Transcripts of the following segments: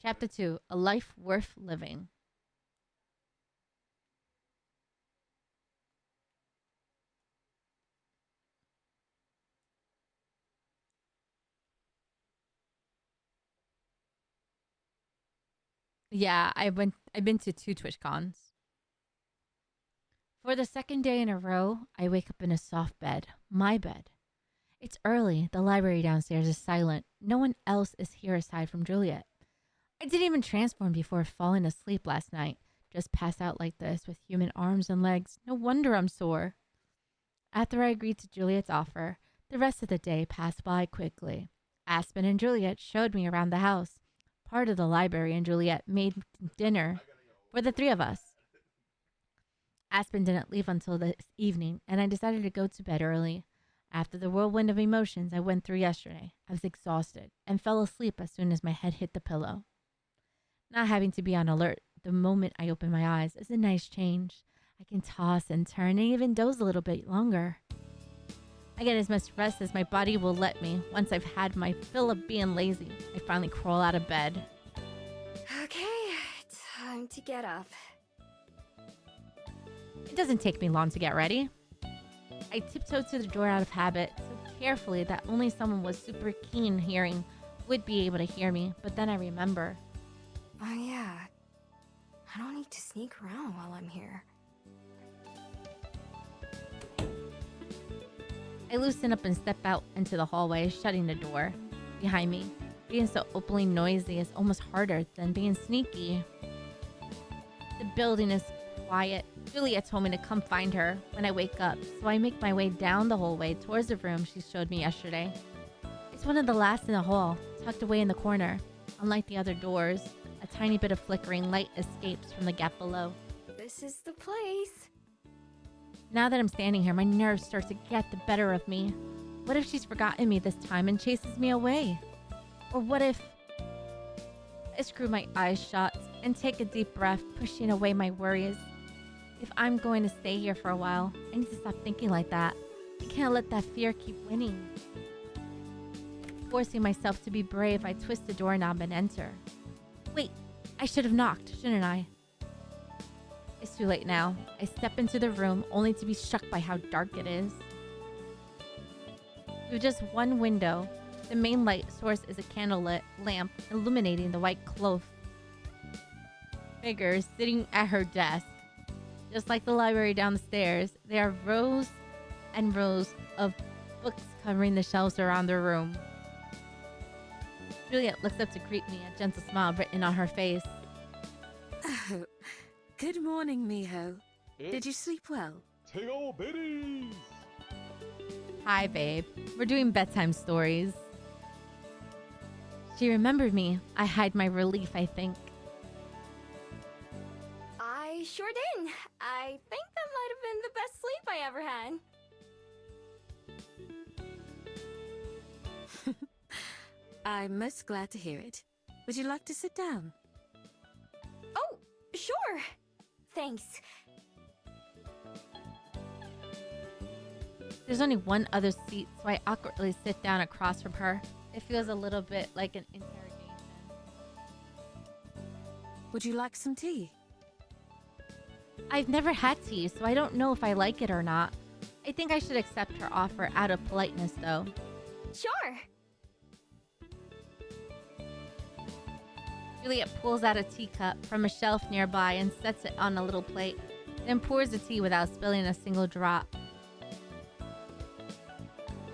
Chapter 2, A Life Worth Living. Yeah, I've been to 2 TwitchCons. For the second day in a row, I wake up in a soft bed. My bed. It's early. The library downstairs is silent. No one else is here aside from Juliet. I didn't even transform before falling asleep last night. Just pass out like this with human arms and legs. No wonder I'm sore. After I agreed to Juliet's offer, the rest of the day passed by quickly. Aspen and Juliet showed me around the house. Part of the library and Juliet made dinner for the three of us. Aspen didn't leave until this evening, and I decided to go to bed early. After the whirlwind of emotions I went through yesterday, I was exhausted and fell asleep as soon as my head hit the pillow. Not having to be on alert the moment I open my eyes is a nice change. I can toss and turn and even doze a little bit longer. I get as much rest as my body will let me. Once I've had my fill of being lazy, I finally crawl out of bed. Okay, time to get up. It doesn't take me long to get ready. I tiptoed to the door out of habit, so carefully that only someone with super keen hearing would be able to hear me, but then I remember. Oh yeah, I don't need to sneak around while I'm here. I loosen up and step out into the hallway, shutting the door behind me. Being so openly noisy is almost harder than being sneaky. The building is quiet. Juliet told me to come find her when I wake up, so I make my way down the hallway towards the room she showed me yesterday. It's one of the last in the hall, tucked away in the corner. Unlike the other doors, a tiny bit of flickering light escapes from the gap below. This is the place. Now that I'm standing here, my nerves start to get the better of me. What if she's forgotten me this time and chases me away? Or what if... I screw my eyes shut and take a deep breath, pushing away my worries. If I'm going to stay here for a while, I need to stop thinking like that. I can't let that fear keep winning. Forcing myself to be brave, I twist the doorknob and enter. Wait, I should have knocked, shouldn't I? It's too late now. I step into the room only to be struck by how dark it is. Through just one window, the main light source is a candlelit lamp illuminating the white cloth figure sitting at her desk. Just like the library down the stairs, there are rows and rows of books covering the shelves around the room. Juliet looks up to greet me, a gentle smile written on her face. Oh, good morning, Miho. Did you sleep well? Hi, babe. We're doing bedtime stories. She remembered me. I hide my relief, I think. I sure did. I think that might have been the best sleep I ever had. I'm most glad to hear it. Would you like to sit down? Oh, sure. Thanks. There's only one other seat, so I awkwardly sit down across from her. It feels a little bit like an interrogation. Would you like some tea? I've never had tea, so I don't know if I like it or not. I think I should accept her offer out of politeness, though. Sure. Juliet pulls out a teacup from a shelf nearby and sets it on a little plate, then pours the tea without spilling a single drop.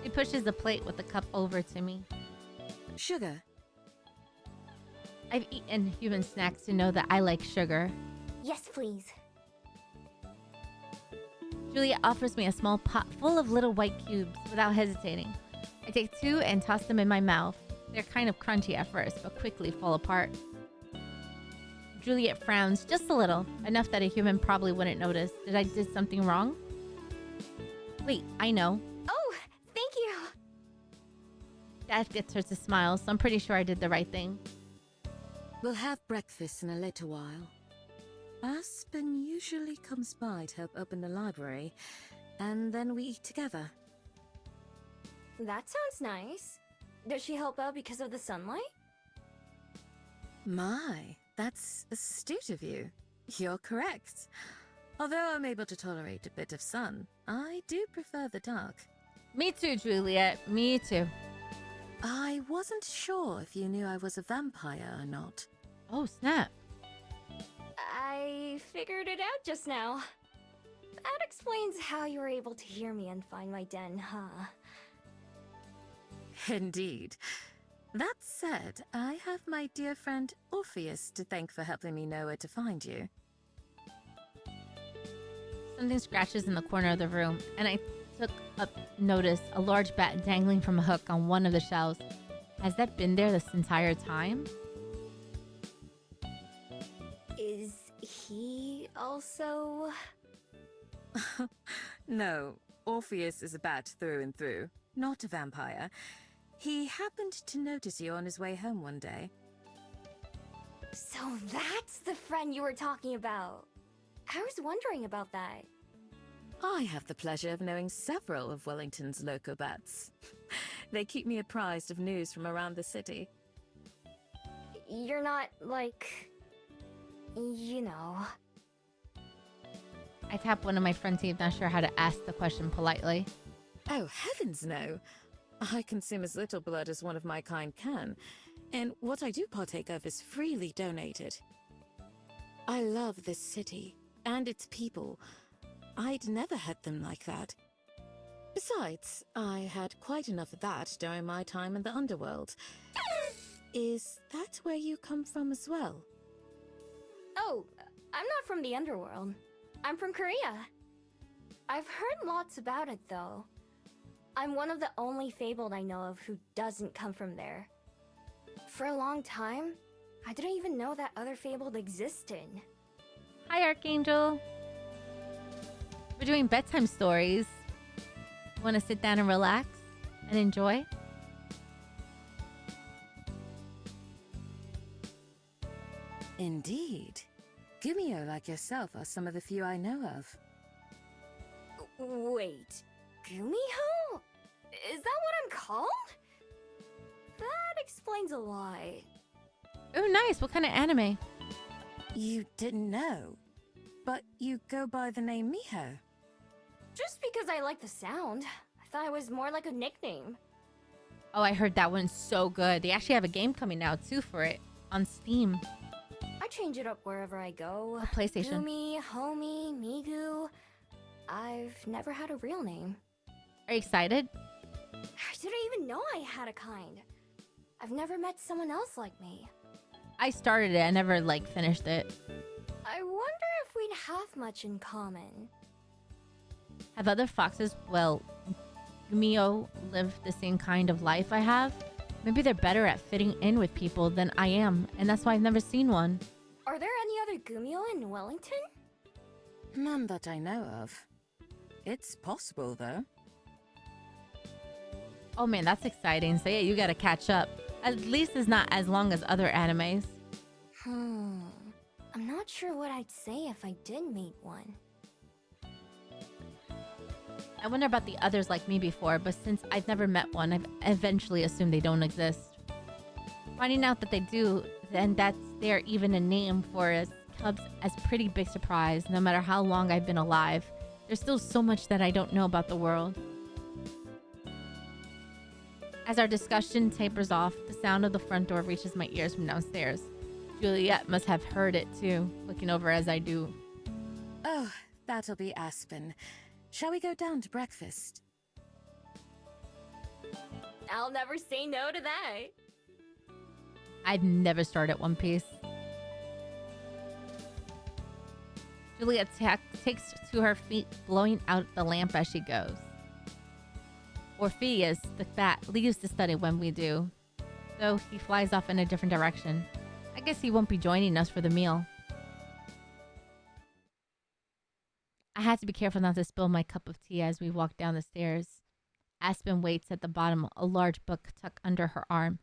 She pushes the plate with the cup over to me. Sugar? I've eaten human snacks to know that I like sugar. Yes, please. Juliet offers me a small pot full of little white cubes without hesitating. I take 2 and toss them in my mouth. They're kind of crunchy at first, but quickly fall apart. Juliet frowns just a little, enough that a human probably wouldn't notice. Did I do something wrong? Wait, I know. Oh, thank you. That gets her to smile, so I'm pretty sure I did the right thing. We'll have breakfast in a little while. Aspen usually comes by to help open the library, and then we eat together. That sounds nice. Does she help out because of the sunlight? My, that's astute of you. You're correct. Although I'm able to tolerate a bit of sun, I do prefer the dark. Me too, Juliet. Me too. I wasn't sure if you knew I was a vampire or not. Oh, snap. I figured it out just now. That explains how you were able to hear me and find my den, huh? Indeed. That said, I have my dear friend Orpheus to thank for helping me know where to find you. Something scratches in the corner of the room, and I took up notice a large bat dangling from a hook on one of the shelves. Has that been there this entire time? Is he also... No, Orpheus is a bat through and through, not a vampire. He happened to notice you on his way home one day. So that's the friend you were talking about. I was wondering about that. I have the pleasure of knowing several of Wellington's loco bats. They keep me apprised of news from around the city. You're not, like... you know... I tap one of my front teeth, not sure how to ask the question politely. Oh, heavens no! I consume as little blood as one of my kind can, and what I do partake of is freely donated. I love this city, and its people. I'd never had them like that. Besides, I had quite enough of that during my time in the underworld. Is that where you come from as well? Oh, I'm not from the underworld. I'm from Korea. I've heard lots about it, though. I'm one of the only fabled I know of who doesn't come from there. For a long time, I didn't even know that other fabled existed. Hi, Archangel. We're doing bedtime stories. Want to sit down and relax and enjoy? Indeed. Gumio like yourself are some of the few I know of. Wait, Gumiho? Is that what I'm called? That explains a lot. Oh, nice. What kind of anime? You didn't know, but you go by the name Miho. Just because I like the sound, I thought it was more like a nickname. Oh, I heard that one's so good. They actually have a game coming out too for it on Steam. I change it up wherever I go. Oh, PlayStation. Gumi, Homie, Migu. I've never had a real name. Are you excited? I didn't even know I had a kind. I've never met someone else like me. I started it. I never finished it. I wonder if we'd have much in common. Have other foxes, well, Mio, lived the same kind of life I have? Maybe they're better at fitting in with people than I am, and that's why I've never seen one. Are there any other Gumio in Wellington? None that I know of. It's possible, though. Oh man, that's exciting. So yeah, you gotta catch up. At least it's not as long as other animes. I'm not sure what I'd say if I did meet one. I wonder about the others like me before, but since I've never met one, I've eventually assumed they don't exist. Finding out that they do, and that's they're even a name for us, comes as pretty big surprise. No matter how long I've been alive, there's still so much that I don't know about the world. As our discussion tapers off, the sound of the front door reaches my ears from downstairs. Juliet must have heard it too, looking over as I do. Oh, that'll be Aspen. Shall we go down to breakfast? I'll never say no to that. I've never started One Piece. Juliet takes to her feet, blowing out the lamp as she goes. Orpheus, the fat, leaves the study when we do, though he flies off in a different direction. I guess he won't be joining us for the meal. I had to be careful not to spill my cup of tea as we walk down the stairs. Aspen waits at the bottom, a large book tucked under her arm.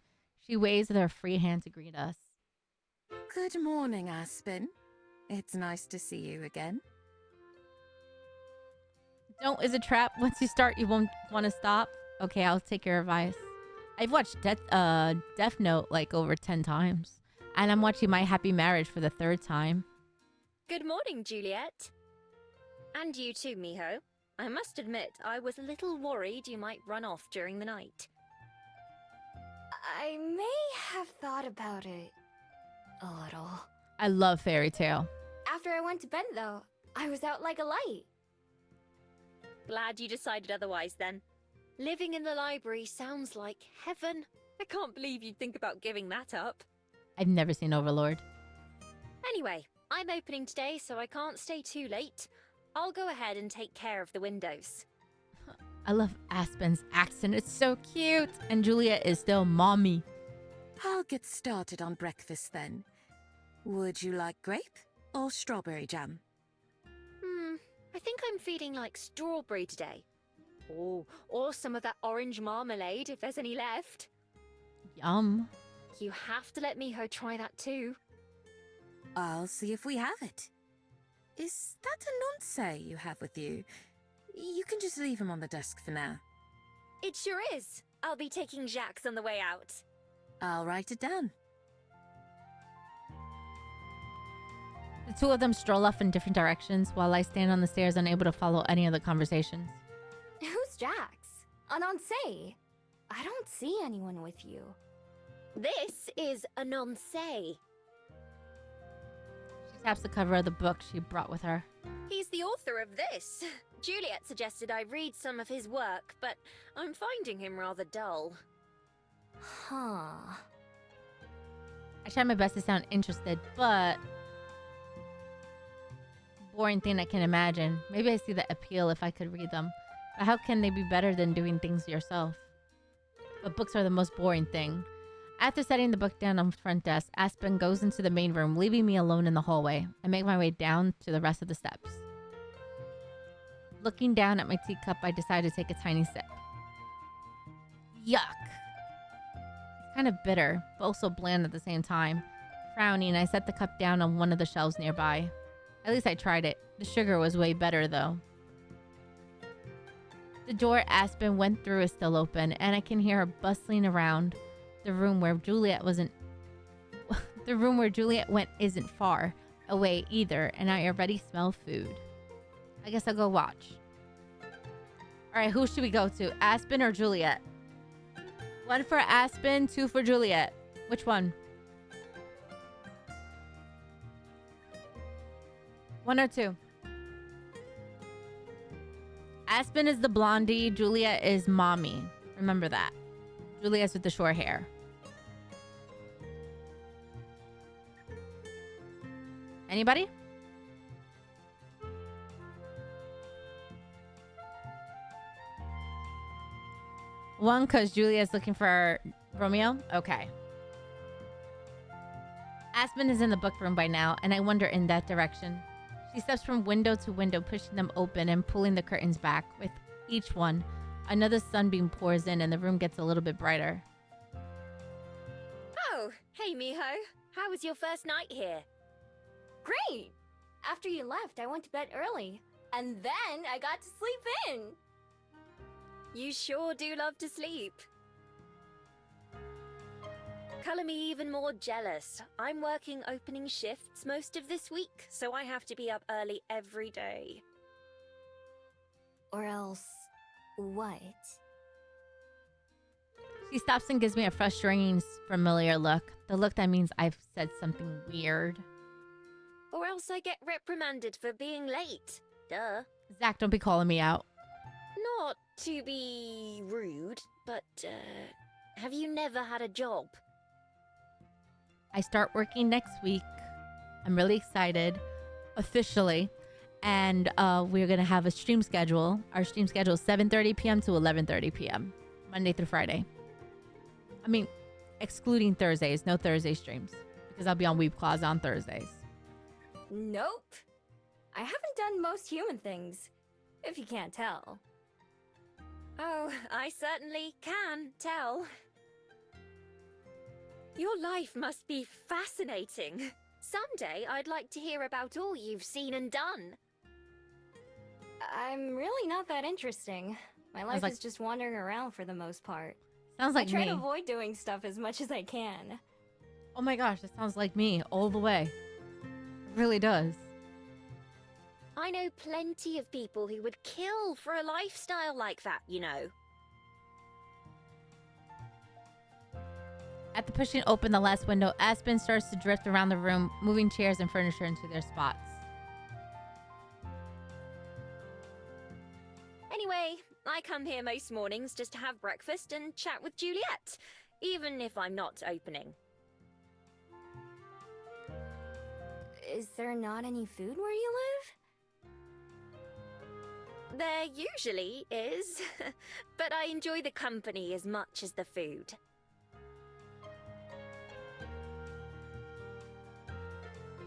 She waves with her free hand to greet us. Good morning, Aspen. It's nice to see you again. Don't is a trap. Once you start, you won't want to stop. Okay, I'll take your advice. I've watched Death Note over 10 times. And I'm watching My Happy Marriage for the 3rd time. Good morning, Juliet. And you too, Miho. I must admit, I was a little worried you might run off during the night. I may have thought about it a little. I love Fairy Tale. After I went to bed, though, I was out like a light. Glad you decided otherwise, then. Living in the library sounds like heaven. I can't believe you'd think about giving that up. I've never seen Overlord. Anyway, I'm opening today, so I can't stay too late. I'll go ahead and take care of the windows. I love Aspen's accent. It's so cute. And Juliet is still mommy. I'll get started on breakfast then. Would you like grape or strawberry jam? I think I'm feeling like strawberry today. Oh, or some of that orange marmalade if there's any left. Yum. You have to let Miho try that too. I'll see if we have it. Is that a nonce you have with you? You can just leave him on the desk for now. It sure is. I'll be taking Jacques on the way out. I'll write it down. The two of them stroll off in different directions while I stand on the stairs unable to follow any of the conversations. Who's Jax? Anonce? I don't see anyone with you. This is a nonce. She taps the cover of the book she brought with her. He's the author of this. Juliet suggested I read some of his work, but I'm finding him rather dull. Huh. I try my best to sound interested, but... boring thing I can imagine. Maybe I see the appeal if I could read them. But how can they be better than doing things yourself? But books are the most boring thing. After setting the book down on the front desk, Aspen goes into the main room, leaving me alone in the hallway. I make my way down to the rest of the steps. Looking down at my teacup, I decide to take a tiny sip. Yuck. It's kind of bitter, but also bland at the same time. Frowning, I set the cup down on one of the shelves nearby. At least I tried it. The sugar was way better, though. The door Aspen went through is still open, and I can hear her bustling around. The room where Juliet went isn't far away either, and I already smell food. I guess I'll go watch. Alright, who should we go to? Aspen or Juliet? 1 for Aspen, 2 for Juliet. Which one? 1 or 2? Aspen is the blondie, Juliet is mommy. Remember that. Juliet's with the short hair. Anybody? One, because Juliet's looking for Romeo? Okay. Aspen is in the book room by now, and I wander in that direction. She steps from window to window, pushing them open and pulling the curtains back. With each one, another sunbeam pours in and the room gets a little bit brighter. Oh, hey Miho. How was your first night here? Great! After you left, I went to bed early. And then I got to sleep in. You sure do love to sleep. Color me even more jealous. I'm working opening shifts most of this week, so I have to be up early every day. Or else, what? She stops and gives me a frustrating, familiar look. The look that means I've said something weird. Or else I get reprimanded for being late. Duh. Zach, don't be calling me out. Not to be rude, but, have you never had a job? I start working next week. I'm really excited. Officially. And we're going to have a stream schedule. Our stream schedule is 7:30 p.m. to 11:30 p.m. Monday through Friday. I mean, excluding Thursdays. No Thursday streams. Because I'll be on Weep Claws on Thursdays. Nope. I haven't done most human things, if you can't tell. Oh, I certainly can tell. Your life must be fascinating. Someday I'd like to hear about all you've seen and done. I'm really not that interesting. My life like- is just wandering around for the most part. Sounds I like try me. to avoid doing stuff as much as I can. Oh my gosh, that sounds like me all the way. It really does. I know plenty of people who would kill for a lifestyle like that, you know. After pushing open the last window, Aspen starts to drift around the room, moving chairs and furniture into their spots. Anyway, I come here most mornings just to have breakfast and chat with Juliet, even if I'm not opening. Is there not any food where you live? There usually is, but I enjoy the company as much as the food.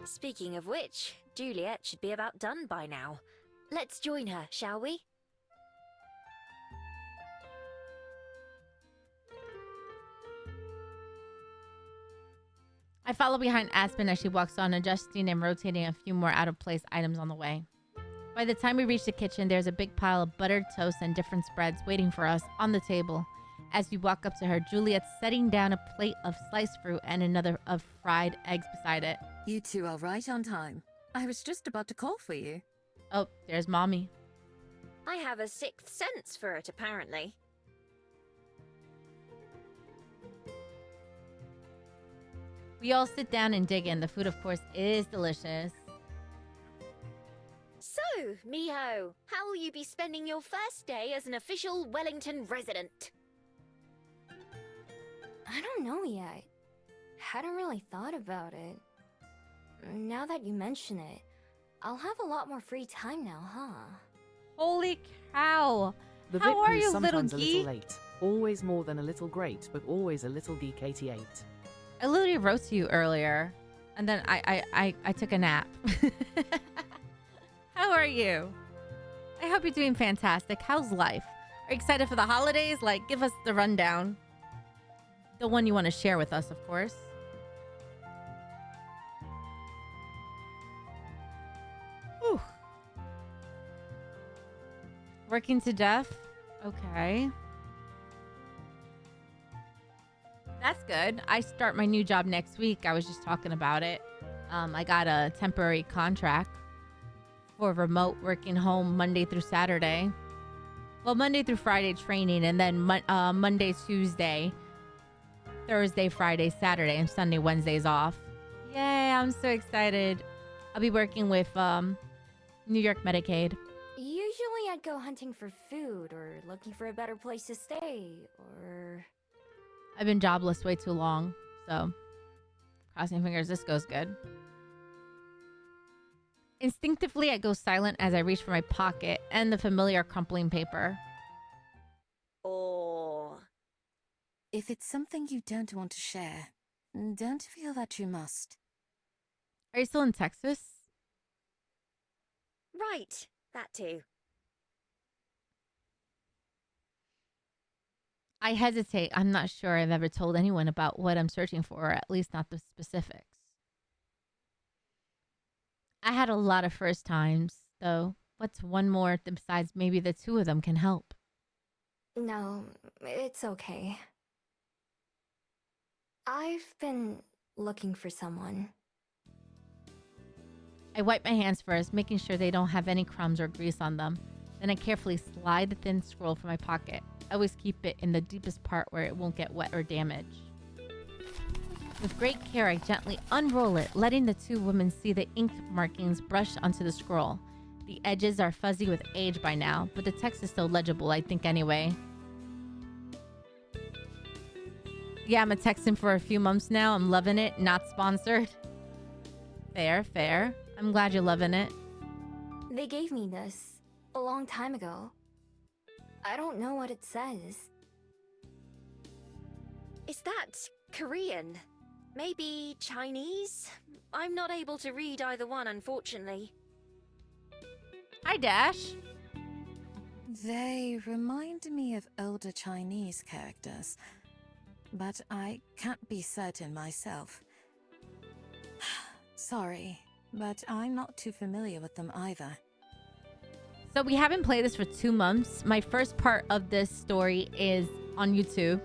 Speaking of which, Juliet should be about done by now. Let's join her, shall we? I follow behind Aspen as she walks on, adjusting and rotating a few more out-of-place items on the way. By the time we reach the kitchen, there's a big pile of buttered toast and different spreads waiting for us on the table. As we walk up to her, Juliet's setting down a plate of sliced fruit and another of fried eggs beside it. You two are right on time. I was just about to call for you. Oh, there's Mommy. I have a sixth sense for it, apparently. We all sit down and dig in. The food, of course, is delicious. So, Miho, how will you be spending your first day as an official Wellington resident? I don't know yet. Hadn't really thought about it. Now that you mention it, I'll have a lot more free time now, huh? Holy cow! The How are Vip you, was little sometimes a geek? little late. Always more than a little great, but always a little geek 88. I literally wrote to you earlier, and then I took a nap. How are you? I hope you're doing fantastic. How's life? Are you excited for the holidays? Like, give us the rundown. The one you want to share with us, of course. Whew. Working to death? Okay. That's good. I start my new job next week. I was just talking about it. I got a temporary contract for remote working home Monday through Saturday. Well, Monday through Friday training, and then Monday, Tuesday, Thursday, Friday, Saturday, and Sunday, Wednesdays off. Yay, I'm so excited. I'll be working with New York Medicaid. Usually I'd go hunting for food or looking for a better place to stay or... I've been jobless way too long, so crossing fingers this goes good. Instinctively, I go silent as I reach for my pocket and the familiar crumpling paper. Or... If it's something you don't want to share, don't feel that you must. Are you still in Texas? Right, that too. I hesitate. I'm not sure I've ever told anyone about what I'm searching for, or at least not the specifics. I had a lot of first times, though. What's one more besides maybe the two of them can help? No, it's okay. I've been looking for someone. I wipe my hands first, making sure they don't have any crumbs or grease on them. Then I carefully slide the thin scroll from my pocket. I always keep it in the deepest part where it won't get wet or damaged. With great care, I gently unroll it, letting the two women see the ink markings brush onto the scroll. The edges are fuzzy with age by now, but the text is still legible, I think anyway. Yeah, I'm a Texan for a few months now. I'm loving it. Not sponsored. Fair, fair. I'm glad you're loving it. They gave me this a long time ago. I don't know what it says. Is that Korean? Maybe Chinese? I'm not able to read either one, unfortunately. Hi, Dash. They remind me of older Chinese characters, but I can't be certain myself. Sorry, but I'm not too familiar with them either. So we haven't played this for 2 months. My first part of this story is on YouTube.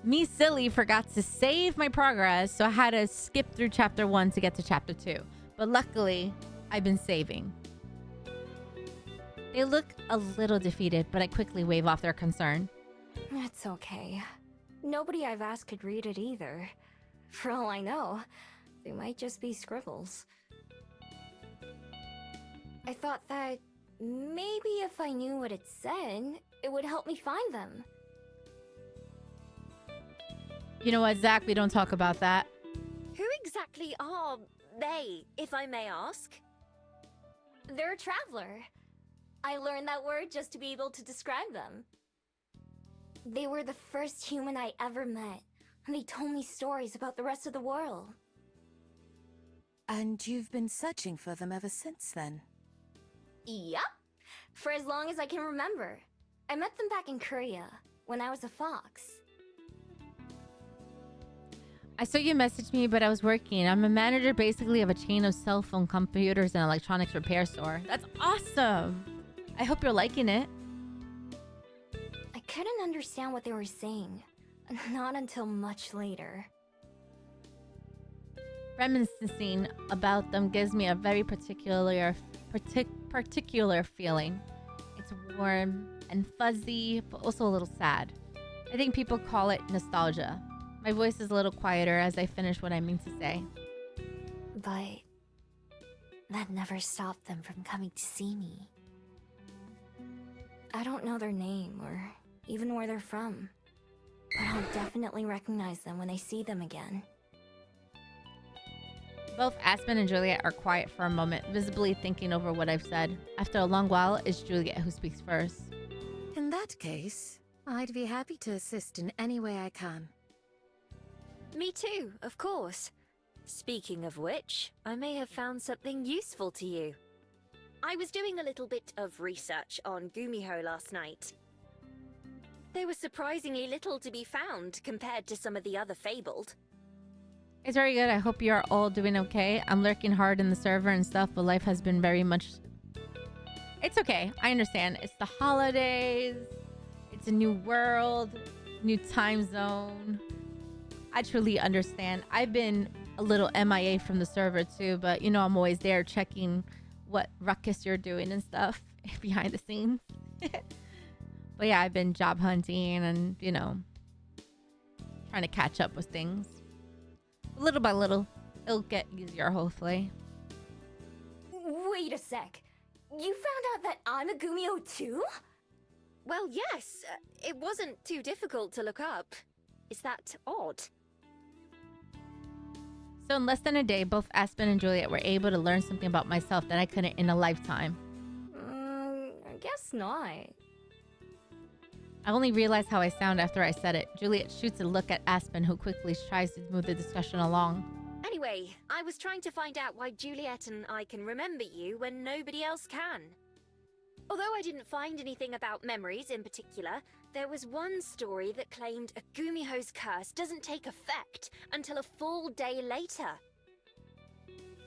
Me silly forgot to save my progress, so I had to skip through chapter 1 to get to chapter 2. But luckily, I've been saving. They look a little defeated, but I quickly wave off their concern. It's okay. Nobody I've asked could read it either. For all I know, they might just be scribbles. I thought that maybe if I knew what it said, it would help me find them. You know what, Zach? We don't talk about that. Who exactly are they, if I may ask? They're a traveler. I learned that word just to be able to describe them. They were the first human I ever met, and they told me stories about the rest of the world. And you've been searching for them ever since then? Yep, for as long as I can remember. I met them back in Korea, when I was a fox. I saw you message me, but I was working. I'm a manager basically of a chain of cell phone computers and electronics repair store. That's awesome! I hope you're liking it. I couldn't understand what they were saying, not until much later. Reminiscing about them gives me a very particular feeling. It's warm and fuzzy, but also a little sad. I think people call it nostalgia. My voice is a little quieter as I finish what I mean to say. But that never stopped them from coming to see me. I don't know their name or even where they're from, but I'll definitely recognize them when I see them again. Both Aspen and Juliet are quiet for a moment, visibly thinking over what I've said. After a long while, it's Juliet who speaks first. In that case, I'd be happy to assist in any way I can. Me too, of course. Speaking of which, I may have found something useful to you. I was doing a little bit of research on Gumiho last night. There was surprisingly little to be found compared to some of the other fabled. It's very good. I hope you are all doing okay. I'm lurking hard in the server and stuff, but life has been very much... It's okay. I understand. It's the holidays. It's a new world. New time zone. I truly understand. I've been a little MIA from the server too, but you know I'm always there checking what ruckus you're doing and stuff behind the scenes. But yeah, I've been job hunting and, you know, trying to catch up with things. Little by little, it'll get easier, hopefully. Wait a sec. You found out that I'm a Gumio too? Well, yes. It wasn't too difficult to look up. Is that odd? So in less than a day, both Aspen and Juliet were able to learn something about myself that I couldn't in a lifetime. I guess not. I only realized how I sound after I said it. Juliet shoots a look at Aspen, who quickly tries to move the discussion along. Anyway, I was trying to find out why Juliet and I can remember you when nobody else can. Although I didn't find anything about memories in particular, there was one story that claimed a Gumiho's curse doesn't take effect until a full day later.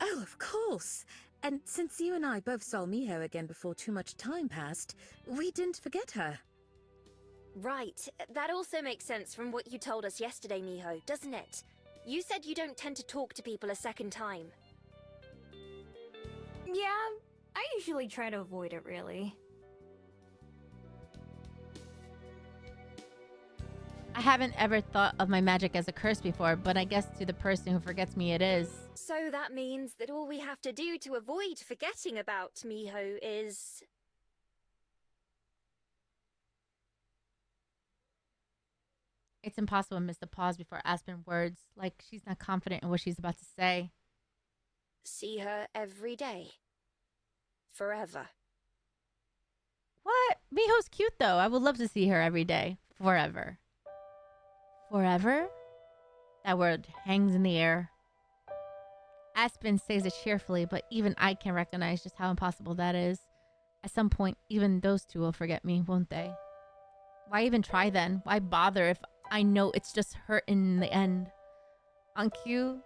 Oh, of course. And since you and I both saw Miho again before too much time passed, we didn't forget her. Right, that also makes sense from what you told us yesterday, Miho, doesn't it? You said you don't tend to talk to people a second time. Yeah, I usually try to avoid it, really. I haven't ever thought of my magic as a curse before, but I guess to the person who forgets me it is. So that means that all we have to do to avoid forgetting about Miho is... It's impossible to miss the pause before Aspen words, like she's not confident in what she's about to say. see her every day. Forever. What? Miho's cute though. I would love to see her every day. Forever. Forever? That word hangs in the air. Aspen says it cheerfully, but even I can recognize just how impossible that is. At some point, even those two will forget me, won't they? Why even try then? Why bother if I know it's just hurt in the end? On cue,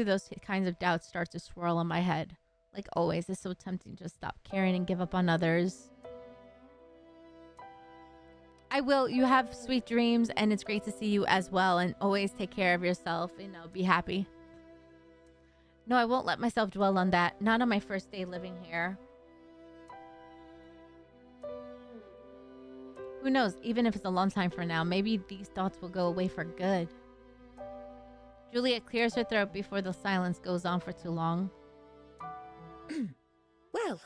those kinds of doubts start to swirl in my head. Like always, it's so tempting to just stop caring and give up on others. I I will. You have sweet dreams, and it's great to see you as well. And always take care of yourself. Be happy. No, I won't let myself dwell on that. Not on my first day living here. Who knows? Even if it's a long time from now, maybe these thoughts will go away for good. Juliet clears her throat before the silence goes on for too long. Well,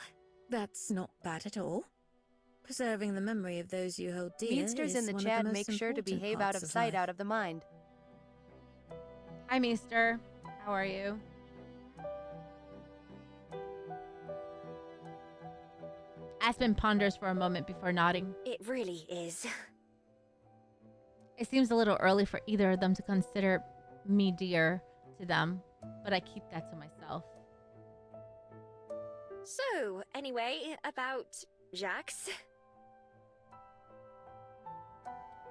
that's not bad at all. Preserving the memory of those you hold dear Meadsters is in the one chat of the most make sure to important behave out parts of sight, life. out of the mind. Hi, Meester. How are you? Aspen ponders for a moment before nodding. It really is. It seems a little early for either of them to consider me dear to them, but I keep that to myself. So, anyway, about Jax.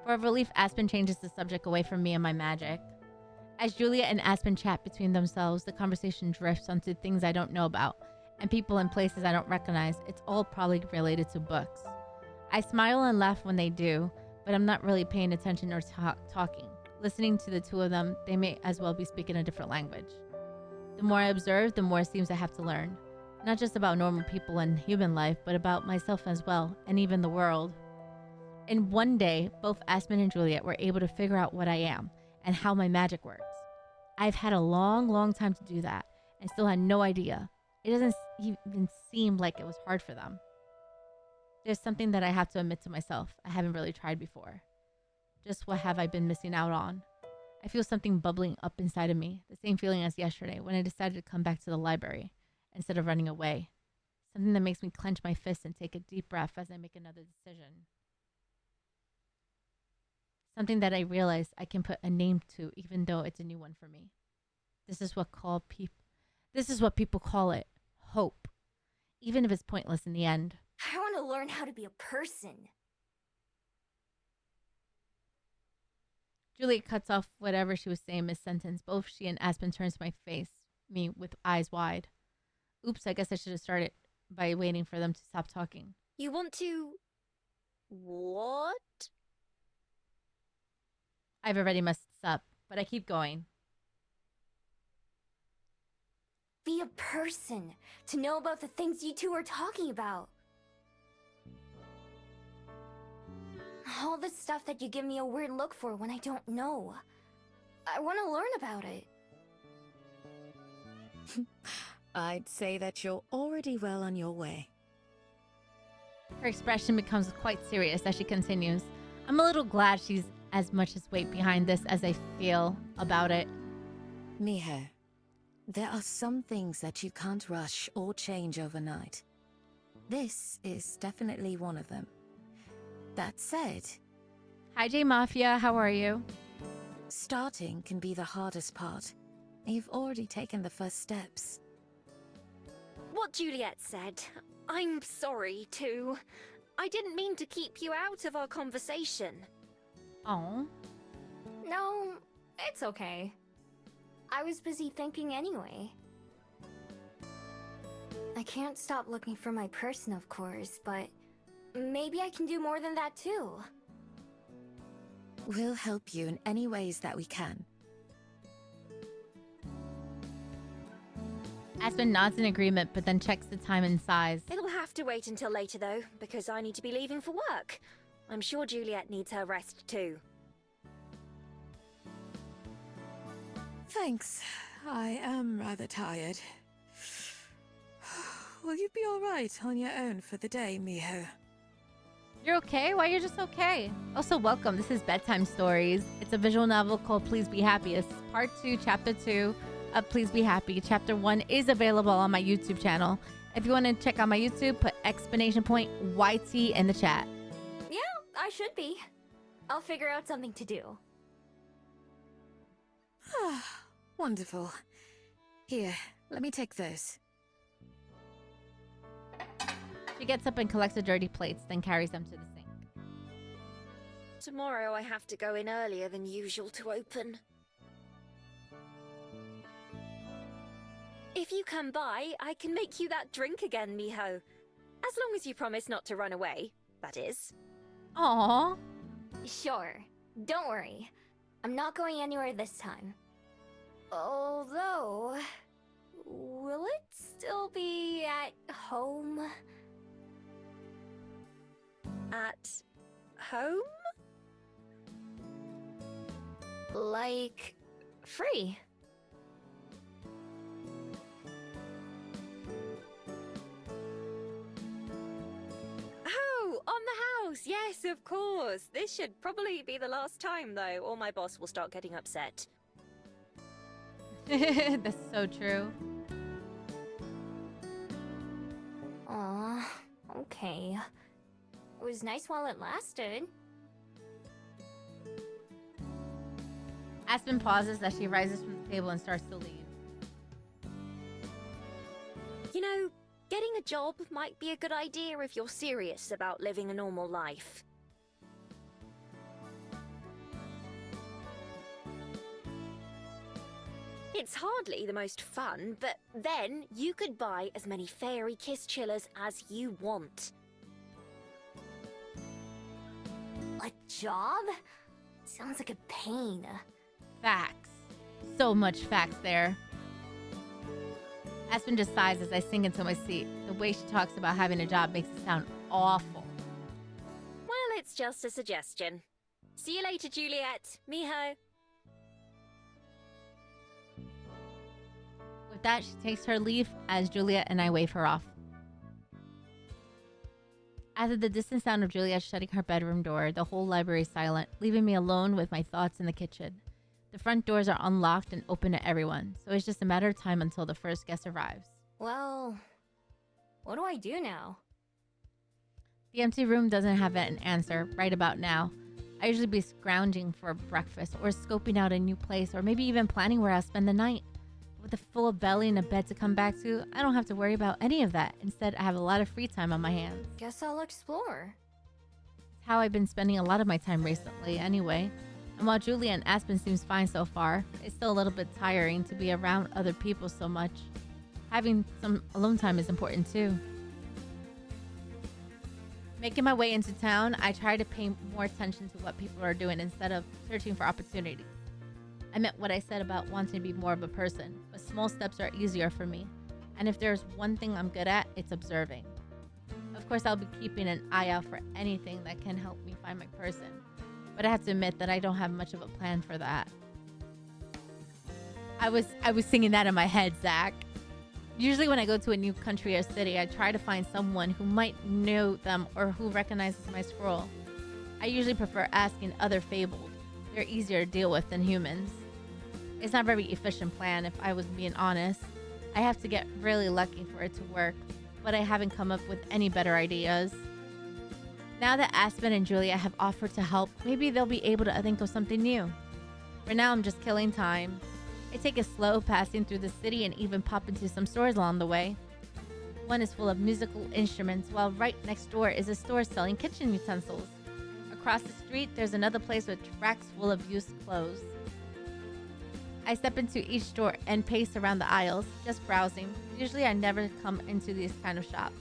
For relief, Aspen changes the subject away from me and my magic. As Juliet and Aspen chat between themselves, the conversation drifts onto things I don't know about and people and places I don't recognize. It's all probably related to books. I smile and laugh when they do, but I'm not really paying attention or talking. Listening to the two of them, they may as well be speaking a different language. The more I observe, the more it seems I have to learn. Not just about normal people and human life, but about myself as well, and even the world. In one day, both Aspen and Juliet were able to figure out what I am and how my magic works. I've had a long time to do that and still had no idea. It doesn't even seem like it was hard for them. There's something that I have to admit to myself I haven't really tried before. Just what have I been missing out on? I feel something bubbling up inside of me, the same feeling as yesterday when I decided to come back to the library instead of running away. Something that makes me clench my fists and take a deep breath as I make another decision. Something that I realize I can put a name to even though it's a new one for me. This is what people call it, hope. Even if it's pointless in the end. I want to learn how to be a person. Juliet cuts off whatever she was saying mid-sentence. Both she and Aspen turns to me with eyes wide. Oops, I guess I should have started by waiting for them to stop talking. You want to... What? I've already messed up, but I keep going. Be a person. To know about the things you two are talking about. All the stuff that you give me a weird look for when I don't know. I want to learn about it. I'd say that you're already well on your way. Her expression becomes quite serious as she continues. I'm a little glad she's as much as weight behind this as I feel about it. Miho, there are some things that you can't rush or change overnight. This is definitely one of them. That said, Hi, J Mafia. How are you? starting can be the hardest part. You've already taken the first steps. What Juliet said. I'm sorry, too. I didn't mean to keep you out of our conversation. Oh. No, it's okay. I was busy thinking anyway. I can't stop looking for my person, of course, but maybe I can do more than that too. We'll help you in any ways that we can. Aspen nods in agreement, but then checks the time and sighs. It'll have to wait until later, though, because I need to be leaving for work. I'm sure Juliet needs her rest, too. Thanks. I am rather tired. Will you be alright on your own for the day, Miho? You're okay? Why, you're just okay. Also, welcome. This is Bedtime Stories. It's a visual novel called Please Be Happy. It's part 2, chapter 2 of Please Be Happy. Chapter 1 is available on my YouTube channel. If you want to check out my YouTube, put exclamation point YT in the chat. Yeah, I should be. I'll figure out something to do. Wonderful. Here, let me take those. She gets up and collects the dirty plates, then carries them to the sink. Tomorrow I have to go in earlier than usual to open. If you come by, I can make you that drink again, Miho. As long as you promise not to run away, that is. Aww. Sure. Don't worry. I'm not going anywhere this time. Although... will it still be at home? At home? Like... free. Oh, on the house! Yes, of course. This should probably be the last time, though, or my boss will start getting upset. That's so true. Aw, okay. It was nice while it lasted. Aspen pauses as she rises from the table and starts to leave. You know, getting a job might be a good idea if you're serious about living a normal life. It's hardly the most fun, but then you could buy as many fairy kiss chillers as you want. A job? Sounds like a pain. Facts. So much facts there. Aspen just sighs as I sink into my seat. The way she talks about having a job makes it sound awful. Well, it's just a suggestion. See you later, Juliet. Miho. With that, she takes her leave as Juliet and I wave her off. After the distant sound of Juliet shutting her bedroom door, the whole library is silent, leaving me alone with my thoughts in the kitchen. The front doors are unlocked and open to everyone, so it's just a matter of time until the first guest arrives. Well... what do I do now? The empty room doesn't have an answer right about now. I usually be scrounging for breakfast or scoping out a new place or maybe even planning where I'll spend the night. With a full belly and a bed to come back to, I don't have to worry about any of that. Instead, I have a lot of free time on my hands. Guess I'll explore. It's how I've been spending a lot of my time recently anyway. And while Julia and Aspen seems fine so far, it's still a little bit tiring to be around other people so much. Having some alone time is important too. Making my way into town, I try to pay more attention to what people are doing instead of searching for opportunities. I meant what I said about wanting to be more of a person, but small steps are easier for me. And if there's one thing I'm good at, it's observing. Of course, I'll be keeping an eye out for anything that can help me find my person. But I have to admit that I don't have much of a plan for that. I was singing that in my head, Zach. Usually when I go to a new country or city, I try to find someone who might know them or who recognizes my scroll. I usually prefer asking other fabled. They're easier to deal with than humans. It's not a very efficient plan, if I was being honest. I have to get really lucky for it to work, but I haven't come up with any better ideas. Now that Aspen and Julia have offered to help, maybe they'll be able to think of something new. For now, I'm just killing time. I take it slow, passing through the city and even pop into some stores along the way. One is full of musical instruments, while right next door is a store selling kitchen utensils. Across the street, there's another place with racks full of used clothes. I step into each store and pace around the aisles, just browsing. Usually I never come into these kind of shops.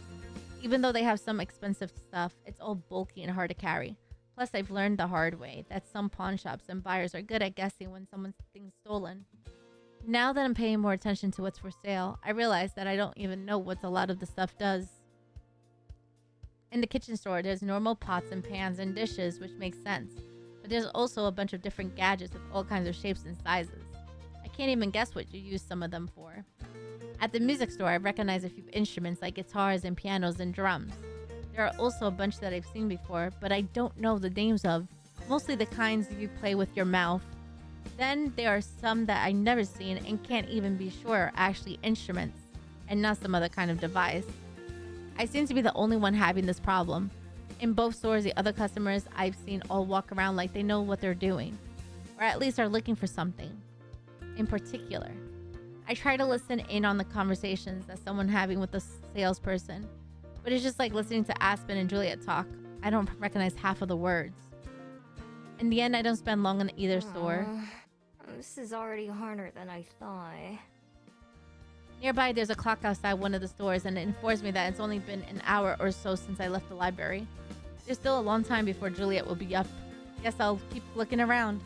Even though they have some expensive stuff, it's all bulky and hard to carry. Plus, I've learned the hard way that some pawn shops and buyers are good at guessing when someone's thing's stolen. Now that I'm paying more attention to what's for sale, I realize that I don't even know what a lot of the stuff does. In the kitchen store, there's normal pots and pans and dishes, which makes sense. But there's also a bunch of different gadgets with all kinds of shapes and sizes. I can't even guess what you use some of them for. At the music store, I recognize a few instruments like guitars and pianos and drums. There are also a bunch that I've seen before, but I don't know the names of, mostly the kinds you play with your mouth. Then there are some that I've never seen and can't even be sure are actually instruments, and not some other kind of device. I seem to be the only one having this problem. In both stores, the other customers I've seen all walk around like they know what they're doing, or at least are looking for something in particular. I try to listen in on the conversations that someone having with the salesperson, but it's just like listening to Aspen and Juliet talk. I don't recognize half of the words. In the end, I don't spend long in either store. This is already harder than I thought. Nearby, there's a clock outside one of the stores, and it informs me that it's only been an hour or so since I left the library. There's still a long time before Juliet will be up. Guess I'll keep looking around.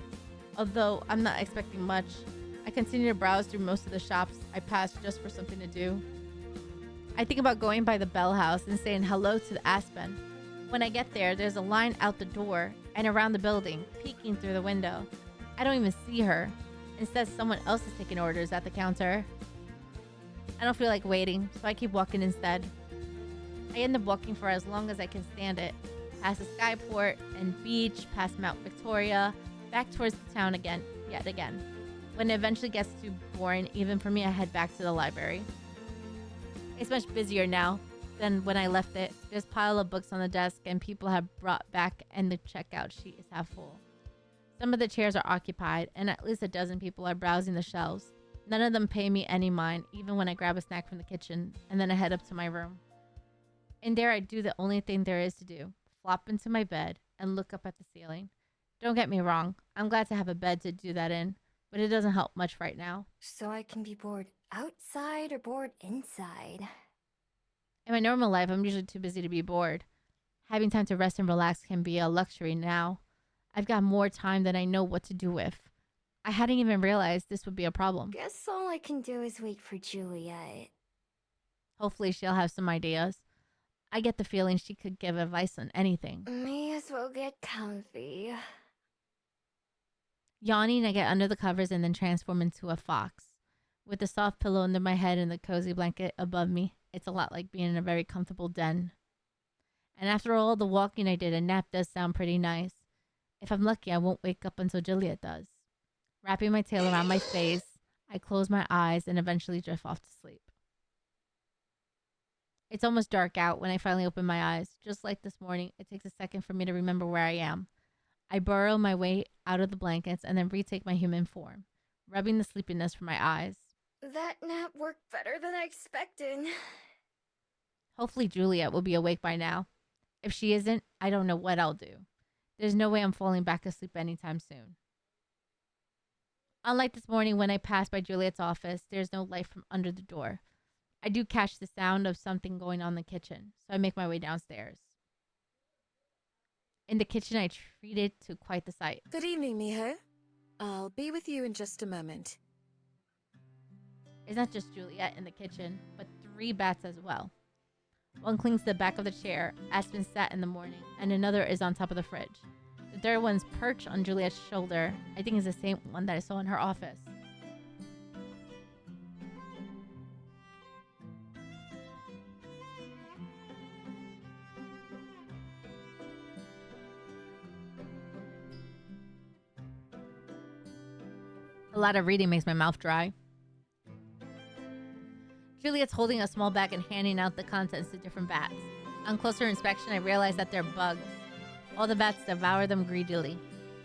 Although I'm not expecting much. I continue to browse through most of the shops I pass just for something to do. I think about going by the Bell House and saying hello to the Aspen. When I get there, there's a line out the door and around the building, peeking through the window. I don't even see her. Instead, someone else is taking orders at the counter. I don't feel like waiting, so I keep walking instead. I end up walking for as long as I can stand it, past the Skyport and beach, past Mount Victoria, back towards the town again, yet again. When it eventually gets too boring, even for me, I head back to the library. It's much busier now than when I left it. There's a pile of books on the desk and people have brought back, and the checkout sheet is half full. Some of the chairs are occupied, and at least a dozen people are browsing the shelves. None of them pay me any mind, even when I grab a snack from the kitchen, and then I head up to my room. In there, I do the only thing there is to do. Flop into my bed and look up at the ceiling. Don't get me wrong, I'm glad to have a bed to do that in, but it doesn't help much right now. So I can be bored outside or bored inside. In my normal life, I'm usually too busy to be bored. Having time to rest and relax can be a luxury now. I've got more time than I know what to do with. I hadn't even realized this would be a problem. Guess all I can do is wait for Juliet. Hopefully she'll have some ideas. I get the feeling she could give advice on anything. May as well get comfy. Yawning, I get under the covers and then transform into a fox. With the soft pillow under my head and the cozy blanket above me, it's a lot like being in a very comfortable den. And after all the walking I did, a nap does sound pretty nice. If I'm lucky, I won't wake up until Juliet does. Wrapping my tail around my face, I close my eyes and eventually drift off to sleep. It's almost dark out when I finally open my eyes. Just like this morning, it takes a second for me to remember where I am. I burrow my way out of the blankets and then retake my human form, rubbing the sleepiness from my eyes. That nap worked better than I expected. Hopefully Juliet will be awake by now. If she isn't, I don't know what I'll do. There's no way I'm falling back asleep anytime soon. Unlike this morning when I passed by Juliet's office, there's no light from under the door. I do catch the sound of something going on in the kitchen, so I make my way downstairs. In the kitchen, I treat it to quite the sight. Good evening, Miho. I'll be with you in just a moment. It's not just Juliet in the kitchen, but 3 bats as well. One clings to the back of the chair, Aspen sat in the morning, and another is on top of the fridge. The third one's perched on Juliet's shoulder. I think it's the same one that I saw in her office. A lot of reading makes my mouth dry. Juliet's holding a small bag and handing out the contents to different bats. On closer inspection, I realize that they're bugs. All the bats devour them greedily,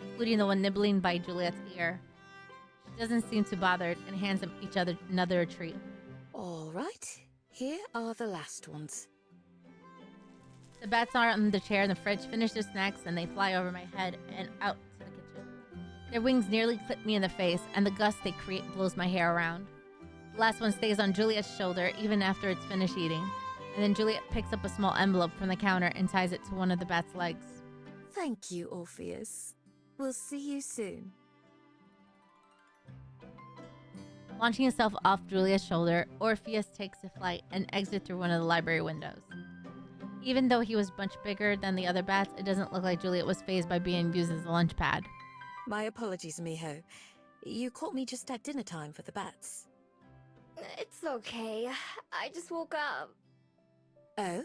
including the one nibbling by Juliet's ear. She doesn't seem too bothered and hands them each other another treat. All right, here are the last ones. The bats are on the chair in the fridge, finish their snacks, and they fly over my head and out to the kitchen. Their wings nearly clip me in the face, and the gust they create blows my hair around. The last one stays on Juliet's shoulder even after it's finished eating, and then Juliet picks up a small envelope from the counter and ties it to one of the bat's legs. Thank you, Orpheus. We'll see you soon. Launching himself off Juliet's shoulder, Orpheus takes a flight and exits through one of the library windows. Even though he was much bigger than the other bats, it doesn't look like Juliet was fazed by being used as a lunch pad. My apologies, Miho. You caught me just at dinner time for the bats. It's okay. I just woke up. Oh?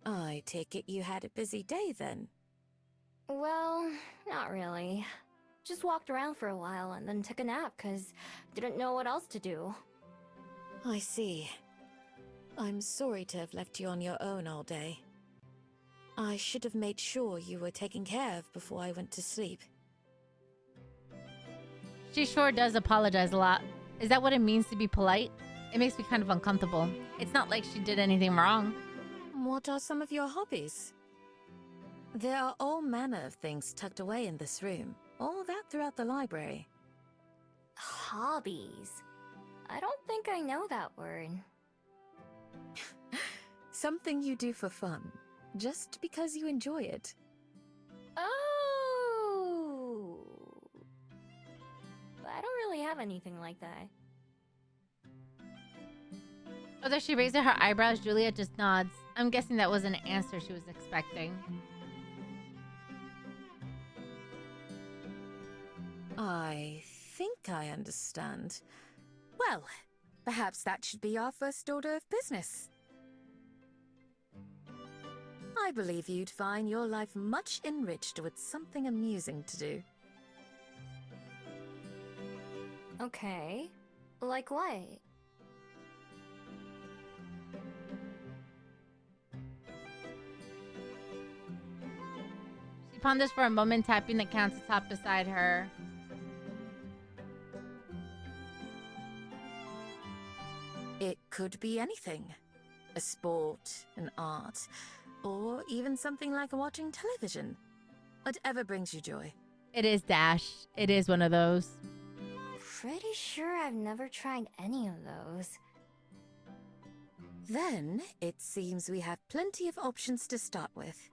I take it you had a busy day then. Well, not really. Just walked around for a while and then took a nap because didn't know what else to do. I see. I'm sorry to have left you on your own all day. I should have made sure you were taken care of before I went to sleep. She sure does apologize a lot. Is that what it means to be polite? It makes me kind of uncomfortable. It's not like she did anything wrong. What are some of your hobbies? There are all manner of things tucked away in this room. All that throughout the library. Hobbies? I don't think I know that word. Something you do for fun, just because you enjoy it. Oh! anything like that. Although she raises her eyebrows, Juliet just nods. I'm guessing that was an answer she was expecting. I think I understand. Well, perhaps that should be our first order of business. I believe you'd find your life much enriched with something amusing to do. Okay. Like what? She ponders for a moment, tapping the countertop beside her. It could be anything. A sport, an art, or even something like watching television. Whatever brings you joy. It is Dash. It is one of those. Pretty sure I've never tried any of those. Then, it seems we have plenty of options to start with.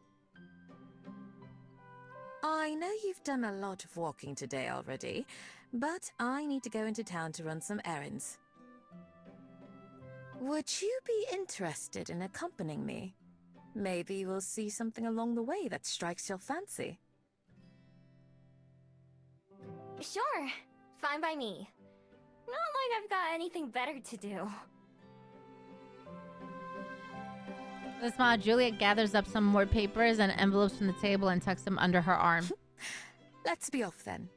I know you've done a lot of walking today already, but I need to go into town to run some errands. Would you be interested in accompanying me? Maybe we'll see something along the way that strikes your fancy. Sure. Fine by me. Not like I've got anything better to do. With a smile, Juliet gathers up some more papers and envelopes from the table and tucks them under her arm. Let's be off then.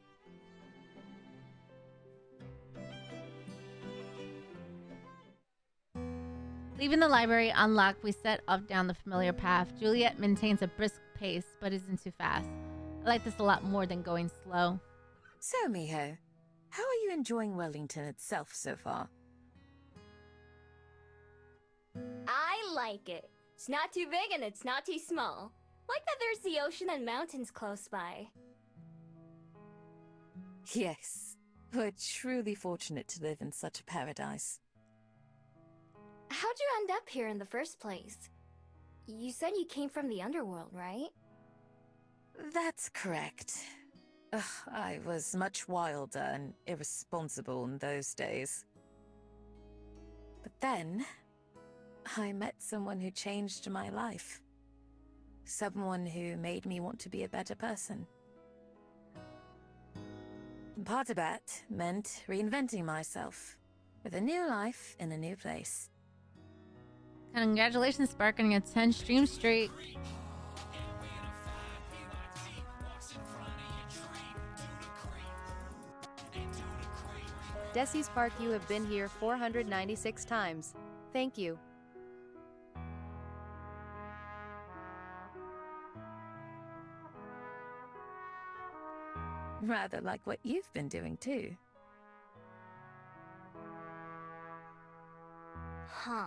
Leaving the library unlocked, we set off down the familiar path. Juliet maintains a brisk pace, but isn't too fast. I like this a lot more than going slow. So, Miho, how are you enjoying Wellington itself so far? I like it. It's not too big and it's not too small. Like that there's the ocean and mountains close by. Yes, we're truly fortunate to live in such a paradise. How'd you end up here in the first place? You said you came from the underworld, right? That's correct. Ugh, I was much wilder and irresponsible in those days. But then, I met someone who changed my life. Someone who made me want to be a better person. And part of that meant reinventing myself, with a new life in a new place. Congratulations, Spark, on your 10 stream streak. Desi Spark, you have been here 496 times. Thank you. Rather like what you've been doing too. Huh.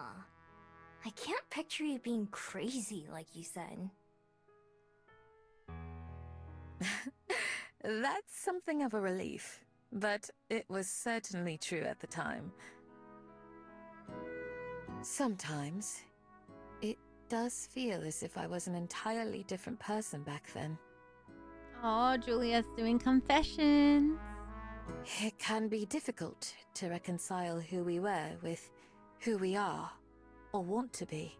I can't picture you being crazy like you said. That's something of a relief, but it was certainly true at the time. Sometimes, it does feel as if I was an entirely different person back then. Oh, Juliet's doing confessions. It can be difficult to reconcile who we were with who we are, or want to be.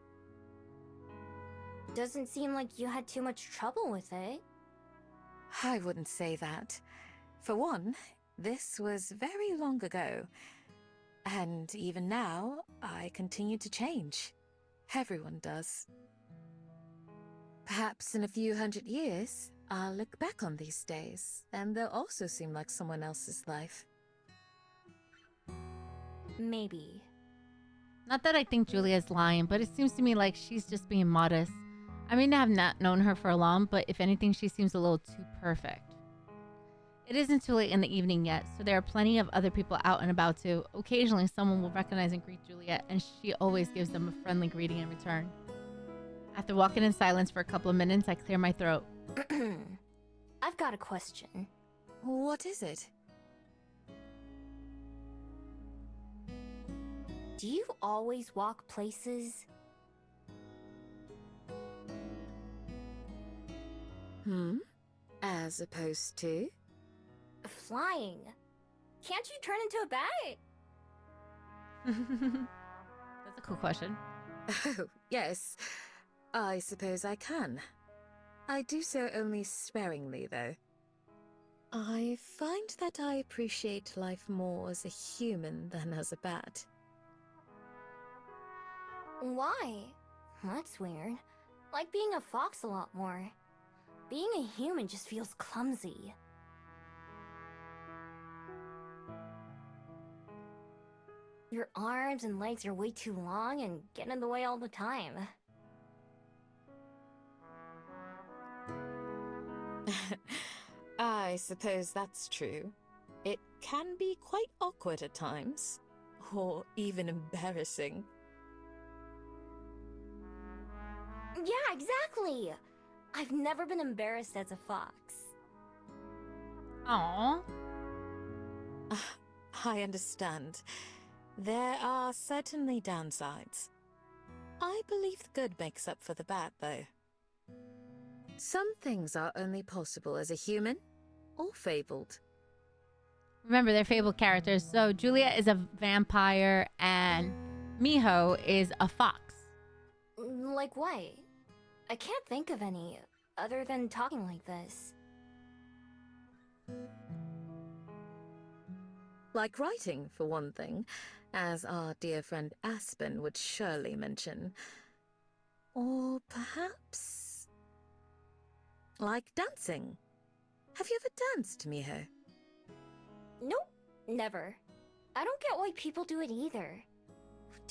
Doesn't seem like you had too much trouble with it. I wouldn't say that. For one, this was very long ago. And even now, I continue to change. Everyone does. Perhaps in a few hundred years, I'll look back on these days, and they'll also seem like someone else's life. Maybe. Not that I think Juliet's lying, but it seems to me like she's just being modest. I may have not known her for long, but if anything, she seems a little too perfect. It isn't too late in the evening yet, so there are plenty of other people out and about too. Occasionally, someone will recognize and greet Juliet, and she always gives them a friendly greeting in return. After walking in silence for a couple of minutes, I clear my throat. I've got a question. What is it? Do you always walk places? As opposed to? Flying. Can't you turn into a bat? That's a cool question. Oh, yes. I suppose I can. I do so only sparingly, though. I find that I appreciate life more as a human than as a bat. Why? That's weird. Like being a fox a lot more. Being a human just feels clumsy. Your arms and legs are way too long and get in the way all the time. I suppose that's true. It can be quite awkward at times, or even embarrassing. Yeah, exactly! I've never been embarrassed as a fox. Aww. I understand. There are certainly downsides. I believe the good makes up for the bad, though. Some things are only possible as a human, or fabled. Remember, they're fabled characters. So Julia is a vampire and Miho is a fox. Like what? I can't think of any, other than talking like this. Like writing, for one thing, as our dear friend Aspen would surely mention. Or perhaps... like dancing. Have you ever danced, Miho? Nope, never. I don't get why people do it either.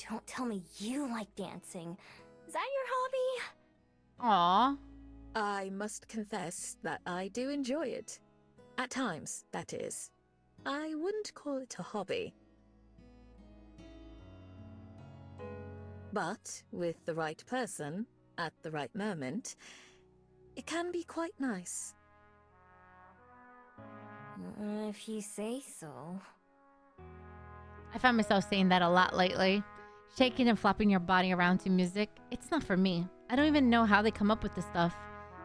Don't tell me you like dancing. Is that your hobby? Aww. I must confess that I do enjoy it. At times, that is. I wouldn't call it a hobby. But with the right person, at the right moment, it can be quite nice. If you say so. I find myself saying that a lot lately. Shaking and flopping your body around to music, it's not for me. I don't even know how they come up with this stuff.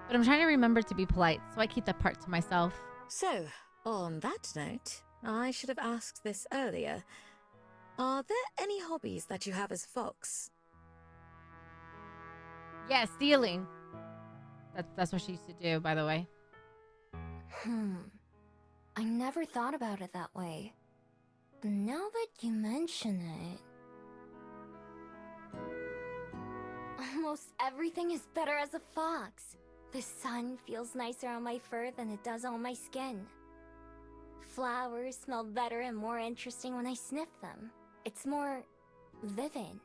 But I'm trying to remember to be polite, so I keep that part to myself. So, on that note, I should have asked this earlier. Are there any hobbies that you have as Fox? Yeah, stealing. That's what she used to do, by the way. I never thought about it that way. But now that you mention it... Almost everything is better as a fox. The sun feels nicer on my fur than it does on my skin. Flowers smell better and more interesting when I sniff them. It's more... vivid.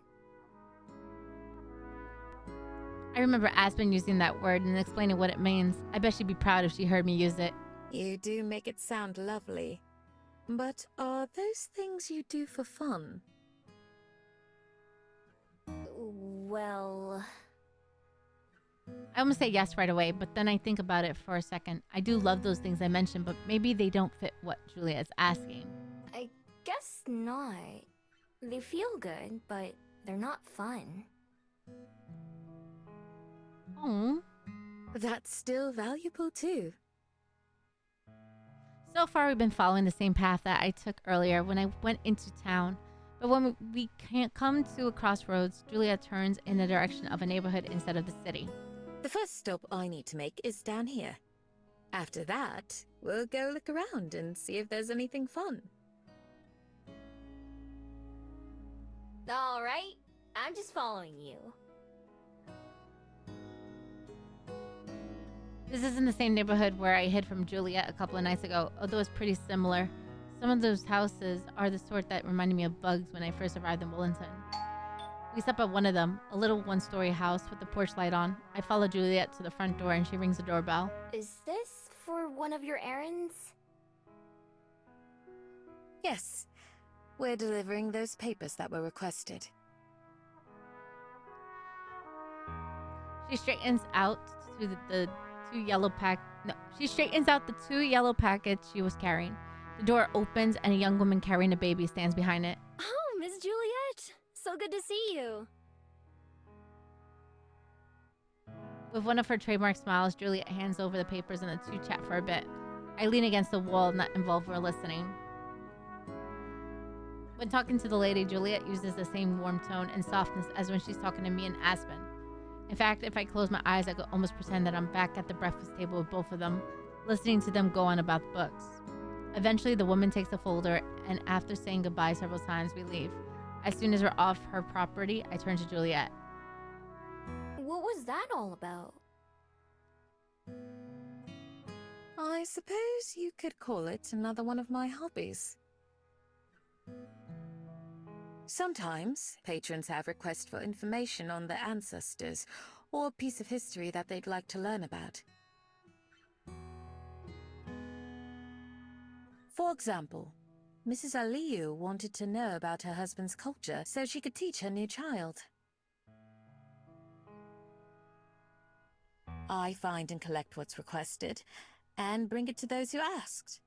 I remember Aspen using that word and explaining what it means. I bet she'd be proud if she heard me use it. You do make it sound lovely. But are those things you do for fun? Well... I almost say yes right away, but then I think about it for a second. I do love those things I mentioned, but maybe they don't fit what Julia is asking. I guess not. They feel good, but they're not fun. Oh. That's still valuable too. So far, we've been following the same path that I took earlier when I went into town. But when we can't come to a crossroads, Julia turns in the direction of a neighborhood instead of the city. The first stop I need to make is down here. After that, we'll go look around and see if there's anything fun. Alright, I'm just following you. This isn't the same neighborhood where I hid from Julia a couple of nights ago, although it's pretty similar. Some of those houses are the sort that reminded me of Bugs when I first arrived in Wellington. We stop at one of them, a little one-story house with the porch light on. I follow Juliet to the front door and she rings the doorbell. Is this for one of your errands? Yes, we're delivering those papers that were requested. She straightens out to the two yellow she straightens out the two yellow packets she was carrying. The door opens and a young woman carrying a baby stands behind it. Oh, Miss Juliet! So good to see you! With one of her trademark smiles, Juliet hands over the papers and the two chat for a bit. I lean against the wall, not involved or listening. When talking to the lady, Juliet uses the same warm tone and softness as when she's talking to me and Aspen. In fact, if I close my eyes, I could almost pretend that I'm back at the breakfast table with both of them, listening to them go on about the books. Eventually, the woman takes a folder, and after saying goodbye several times, we leave. As soon as we're off her property, I turn to Juliet. What was that all about? I suppose you could call it another one of my hobbies. Sometimes, patrons have requests for information on their ancestors, or a piece of history that they'd like to learn about. For example, Mrs. Aliyu wanted to know about her husband's culture so she could teach her new child. I find and collect what's requested, and bring it to those who asked.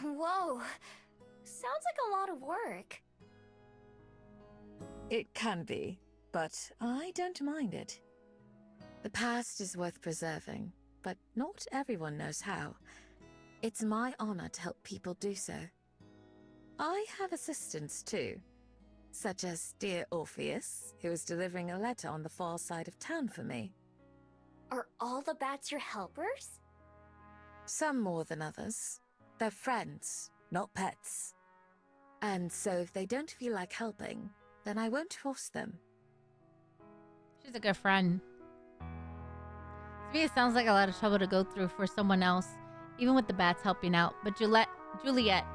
Whoa, sounds like a lot of work. It can be, but I don't mind it. The past is worth preserving, but not everyone knows how. It's my honor to help people do so. I have assistants too, such as dear Orpheus, who is delivering a letter on the far side of town for me. Are all the bats your helpers? Some more than others. They're friends, not pets. And so if they don't feel like helping, then I won't force them. She's a good friend. To me, it sounds like a lot of trouble to go through for someone else, even with the bats helping out. But Juliet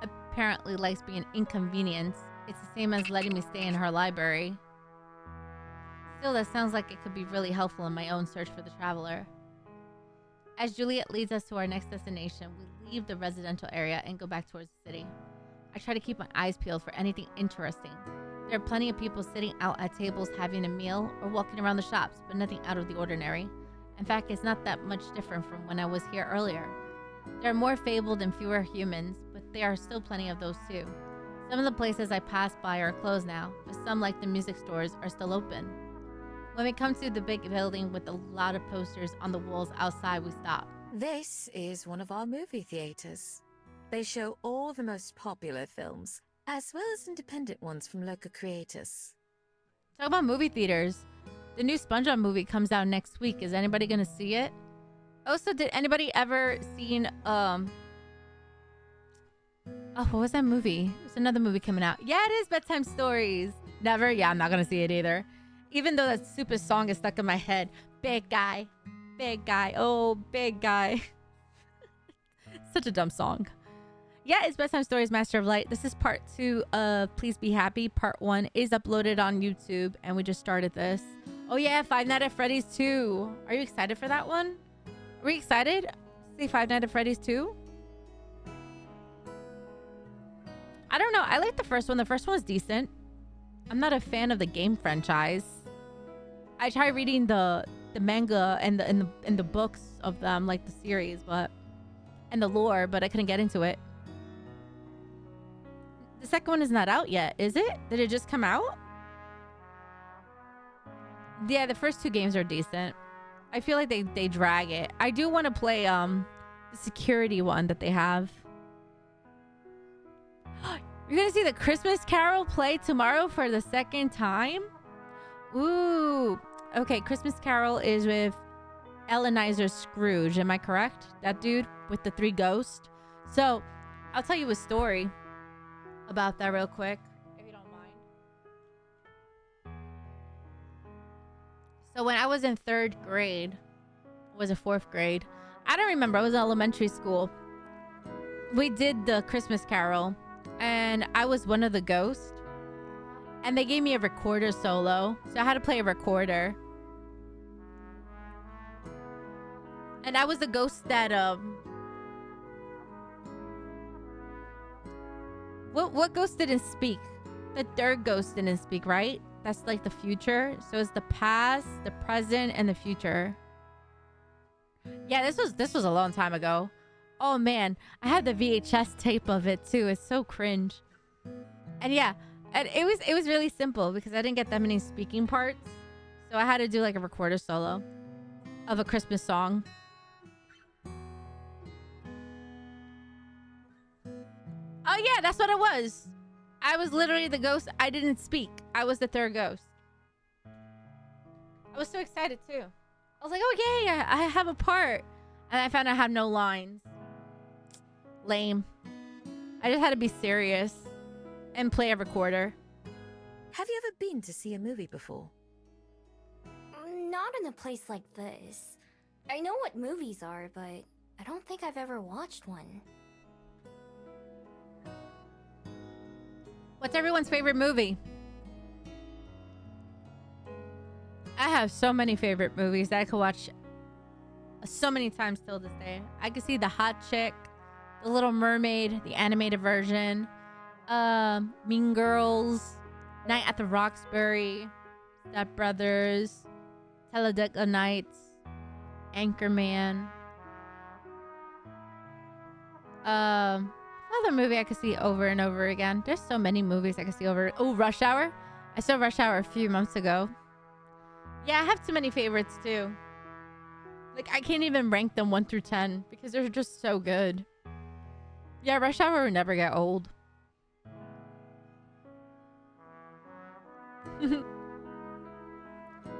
apparently likes being inconvenienced. It's the same as letting me stay in her library. Still, that sounds like it could be really helpful in my own search for the traveler. As Juliet leads us to our next destination, we leave the residential area and go back towards the city. I try to keep my eyes peeled for anything interesting. There are plenty of people sitting out at tables having a meal or walking around the shops, but nothing out of the ordinary. In fact, it's not that much different from when I was here earlier. There are more fabled and fewer humans, but there are still plenty of those too. Some of the places I passed by are closed now, but some, like the music stores, are still open. When we come to the big building with a lot of posters on the walls outside, we stop. This is one of our movie theaters. They show all the most popular films, as well as independent ones from local creators. Talk about movie theaters. The new SpongeBob movie comes out next week. Is anybody gonna see it? Also, did anybody ever seen oh, what was that movie? There's another movie coming out. Yeah, it is Bedtime Stories. Never? Yeah, I'm not gonna see it either. Even though that super song is stuck in my head. Big guy. Big guy. Oh, big guy. Such a dumb song. Yeah, it's Bedtime Stories Master of Light. This is part 2 of Please Be Happy. Part 1 is uploaded on YouTube, and we just started this. Oh yeah, Five Nights at Freddy's 2. Are you excited for that one? Are we excited to see Five Nights at Freddy's 2? I don't know. I like the first one. The first one was decent. I'm not a fan of the game franchise. I tried reading the manga and the books of them, like the series, and the lore, but I couldn't get into it. The second one is not out yet, is it? Did it just come out? Yeah, the first 2 games are decent. I feel like they drag it. I do want to play the security one that they have. You're gonna see the Christmas Carol play tomorrow for the second time? Ooh. Okay, Christmas Carol is with Ebenezer Scrooge. Am I correct? That dude with the 3 ghosts. So, I'll tell you a story about that real quick, if you don't mind. So when I was in 3rd grade, or was it 4th grade? I don't remember. I was in elementary school. We did the Christmas Carol, and I was one of the ghosts. And they gave me a recorder solo, so I had to play a recorder. And I was the ghost that What ghost didn't speak? The 3rd ghost didn't speak, right? That's like the future. So it's the past, the present, and the future. Yeah, this was a long time ago. Oh man, I had the VHS tape of it too. It's so cringe. And yeah, and it was really simple because I didn't get that many speaking parts. So I had to do like a recorder solo of a Christmas song. Oh yeah, that's what it was. I was literally the ghost. I didn't speak. I was the third ghost. I was so excited too. I was like, oh yay, I have a part. And I found I have no lines. Lame. I just had to be serious and play a recorder. Have you ever been to see a movie before? Not in a place like this. I know what movies are, but I don't think I've ever watched one. What's everyone's favorite movie? I have so many favorite movies that I could watch so many times till this day. I could see The Hot Chick, The Little Mermaid, the animated version, Mean Girls, Night at the Roxbury, Step Brothers, Talladega Nights, Anchorman. Another movie I could see over and over again. There's so many movies I could see over. Oh, Rush Hour. I saw Rush Hour a few months ago. Yeah, I have too many favorites too. Like, I can't even rank them 1 through 10 because they're just so good. Yeah, Rush Hour will never get old.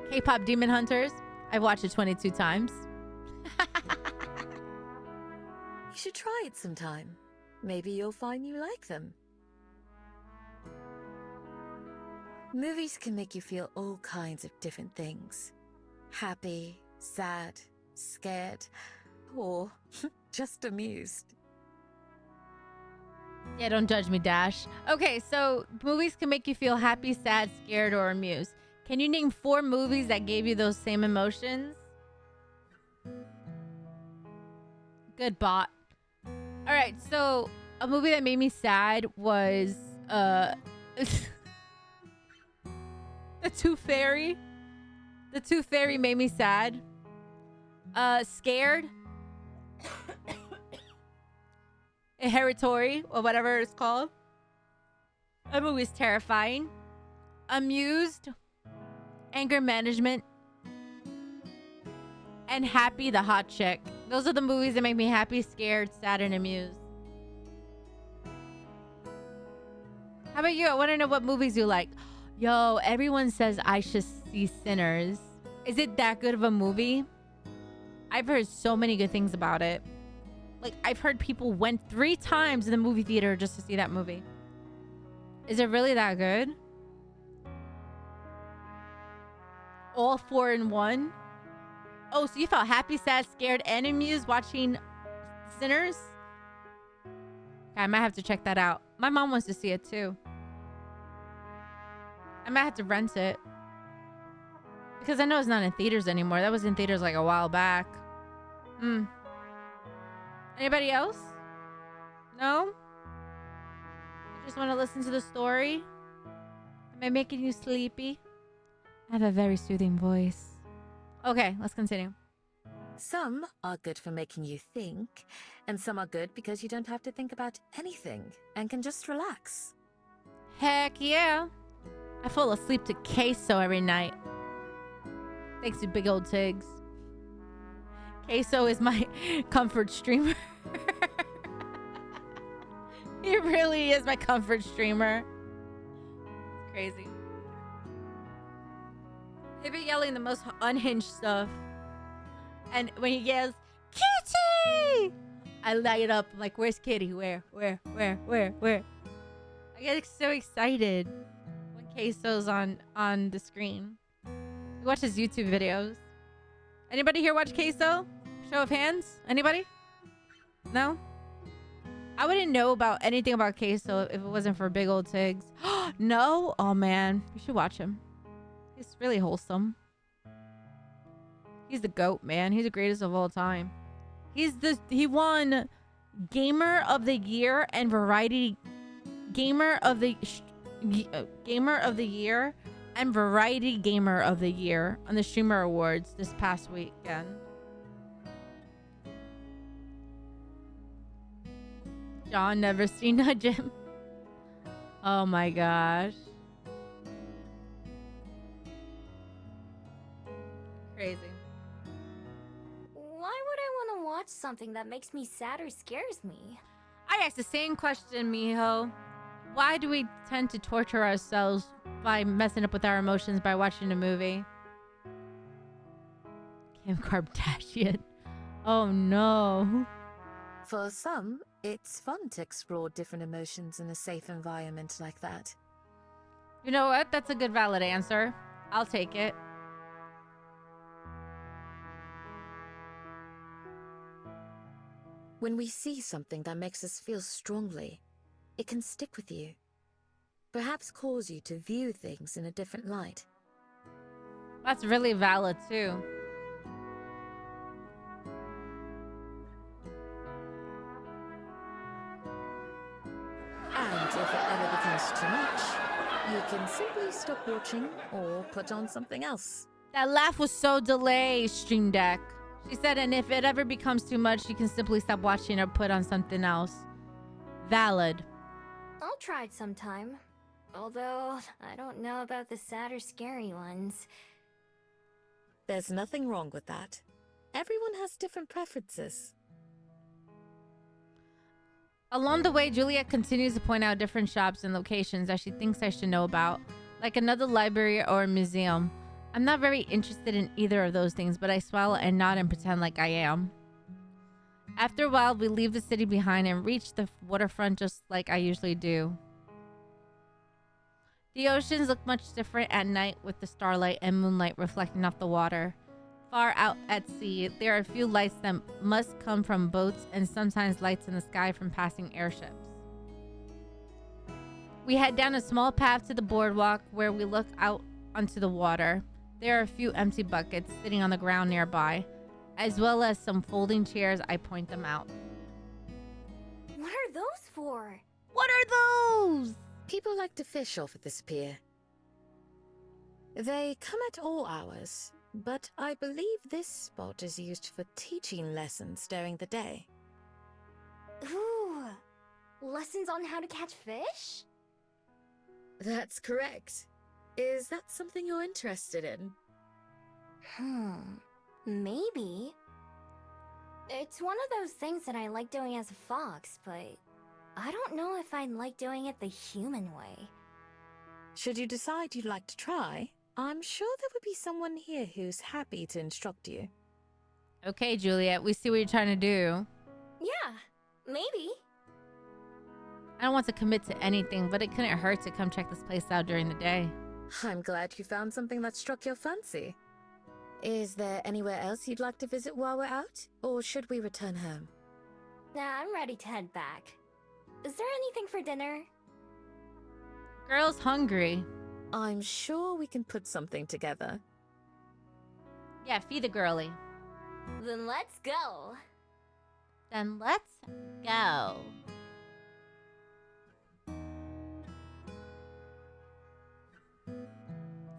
K-pop Demon Hunters. I've watched it 22 times. You should try it sometime. Maybe you'll find you like them. Movies can make you feel all kinds of different things. Happy, sad, scared, or just amused. Yeah, don't judge me, Dash. Okay, so movies can make you feel happy, sad, scared, or amused. Can you name 4 movies that gave you those same emotions? Good bot. All right, so a movie that made me sad was The Tooth Fairy. The Tooth Fairy made me sad. Scared. Hereditary, or whatever it's called. That movie's terrifying. Amused. Anger Management. And Happy, the Hot Chick. Those are the movies that make me happy, scared, sad, and amused. How about you? I want to know what movies you like. Yo, everyone says I should see Sinners. Is it that good of a movie? I've heard so many good things about it. Like, I've heard people went 3 times in the movie theater just to see that movie. Is it really that good? All 4 in 1? Oh, so you felt happy, sad, scared, and amused watching Sinners? Okay, I might have to check that out. My mom wants to see it too. I might have to rent it. Because I know it's not in theaters anymore. That was in theaters like a while back. Anybody else? No? You just want to listen to the story? Am I making you sleepy? I have a very soothing voice. Okay, let's continue. Some are good for making you think, and some are good because you don't have to think about anything and can just relax. Heck yeah. I fall asleep to queso every night. Thanks to big old Tigs. Queso is my comfort streamer. He really is my comfort streamer. It's crazy. He'd be yelling the most unhinged stuff. And when he yells, Kitty! I light up like, where's Kitty? Where? I get so excited when Queso's on the screen. He watches YouTube videos. Anybody here watch Queso? Show of hands? Anybody? No? I wouldn't know about anything about Queso if it wasn't for big old Tigs. No? Oh man, you should watch him. He's really wholesome. He's the GOAT, man. He's the greatest of all time. He won Gamer of the Year and Variety Gamer of the Year and Variety Gamer of the Year on the Streamer Awards this past weekend. John never seen a gym. Oh my gosh. Crazy. Why would I want to watch something that makes me sad or scares me? I asked the same question, Miho. Why do we tend to torture ourselves by messing up with our emotions by watching a movie? Kim Kardashian. Oh no. For some, it's fun to explore different emotions in a safe environment like that. You know what? That's a good valid answer. I'll take it. When we see something that makes us feel strongly, it can stick with you. Perhaps cause you to view things in a different light. That's really valid too. And if it ever becomes too much, you can simply stop watching or put on something else. That laugh was so delayed, Stream Deck. She said, and if it ever becomes too much, you can simply stop watching or put on something else. Valid. I'll try it sometime. Although, I don't know about the sad or scary ones. There's nothing wrong with that. Everyone has different preferences. Along the way, Juliet continues to point out different shops and locations that she thinks I should know about, like another library or a museum. I'm not very interested in either of those things, but I smile and nod and pretend like I am. After a while, we leave the city behind and reach the waterfront just like I usually do. The oceans look much different at night with the starlight and moonlight reflecting off the water. Far out at sea, there are a few lights that must come from boats and sometimes lights in the sky from passing airships. We head down a small path to the boardwalk where we look out onto the water. There are a few empty buckets sitting on the ground nearby, as well as some folding chairs. I point them out. What are those for? What are those? People like to fish off at this pier. They come at all hours, but I believe this spot is used for teaching lessons during the day. Ooh, lessons on how to catch fish? That's correct. Is that something you're interested in? Maybe. It's one of those things that I like doing as a fox, but I don't know if I'd like doing it the human way. Should you decide you'd like to try, I'm sure there would be someone here who's happy to instruct you. Okay, Juliet, we see what you're trying to do. Yeah, maybe. I don't want to commit to anything, but it couldn't hurt to come check this place out during the day. I'm glad you found something that struck your fancy. Is there anywhere else you'd like to visit while we're out? Or should we return home? Nah, I'm ready to head back. Is there anything for dinner? Girl's hungry. I'm sure we can put something together. Yeah, feed the girly. Then let's go. Then let's go.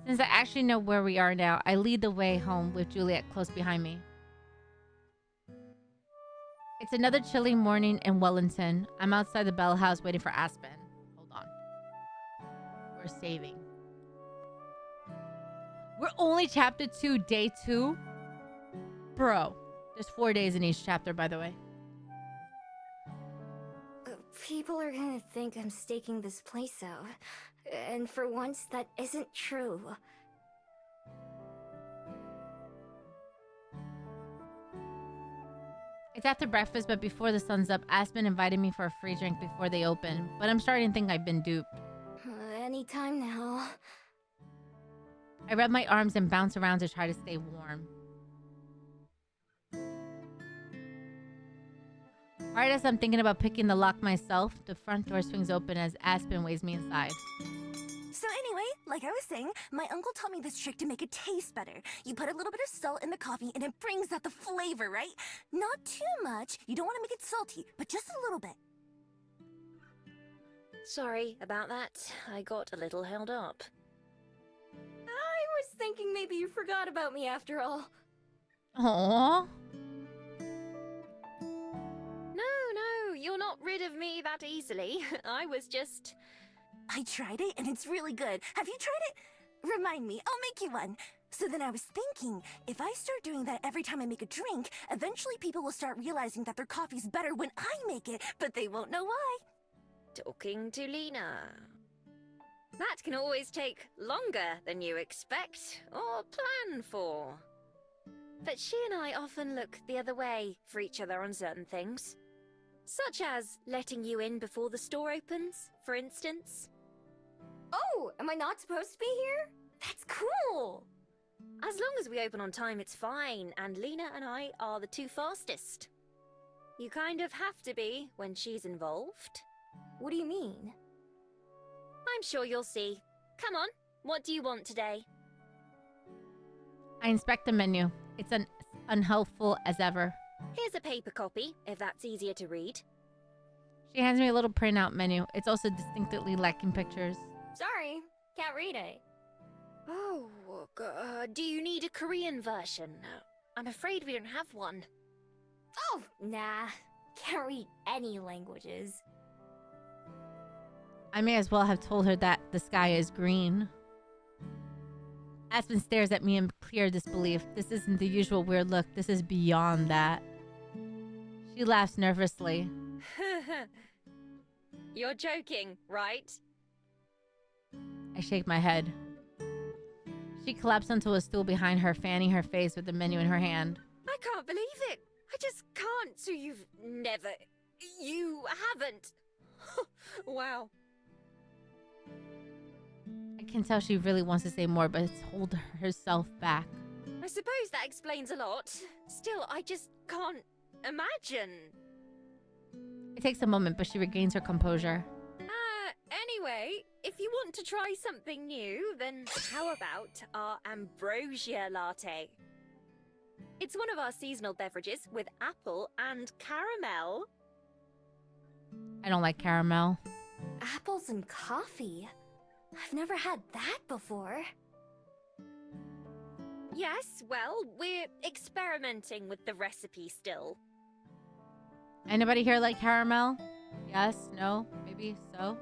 Since I actually know where we are now, I lead the way home with Juliet close behind me. It's another chilly morning in Wellington. I'm outside the Bell House waiting for Aspen. Hold on. We're saving. We're only chapter 2, day 2? Bro. There's 4 days in each chapter, by the way. People are gonna think I'm staking this place out. And for once, that isn't true. It's after breakfast, but before the sun's up, Aspen invited me for a free drink before they open. But I'm starting to think I've been duped. Anytime now. I rub my arms and bounce around to try to stay warm. Right as I'm thinking about picking the lock myself, the front door swings open as Aspen waves me inside. So anyway, like I was saying, my uncle taught me this trick to make it taste better. You put a little bit of salt in the coffee and it brings out the flavor, right? Not too much. You don't want to make it salty, but just a little bit. Sorry about that. I got a little held up. I was thinking maybe you forgot about me after all. Aww. No, you're not rid of me that easily. I was just... I tried it and it's really good. Have you tried it? Remind me, I'll make you one. So then I was thinking, if I start doing that every time I make a drink, eventually people will start realizing that their coffee's better when I make it, but they won't know why. Talking to Lena. That can always take longer than you expect or plan for. But she and I often look the other way for each other on certain things. Such as letting you in before the store opens, for instance. Oh, am I not supposed to be here? That's cool! As long as we open on time, it's fine, and Lena and I are the two fastest. You kind of have to be when she's involved. What do you mean? I'm sure you'll see. Come on, what do you want today? I inspect the menu. It's unhelpful as ever. Here's a paper copy, if that's easier to read. She hands me a little printout menu. It's also distinctly lacking pictures. Sorry, can't read it. Oh, do you need a Korean version? I'm afraid we don't have one. Oh, nah. Can't read any languages. I may as well have told her that the sky is green. Aspen stares at me in clear disbelief. This isn't the usual weird look. This is beyond that. She laughs nervously. You're joking, right? I shake my head. She collapsed onto a stool behind her, fanning her face with the menu in her hand. I can't believe it. I just can't. So you haven't. Wow. I can tell she really wants to say more, but it's hold herself back. I suppose that explains a lot. Still, I just can't imagine. It takes a moment, but she regains her composure. Anyway, if you want to try something new, then how about our ambrosia latte? It's one of our seasonal beverages with apple and caramel. I don't like caramel. Apples and coffee? I've never had that before. Yes, well, we're experimenting with the recipe still. Anybody here like caramel? Yes? No? Maybe so?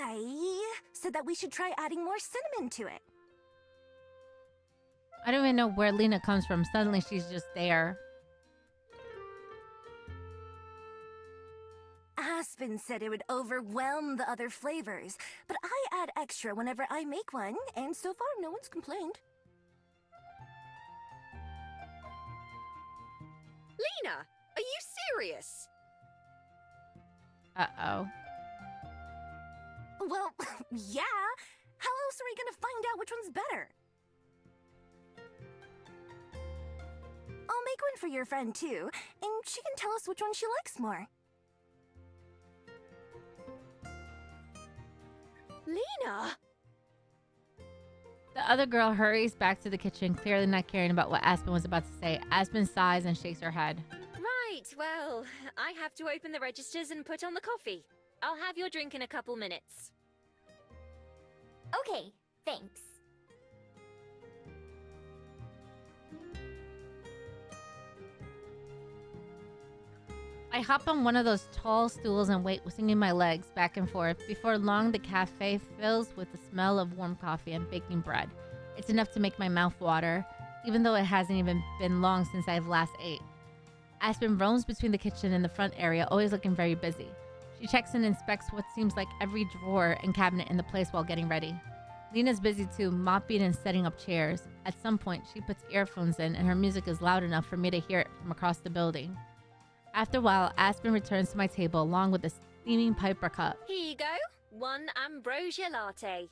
I said that we should try adding more cinnamon to it. I don't even know where Lena comes from. Suddenly she's just there. Aspen said it would overwhelm the other flavors, but I add extra whenever I make one, and so far no one's complained. Lena, are you serious? Uh-oh. Well, yeah. How else are we gonna find out which one's better? I'll make one for your friend too, and she can tell us which one she likes more. Lena! The other girl hurries back to the kitchen, clearly not caring about what Aspen was about to say. Aspen sighs and shakes her head. Right, well, I have to open the registers and put on the coffee. I'll have your drink in a couple minutes. Okay, thanks. I hop on one of those tall stools and wait, swinging my legs back and forth. Before long, the cafe fills with the smell of warm coffee and baking bread. It's enough to make my mouth water, even though it hasn't even been long since I've last ate. Aspen roams between the kitchen and the front area, always looking very busy. She checks and inspects what seems like every drawer and cabinet in the place while getting ready. Lena's busy too, mopping and setting up chairs. At some point, she puts earphones in and her music is loud enough for me to hear it from across the building. After a while, Aspen returns to my table along with a steaming Piper cup. Here you go. One ambrosia latte.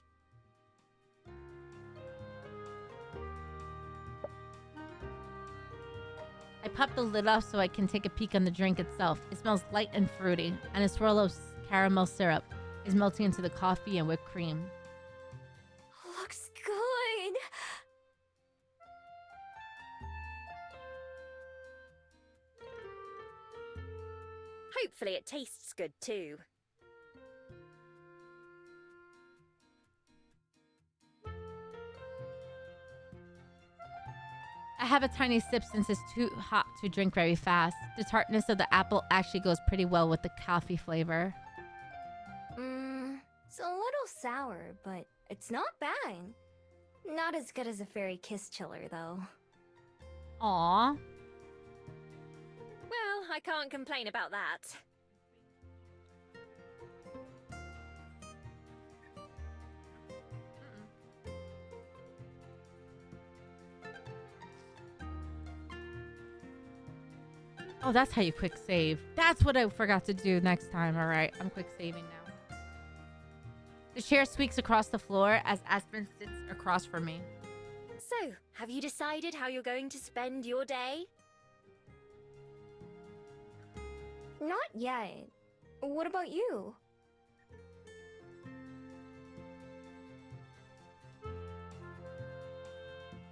I pop the lid off so I can take a peek on the drink itself. It smells light and fruity, and a swirl of caramel syrup is melting into the coffee and whipped cream. Looks good. Hopefully it tastes good too. I have a tiny sip since it's too hot to drink very fast. The tartness of the apple actually goes pretty well with the coffee flavor. It's a little sour, but it's not bad. Not as good as a fairy kiss chiller, though. Aww. Well, I can't complain about that. Oh, that's how you quick save. That's what I forgot to do next time. All right, I'm quick saving now. The chair squeaks across the floor as Aspen sits across from me. So, have you decided how you're going to spend your day? Not yet. What about you?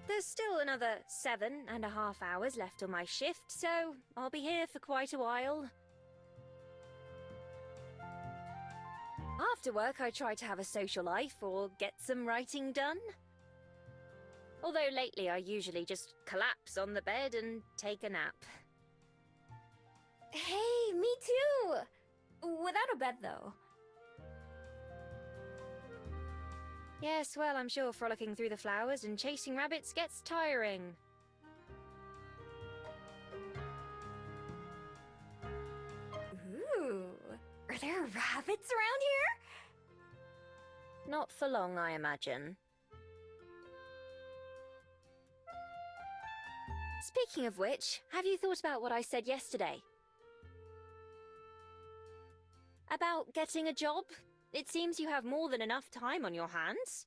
There's still another 7.5 hours left on my shift, so I'll be here for quite a while. After work, I try to have a social life or get some writing done. Although lately I usually just collapse on the bed and take a nap. Hey, me too! Without a bed, though. Yes, well, I'm sure frolicking through the flowers and chasing rabbits gets tiring. Ooh, are there rabbits around here? Not for long, I imagine. Speaking of which, have you thought about what I said yesterday? About getting a job? It seems you have more than enough time on your hands.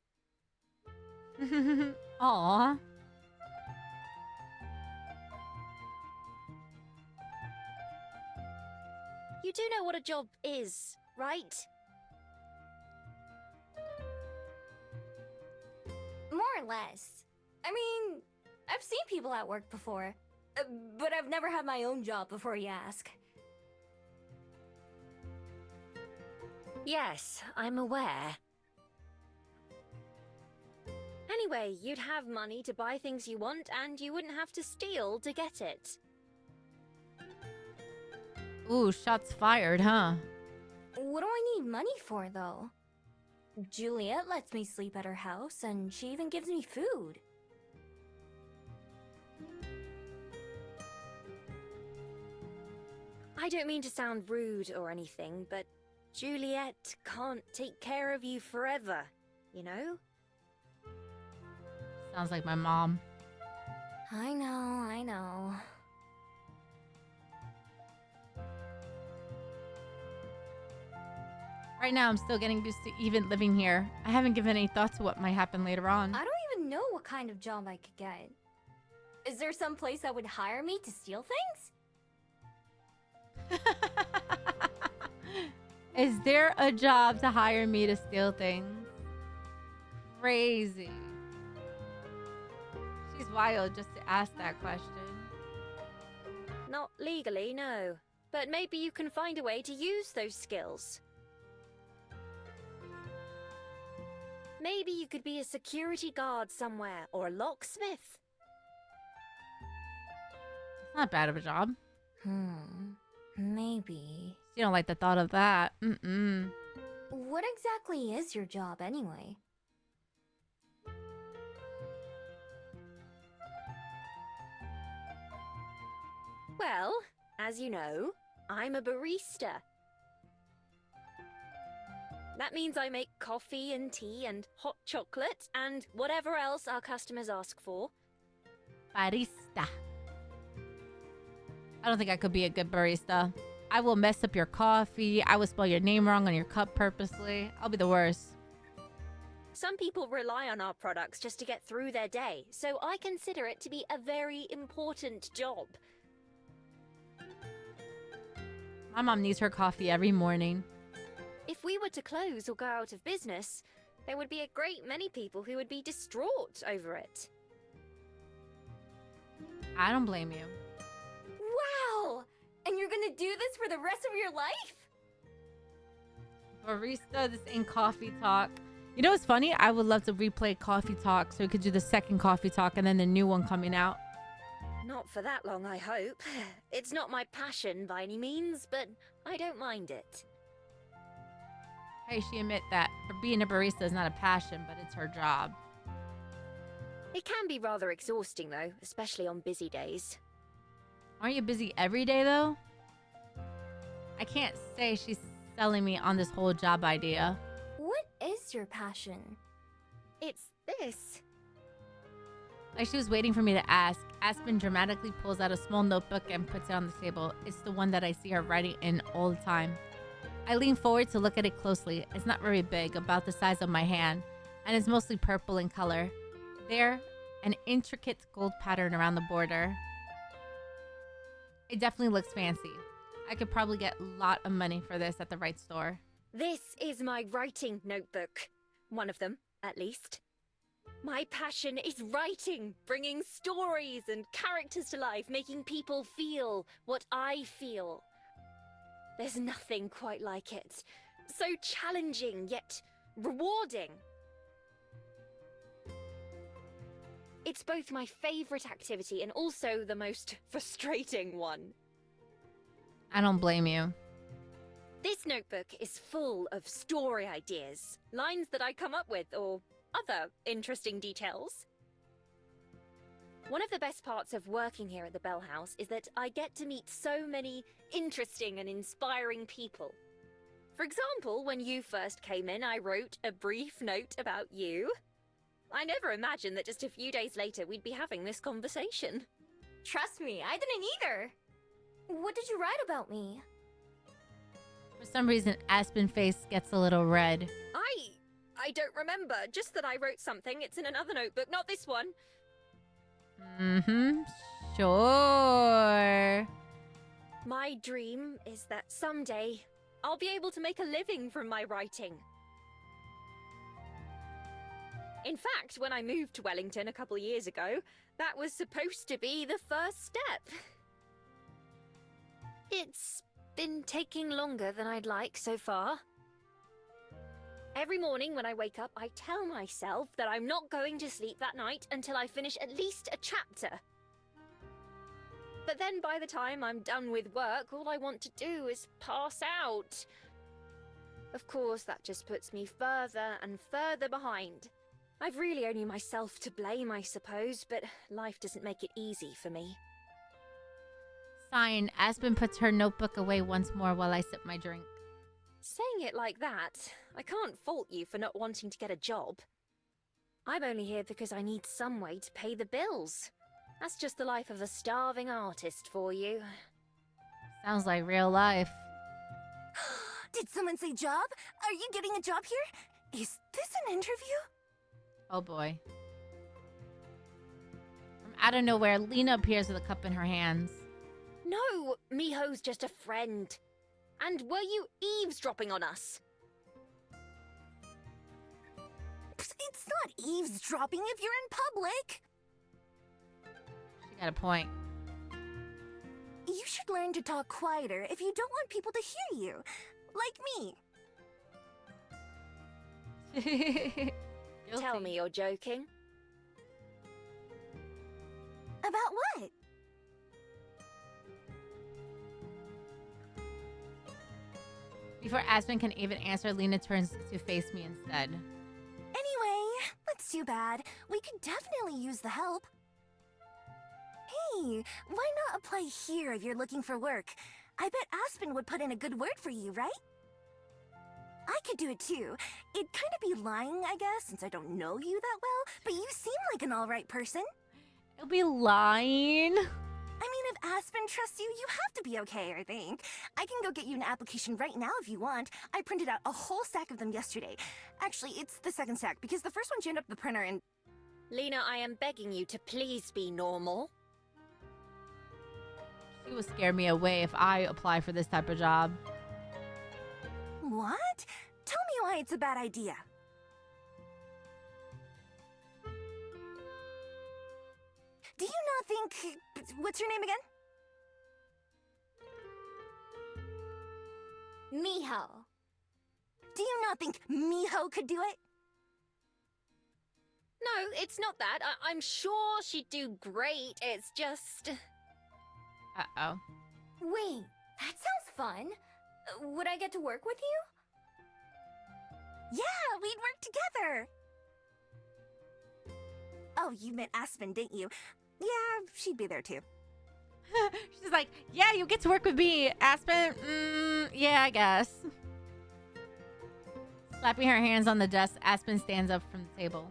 Aww. You do know what a job is, right? More or less. I mean, I've seen people at work before, but I've never had my own job before you ask. Yes, I'm aware. Anyway, you'd have money to buy things you want, and you wouldn't have to steal to get it. Ooh, shots fired, huh? What do I need money for, though? Juliet lets me sleep at her house, and she even gives me food. I don't mean to sound rude or anything, but Juliet can't take care of you forever, you know? Sounds like my mom. I know. Right now, I'm still getting used to even living here. I haven't given any thought to what might happen later on. I don't even know what kind of job I could get. Is there some place that would hire me to steal things? Is there a job to hire me to steal things? Crazy. She's wild just to ask that question. Not legally, no. But maybe you can find a way to use those skills. Maybe you could be a security guard somewhere, or a locksmith. It's not bad of a job. Maybe. You don't like the thought of that. What exactly is your job, anyway? Well, as you know, I'm a barista. That means I make coffee and tea and hot chocolate and whatever else our customers ask for. Barista. I don't think I could be a good barista. I will mess up your coffee. I will spell your name wrong on your cup purposely. I'll be the worst. Some people rely on our products just to get through their day, so I consider it to be a very important job. My mom needs her coffee every morning. If we were to close or go out of business, there would be a great many people who would be distraught over it. I don't blame you. Wow! And you're gonna do this for the rest of your life? Barista, this ain't coffee talk. You know what's funny? I would love to replay coffee talk so we could do the second coffee talk and then the new one coming out. Not for that long, I hope. It's not my passion by any means, but I don't mind it. Hey, she admit that for being a barista is not a passion, but it's her job. It can be rather exhausting, though, especially on busy days. Aren't you busy every day, though? I can't say she's selling me on this whole job idea. What is your passion? It's this. Like she was waiting for me to ask, Aspen dramatically pulls out a small notebook and puts it on the table. It's the one that I see her writing in all the time. I lean forward to look at it closely. It's not very big, about the size of my hand, and it's mostly purple in color. There, an intricate gold pattern around the border. It definitely looks fancy. I could probably get a lot of money for this at the right store. This is my writing notebook. One of them, at least. My passion is writing, bringing stories and characters to life, making people feel what I feel. There's nothing quite like it. So challenging, yet rewarding. It's both my favorite activity and also the most frustrating one. I don't blame you. This notebook is full of story ideas, lines that I come up with, or other interesting details. One of the best parts of working here at the Bell House is that I get to meet so many interesting and inspiring people. For example, when you first came in, I wrote a brief note about you. I never imagined that just a few days later we'd be having this conversation. Trust me, I didn't either. What did you write about me? For some reason, Aspen's face gets a little red. I don't remember, just that I wrote something. It's in another notebook, not this one. Mm-hmm. Sure. My dream is that someday I'll be able to make a living from my writing. In fact, when I moved to Wellington a couple of years ago, that was supposed to be the first step. It's been taking longer than I'd like so far. Every morning when I wake up, I tell myself that I'm not going to sleep that night until I finish at least a chapter. But then by the time I'm done with work, all I want to do is pass out. Of course, that just puts me further and further behind. I've really only myself to blame, I suppose, but life doesn't make it easy for me. Sighing, Aspen puts her notebook away once more while I sip my drink. Saying it like that, I can't fault you for not wanting to get a job. I'm only here because I need some way to pay the bills. That's just the life of a starving artist for you. Sounds like real life. Did someone say job? Are you getting a job here? Is this an interview? Oh boy. From out of nowhere, Lena appears with a cup in her hands. No, Miho's just a friend. And were you eavesdropping on us? It's not eavesdropping if you're in public. She got a point. You should learn to talk quieter if you don't want people to hear you. Like me. Tell me you're joking. About what? Before Aspen can even answer, Lena turns to face me instead. Anyway, that's too bad. We could definitely use the help. Hey, why not apply here if you're looking for work? I bet Aspen would put in a good word for you, right? I could do it too. It'd kind of be lying, I guess, since I don't know you that well, but you seem like an alright person. It'll be lying. I mean, if Aspen trusts you, you have to be okay, I think. I can go get you an application right now if you want. I printed out a whole stack of them yesterday. Actually, it's the second stack, because the first one jammed up the printer and... Lena, I am begging you to please be normal. She will scare me away if I apply for this type of job. What? Tell me why it's a bad idea. Do you not think... What's your name again? Miho. Do you not think Miho could do it? it's not that. I'm sure she'd do great. It's just... Uh-oh. Wait, that sounds fun. Would I get to work with you? Yeah, we'd work together. Oh, you meant Aspen, didn't you? Yeah, she'd be there too. She's like, yeah, you get to work with me, Aspen. Yeah, I guess. Slapping her hands on the desk, Aspen stands up from the table.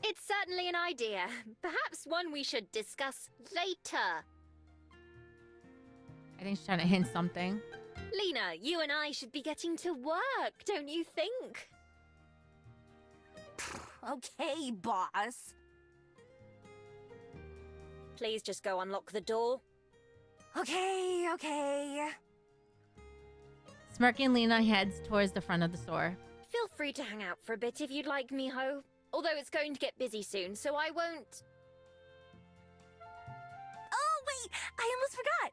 It's certainly an idea. Perhaps one we should discuss later. I think she's trying to hint something. Lena, you and I should be getting to work, don't you think? Okay, boss. Please just go unlock the door. Okay. Smirking, Lena heads towards the front of the store. Feel free to hang out for a bit if you'd like, Miho. Although it's going to get busy soon, so I won't... Oh, wait, I almost forgot.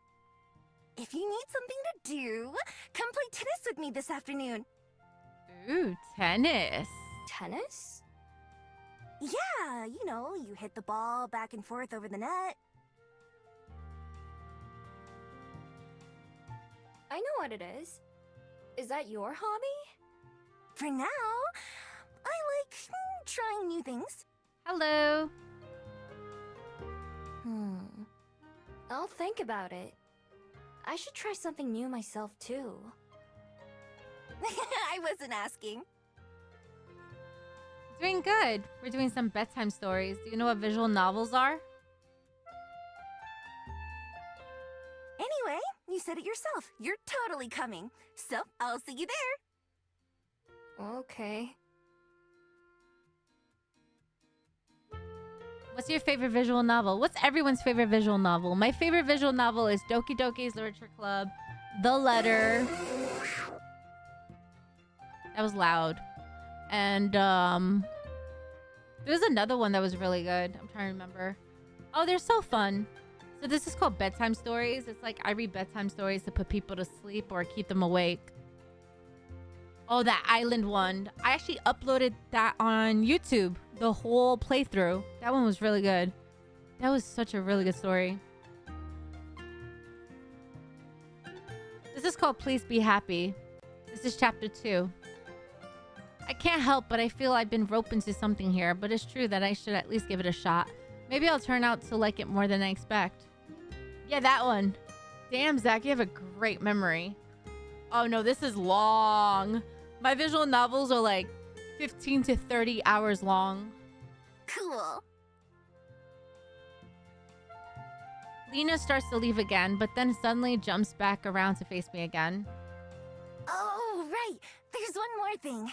If you need something to do, come play tennis with me this afternoon. Ooh, tennis. Tennis? Yeah, you know, you hit the ball back and forth over the net. I know what it is. Is that your hobby? For now, I like trying new things. Hello. I'll think about it. I should try something new myself, too. I wasn't asking. Doing good. We're doing some bedtime stories. Do you know what visual novels are? Anyway, you said it yourself. You're totally coming. So, I'll see you there. Okay. What's your favorite visual novel? What's everyone's favorite visual novel? My favorite visual novel is Doki Doki's Literature Club, The Letter. That was loud. And there's another one that was really good. I'm trying to remember. Oh, they're so fun. So this is called bedtime stories. It's like I read bedtime stories to put people to sleep or keep them awake. Oh, that island one. I actually uploaded that on YouTube. The whole playthrough. That one was really good. That was such a really good story. This is called Please Be Happy. This is chapter 2. I can't help but I feel I've been roped into something here, but it's true that I should at least give it a shot. Maybe I'll turn out to like it more than I expect. Yeah, that one. Damn, Zach, you have a great memory. Oh no, this is long. My visual novels are like 15 to 30 hours long. Cool. Lena starts to leave again, but then suddenly jumps back around to face me again. Oh, right. There's one more thing.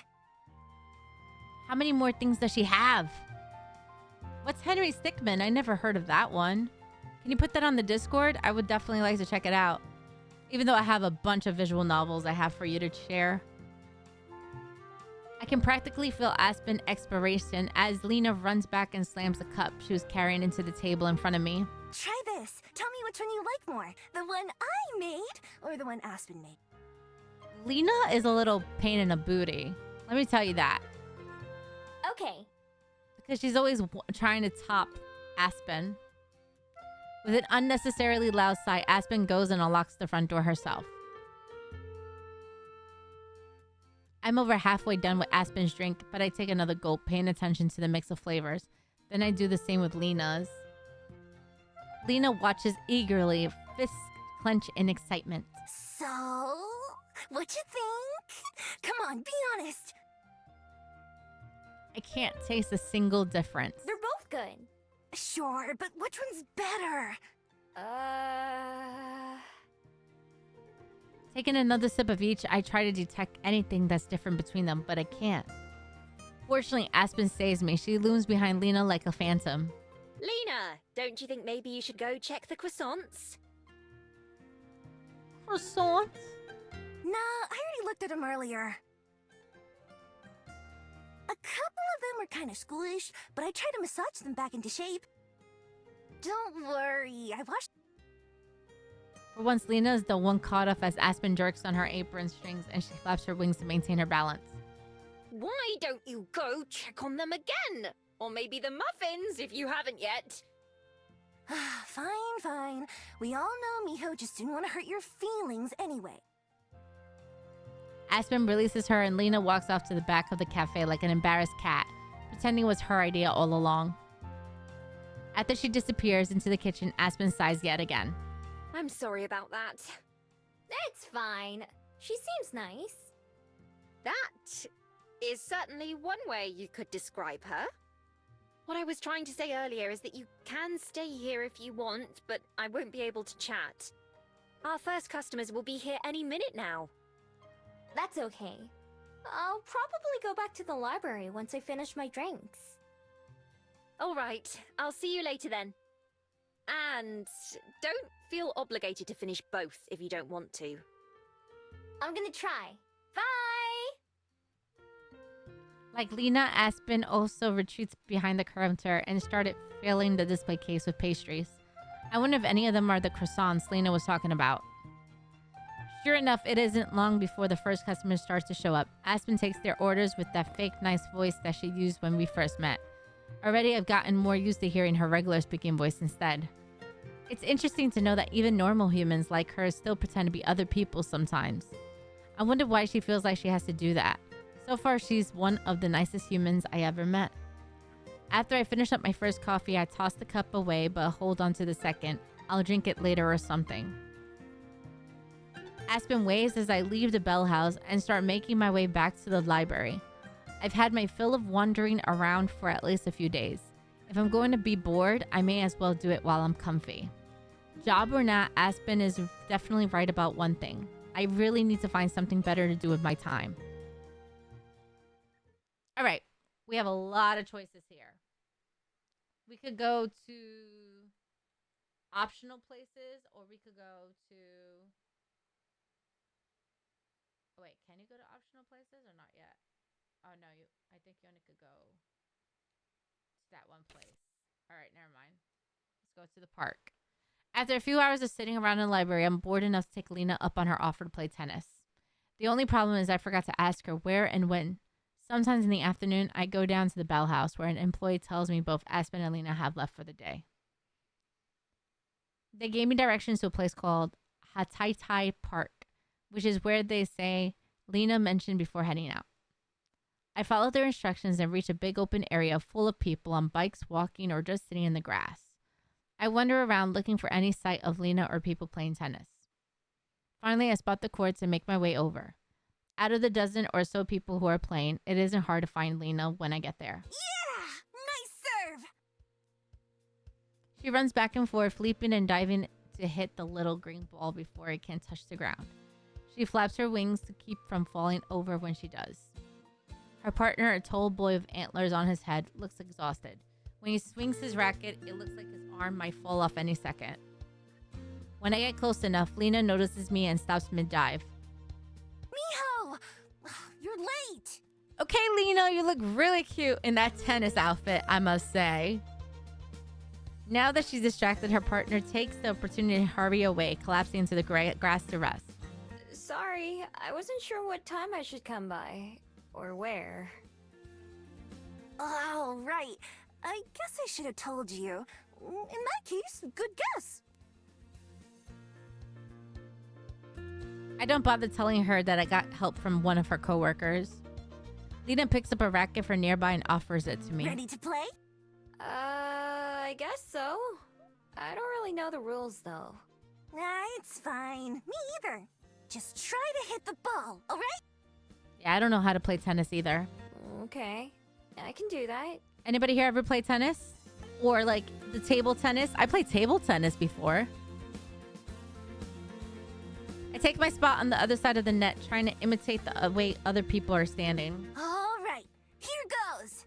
How many more things does she have? What's Henry Stickmin? I never heard of that one. Can you put that on the Discord? I would definitely like to check it out. Even though I have a bunch of visual novels I have for you to share. I can practically feel Aspen expiration as Lena runs back and slams the cup she was carrying into the table in front of me. Try this. Tell me which one you like more. The one I made or the one Aspen made? Lena is a little pain in the booty. Let me tell you that. Okay. Because she's always trying to top Aspen. With an unnecessarily loud sigh, Aspen goes and unlocks the front door herself. I'm over halfway done with Aspen's drink, but I take another gulp, paying attention to the mix of flavors. Then I do the same with Lena's. Lena watches eagerly, fists clench in excitement. So, what you think? Come on, be honest. I can't taste a single difference. They're both good. Sure, but which one's better? Taking another sip of each, I try to detect anything that's different between them, but I can't. Fortunately, Aspen saves me. She looms behind Lena like a phantom. Lena, don't you think maybe you should go check the croissants? Croissant? Nah, I already looked at them earlier. A couple of them are kind of schoolish, but I tried to massage them back into shape. Don't worry, I washed. For once, Lena is the one caught off as Aspen jerks on her apron strings and she flaps her wings to maintain her balance. Why don't you go check on them again? Or maybe the muffins, if you haven't yet. Fine, fine. We all know Miho just didn't want to hurt your feelings anyway. Aspen releases her and Lena walks off to the back of the cafe like an embarrassed cat, pretending it was her idea all along. After she disappears into the kitchen, Aspen sighs yet again. I'm sorry about that. It's fine. She seems nice. That is certainly one way you could describe her. What I was trying to say earlier is that you can stay here if you want, but I won't be able to chat. Our first customers will be here any minute now. That's okay. I'll probably go back to the library once I finish my drinks. All right, I'll see you later then. And don't feel obligated to finish both if you don't want to. I'm gonna try. Bye! Like Lena, Aspen also retreats behind the counter and started filling the display case with pastries. I wonder if any of them are the croissants Lena was talking about. Sure enough, it isn't long before the first customer starts to show up. Aspen takes their orders with that fake nice voice that she used when we first met. Already I've gotten more used to hearing her regular speaking voice instead. It's interesting to know that even normal humans like her still pretend to be other people sometimes. I wonder why she feels like she has to do that. So far, she's one of the nicest humans I ever met. After I finish up my first coffee, I toss the cup away but hold on to the second. I'll drink it later or something. Aspen waves as I leave the Bell House and start making my way back to the library. I've had my fill of wandering around for at least a few days. If I'm going to be bored, I may as well do it while I'm comfy. Job or not, Aspen is definitely right about one thing. I really need to find something better to do with my time. All right, we have a lot of choices here. We could go to optional places, or we could go to... Oh, wait, can you go to optional places or not yet? Oh, no, I think you only could go to that one place. All right, never mind. Let's go to the park. After a few hours of sitting around in the library, I'm bored enough to take Lena up on her offer to play tennis. The only problem is I forgot to ask her where and when. Sometimes in the afternoon, I go down to the Bell House where an employee tells me both Aspen and Lena have left for the day. They gave me directions to a place called Hataitai Park, which is where they say Lena mentioned before heading out. I followed their instructions and reached a big open area full of people on bikes, walking, or just sitting in the grass. I wander around looking for any sight of Lena or people playing tennis. Finally, I spot the courts and make my way over. Out of the dozen or so people who are playing, it isn't hard to find Lena when I get there. Yeah! Nice serve! She runs back and forth, leaping and diving to hit the little green ball before it can touch the ground. She flaps her wings to keep from falling over when she does. Her partner, a tall boy with antlers on his head, looks exhausted. When he swings his racket, it looks like his arm might fall off any second. When I get close enough, Lena notices me and stops mid-dive. Miho! You're late! Okay, Lena, you look really cute in that tennis outfit, I must say. Now that she's distracted, her partner takes the opportunity to hurry away, collapsing into the grass to rest. Sorry, I wasn't sure what time I should come by. Or where. Oh, right. I guess I should have told you. In that case, good guess. I don't bother telling her that I got help from one of her coworkers. Lena picks up a racket from nearby and offers it to me. Ready to play? I guess so. I don't really know the rules, though. Nah, it's fine. Me either. Just try to hit the ball, alright? Yeah, I don't know how to play tennis either. Okay, I can do that. Anybody here ever play tennis? Or like the table tennis? I played table tennis before. I take my spot on the other side of the net, trying to imitate the way other people are standing. Alright, here goes.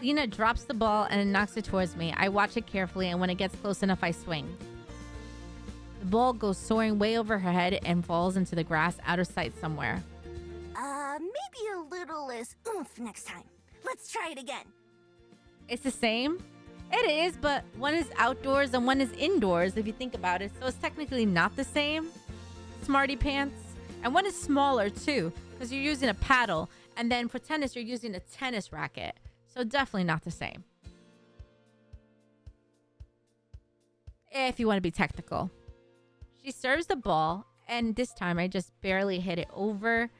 Lena drops the ball and knocks it towards me. I watch it carefully, and when it gets close enough, I swing. The ball goes soaring way over her head and falls into the grass out of sight somewhere. Maybe a little less oomph next time. Let's try it again. It's the same? It is, but one is outdoors and one is indoors if you think about it, so it's technically not the same. Smarty pants. And one is smaller too, because you're using a paddle, And then for tennis, you're using a tennis racket. So definitely not the same. If you want to be technical. She serves the ball, and this time I just barely hit it over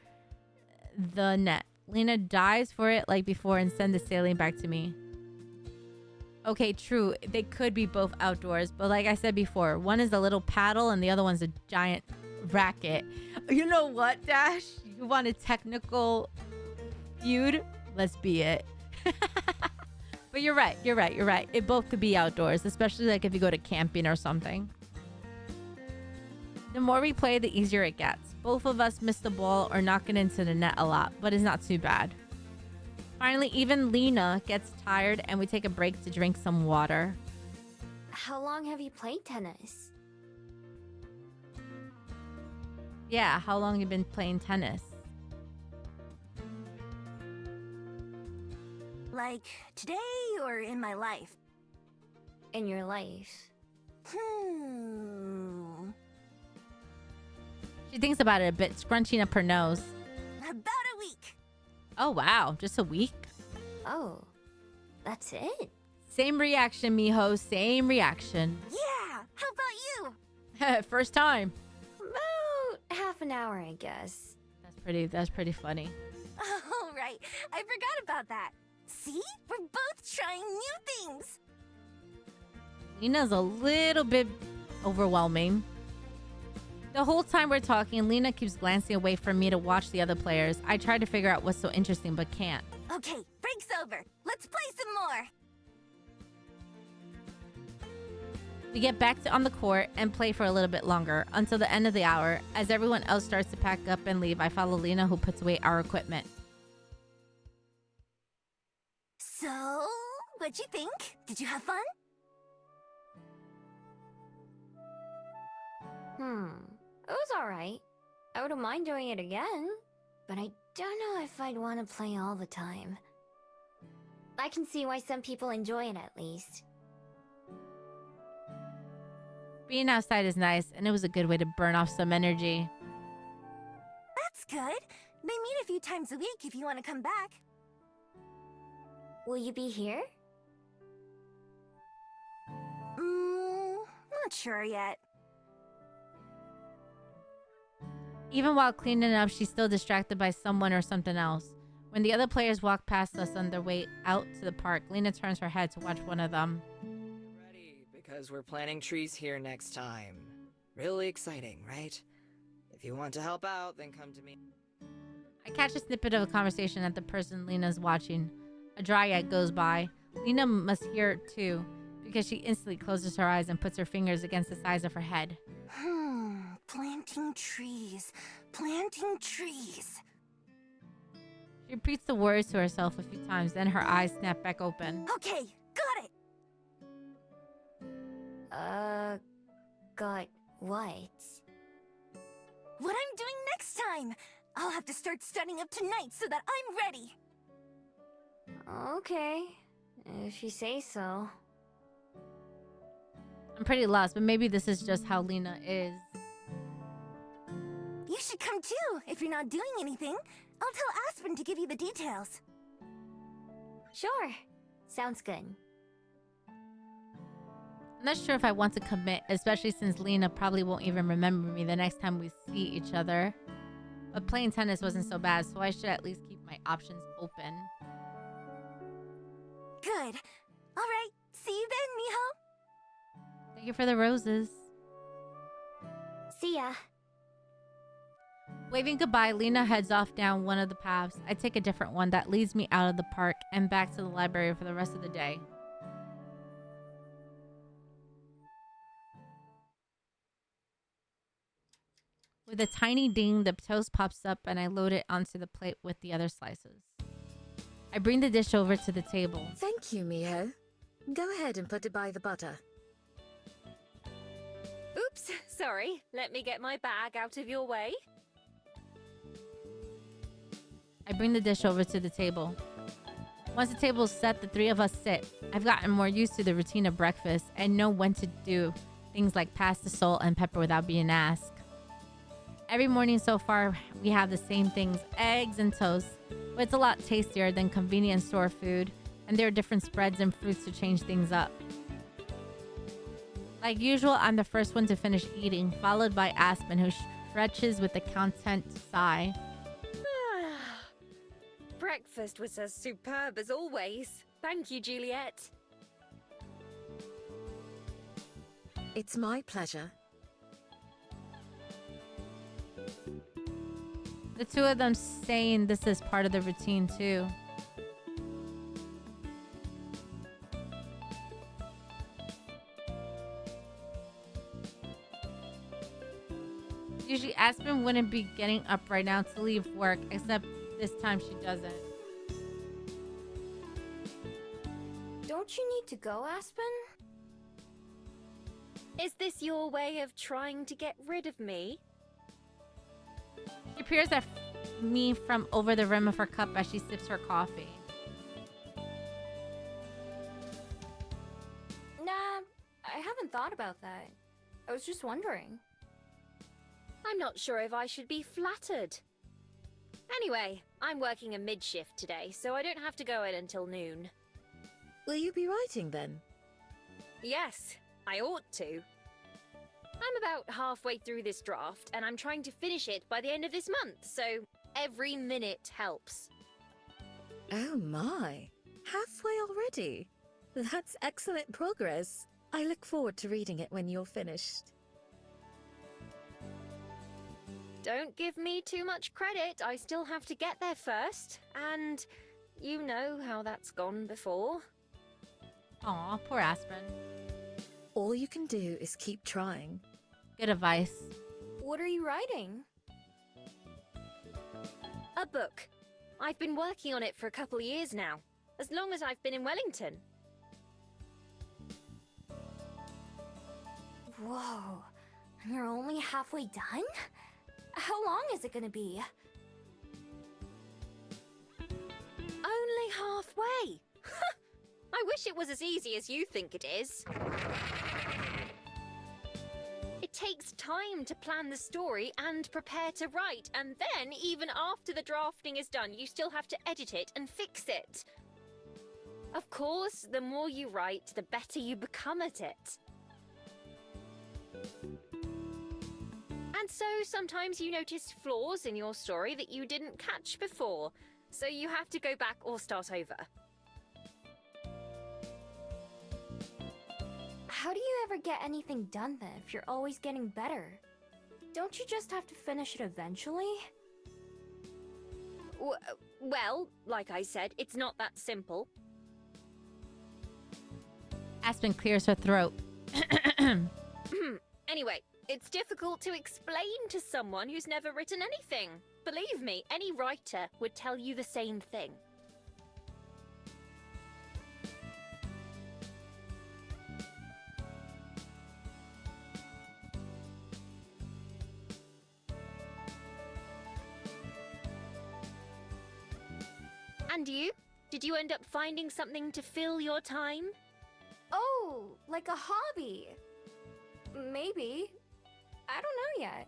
the net. Lena dives for it like before and sends the sailing back to me. Okay, true. They could be both outdoors, but like I said before, one is a little paddle and the other one's a giant racket. You know what, Dash? You want a technical feud? Let's be it. But you're right. It both could be outdoors, especially like if you go to camping or something. The more we play, the easier it gets. Both of us miss the ball or knock it into the net a lot, but it's not too bad. Finally, even Lena gets tired and we take a break to drink some water. How long have you played tennis? Yeah, how long you been playing tennis? Like, today or in my life? In your life? She thinks about it a bit, scrunching up her nose. About a week. Oh, wow. Just a week? Oh, that's it? Same reaction, Miho. Same reaction. Yeah, how about you? First time. About half an hour, I guess. That's pretty funny. Oh, right. I forgot about that. See? We're both trying new things. Lena's a little bit overwhelming. The whole time we're talking, Lena keeps glancing away from me to watch the other players. I try to figure out what's so interesting, but can't. Okay, break's over. Let's play some more. We get back on the court and play for a little bit longer, until the end of the hour. As everyone else starts to pack up and leave, I follow Lena, who puts away our equipment. So, what'd you think? Did you have fun? It was alright. I wouldn't mind doing it again, but I don't know if I'd want to play all the time. I can see why some people enjoy it at least. Being outside is nice, and it was a good way to burn off some energy. That's good. They meet a few times a week if you want to come back. Will you be here? Not sure yet. Even while cleaning up, she's still distracted by someone or something else. When the other players walk past us on their way out to the park, Lena turns her head to watch one of them. Ready, because we're planting trees here next time. Really exciting, right? If you want to help out, then come to me. I catch a snippet of a conversation at the person Lena's watching. A dryad goes by. Lena must hear it too, because she instantly closes her eyes and puts her fingers against the sides of her head. Planting trees. Planting trees. She repeats the words to herself a few times, then her eyes snap back open. Okay, got it. Got what? What I'm doing next time. I'll have to start studying up tonight so that I'm ready. Okay, if you say so. I'm pretty lost, but maybe this is just how Lena is. You should come too, if you're not doing anything. I'll tell Aspen to give you the details. Sure, sounds good. I'm not sure if I want to commit, especially since Lena probably won't even remember me the next time we see each other. But playing tennis wasn't so bad, so I should at least keep my options open. Good. All right, see you then, Miho. Thank you for the roses. See ya. Waving goodbye, Lena heads off down one of the paths. I take a different one that leads me out of the park and back to the library for the rest of the day. With a tiny ding, the toast pops up and I load it onto the plate with the other slices. I bring the dish over to the table. Thank you, Miho. Go ahead and put it by the butter. Oops, sorry. Let me get my bag out of your way. I bring the dish over to the table. Once the table is set, the three of us sit. I've gotten more used to the routine of breakfast and know when to do things like pass the salt and pepper without being asked. Every morning so far, we have the same things, eggs and toast. but it's a lot tastier than convenience store food, and there are different spreads and fruits to change things up. Like usual, I'm the first one to finish eating, followed by Aspen, who stretches with a content sigh. Breakfast was as superb as always. Thank you, Juliet. It's my pleasure. The two of them saying this is part of the routine too. Usually Aspen wouldn't be getting up right now to leave work, except this time she doesn't. Don't you need to go, Aspen? Is this your way of trying to get rid of me? She peers at me from over the rim of her cup as she sips her coffee. Nah, I haven't thought about that. I was just wondering. I'm not sure if I should be flattered. Anyway, I'm working a mid-shift today, so I don't have to go in until noon. Will you be writing then? Yes, I ought to. I'm about halfway through this draft, and I'm trying to finish it by the end of this month, so every minute helps. Oh my, halfway already? That's excellent progress. I look forward to reading it when you're finished. Don't give me too much credit, I still have to get there first, and you know how that's gone before. Aw, poor Aspen. All you can do is keep trying. Good advice. What are you writing? A book. I've been working on it for a couple of years now, as long as I've been in Wellington. Whoa, you're only halfway done? How long is it gonna be? Only halfway! I wish it was as easy as you think it is. It takes time to plan the story and prepare to write, and then, even after the drafting is done, you still have to edit it and fix it. Of course, the more you write, the better you become at it. And so, sometimes you notice flaws in your story that you didn't catch before, so you have to go back or start over. How do you ever get anything done then if you're always getting better? Don't you just have to finish it eventually? Well, like I said, it's not that simple. Aspen clears her throat. Anyway, it's difficult to explain to someone who's never written anything. Believe me, any writer would tell you the same thing. And you? Did you end up finding something to fill your time? Oh, like a hobby. Maybe. I don't know yet.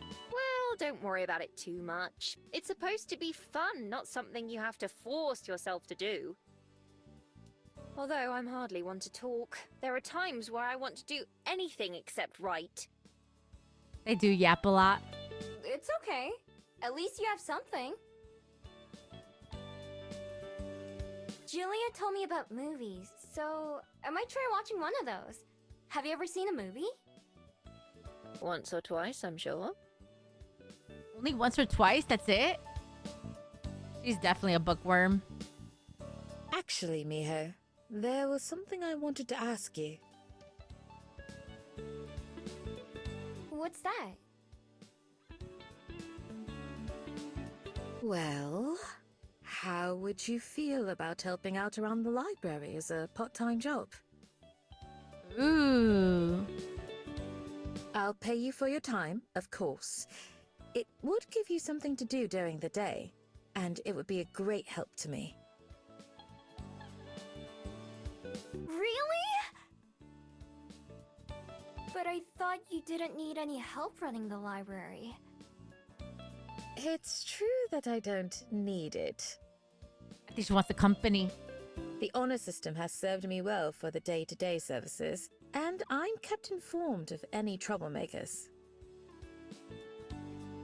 Well, don't worry about it too much. It's supposed to be fun, not something you have to force yourself to do. Although I'm hardly one to talk, there are times where I want to do anything except write. They do yap a lot. It's okay. At least you have something. Julia told me about movies, so I might try watching one of those. Have you ever seen a movie? Once or twice, I'm sure. Only once or twice, that's it? She's definitely a bookworm. Actually, Miho, there was something I wanted to ask you. What's that? Well, how would you feel about helping out around the library as a part-time job? Ooh. I'll pay you for your time, of course. It would give you something to do during the day, and it would be a great help to me. Really? But I thought you didn't need any help running the library. It's true that I don't need it. I think she wants the company. The honor system has served me well for the day-to-day services, and I'm kept informed of any troublemakers.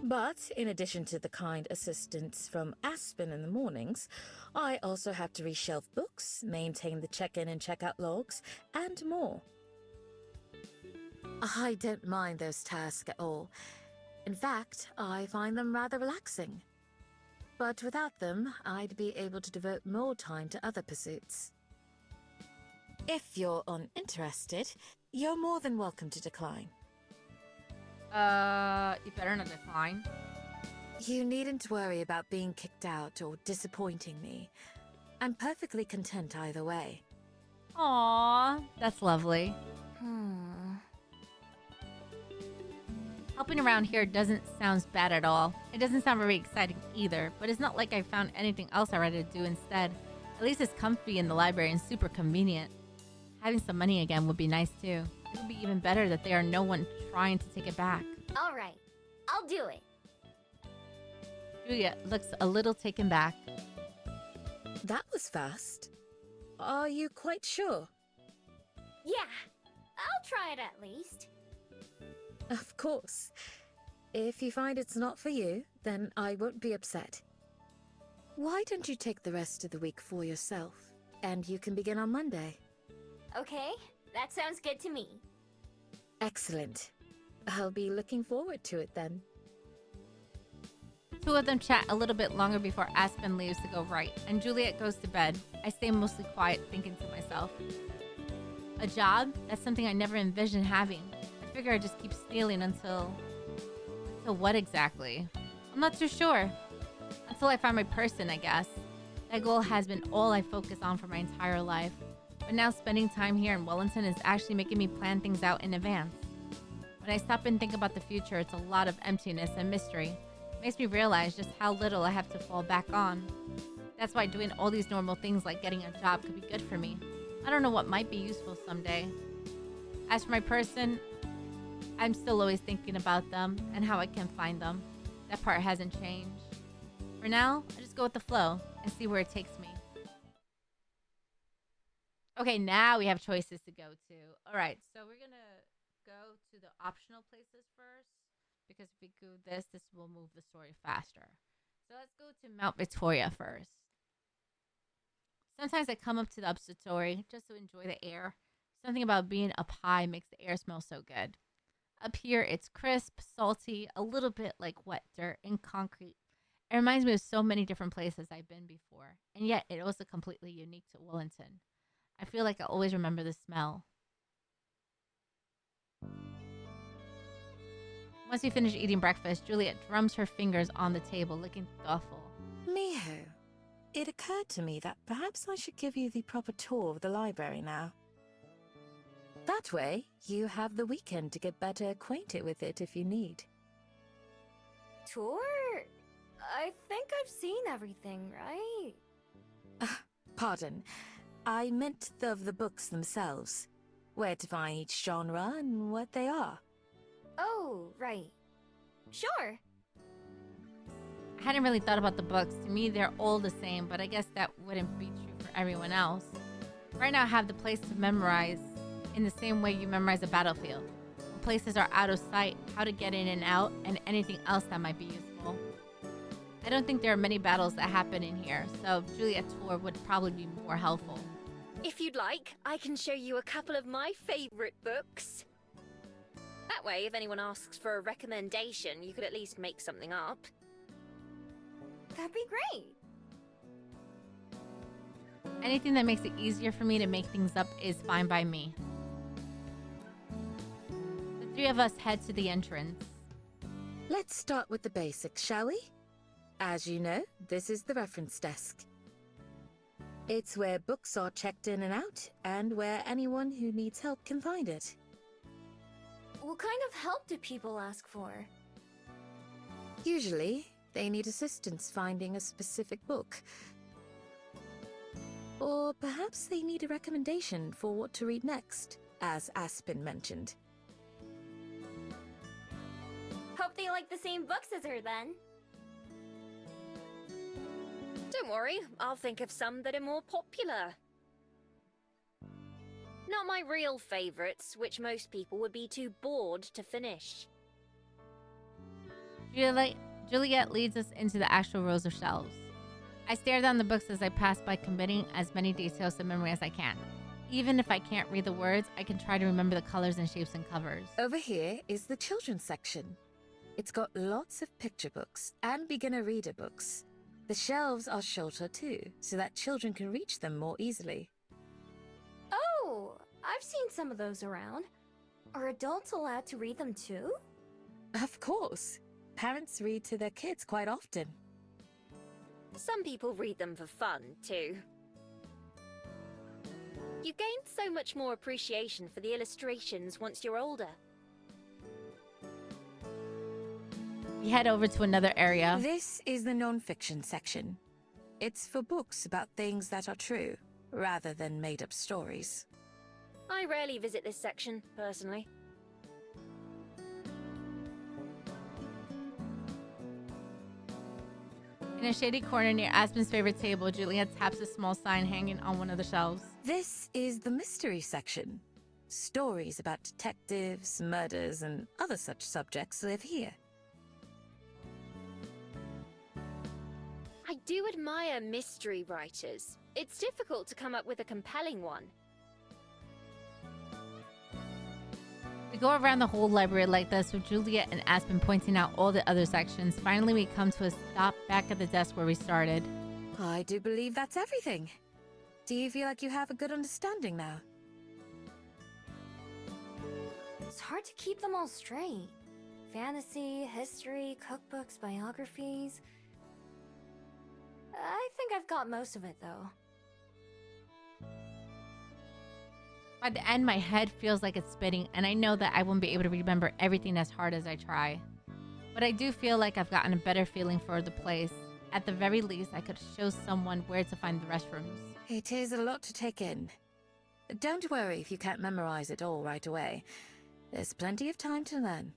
But in addition to the kind assistance from Aspen in the mornings, I also have to reshelve books, maintain the check-in and check-out logs, and more. I don't mind those tasks at all. In fact, I find them rather relaxing. But without them, I'd be able to devote more time to other pursuits. If you're uninterested, you're more than welcome to decline. You better not decline. You needn't worry about being kicked out or disappointing me. I'm perfectly content either way. Aww, that's lovely. Helping around here doesn't sound bad at all. It doesn't sound very exciting either, but it's not like I found anything else I'd rather do instead. At least it's comfy in the library and super convenient. Having some money again would be nice too. It would be even better that there are no one trying to take it back. Alright, I'll do it. Juliet looks a little taken back. That was fast. Are you quite sure? Yeah, I'll try it at least. Of course. If you find it's not for you, then I won't be upset. Why don't you take the rest of the week for yourself, and you can begin on Monday? Okay, that sounds good to me. Excellent. I'll be looking forward to it then. Two of them chat a little bit longer before Aspen leaves to go write, and Juliet goes to bed. I stay mostly quiet, thinking to myself. A job? That's something I never envisioned having. I figure I just keep stealing until what exactly? I'm not too sure. Until I find my person, I guess. That goal has been all I focus on for my entire life. But now spending time here in Wellington is actually making me plan things out in advance. When I stop and think about the future, it's a lot of emptiness and mystery. It makes me realize just how little I have to fall back on. That's why doing all these normal things like getting a job could be good for me. I don't know what might be useful someday. As for my person, I'm still always thinking about them and how I can find them. That part hasn't changed. For now, I just go with the flow and see where it takes me. Okay, now we have choices to go to. All right, so we're going to go to the optional places first, because if we do this will move the story faster. So let's go to Mount Victoria first. Sometimes I come up to the observatory just to enjoy the air. Something about being up high makes the air smell so good. Up here, it's crisp, salty, a little bit like wet dirt and concrete. It reminds me of so many different places I've been before, and yet it also completely unique to Wellington. I feel like I always remember the smell. Once we finish eating breakfast, Juliet drums her fingers on the table, looking thoughtful. Miho, it occurred to me that perhaps I should give you the proper tour of the library now. That way, you have the weekend to get better acquainted with it if you need. Tour? I think I've seen everything, right? Pardon. I meant of the books themselves. Where to find each genre and what they are. Oh, right. Sure. I hadn't really thought about the books. To me, they're all the same, but I guess that wouldn't be true for everyone else. Right now, I have the place to memorize in the same way you memorize a battlefield. The places are out of sight, how to get in and out, and anything else that might be useful. I don't think there are many battles that happen in here, so Juliet's tour would probably be more helpful. If you'd like, I can show you a couple of my favorite books. That way, if anyone asks for a recommendation, you could at least make something up. That'd be great. Anything that makes it easier for me to make things up is fine by me. The three of us head to the entrance. Let's start with the basics, shall we? As you know, this is the reference desk. It's where books are checked in and out, and where anyone who needs help can find it. What kind of help do people ask for? Usually, they need assistance finding a specific book. Or perhaps they need a recommendation for what to read next, as Aspen mentioned. Hope they like the same books as her then. Don't worry, I'll think of some that are more popular. Not my real favourites, which most people would be too bored to finish. Juliet leads us into the actual rows of shelves. I stare down the books as I pass by, committing as many details to memory as I can. Even if I can't read the words, I can try to remember the colors and shapes and covers. Over here is the children's section. It's got lots of picture books and beginner reader books. The shelves are shorter too, so that children can reach them more easily. Oh, I've seen some of those around. Are adults allowed to read them too? Of course. Parents read to their kids quite often. Some people read them for fun, too. You gain so much more appreciation for the illustrations once you're older. We head over to another area. This is the non-fiction section. It's for books about things that are true, rather than made-up stories. I rarely visit this section, personally. In a shady corner near Aspen's favorite table, Juliet taps a small sign hanging on one of the shelves. This is the mystery section. Stories about detectives, murders, and other such subjects live here. I do admire mystery writers. It's difficult to come up with a compelling one. We go around the whole library like this, with Juliet and Aspen pointing out all the other sections. Finally, we come to a stop back at the desk where we started. I do believe that's everything. Do you feel like you have a good understanding now? It's hard to keep them all straight. Fantasy, history, cookbooks, biographies. I think I've got most of it, though. By the end, my head feels like it's spinning, and I know that I won't be able to remember everything as hard as I try. But I do feel like I've gotten a better feeling for the place. At the very least, I could show someone where to find the restrooms. It is a lot to take in. Don't worry if you can't memorize it all right away. There's plenty of time to learn.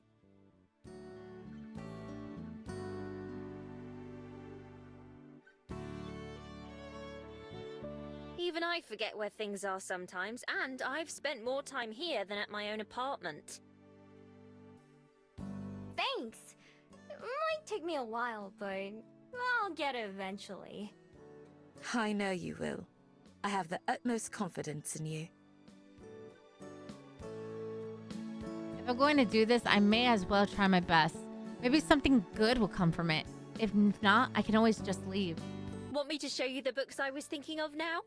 Even I forget where things are sometimes, and I've spent more time here than at my own apartment. Thanks! It might take me a while, but I'll get it eventually. I know you will. I have the utmost confidence in you. If I'm going to do this, I may as well try my best. Maybe something good will come from it. If not, I can always just leave. Want me to show you the books I was thinking of now?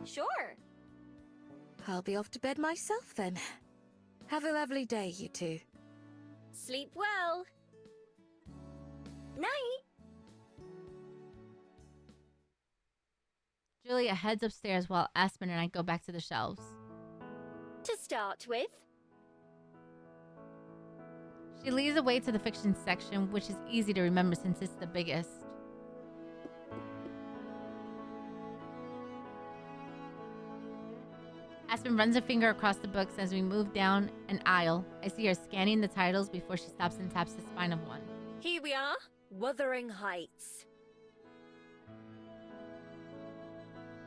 Sure! I'll be off to bed myself then. Have a lovely day, you two. Sleep well! Night! Julia heads upstairs while Aspen and I go back to the shelves. To start with, She leads the way to the fiction section, which is easy to remember since it's the biggest. Aspen runs a finger across the books as we move down an aisle. I see her scanning the titles before she stops and taps the spine of one. here we are, Wuthering Heights.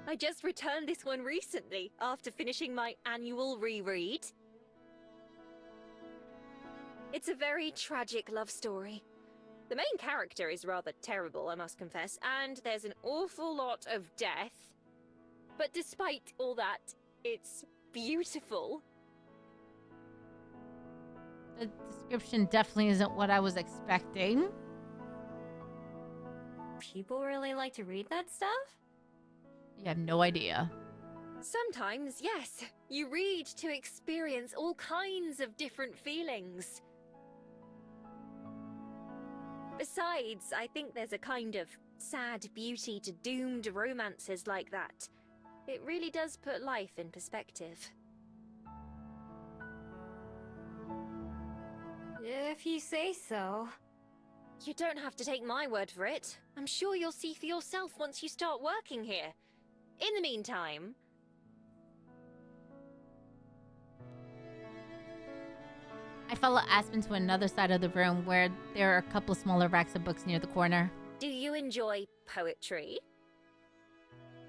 I just returned this one recently after finishing my annual reread. It's a very tragic love story. The main character is rather terrible, I must confess, and there's an awful lot of death. But despite all that, it's beautiful. The description definitely isn't what I was expecting. People really like to read that stuff? You have no idea. Sometimes, yes, you read to experience all kinds of different feelings. Besides, I think there's a kind of sad beauty to doomed romances like that. It really does put life in perspective. If you say so. You don't have to take my word for it. I'm sure you'll see for yourself once you start working here. In the meantime... I follow Aspen to another side of the room where there are a couple smaller racks of books near the corner. Do you enjoy poetry?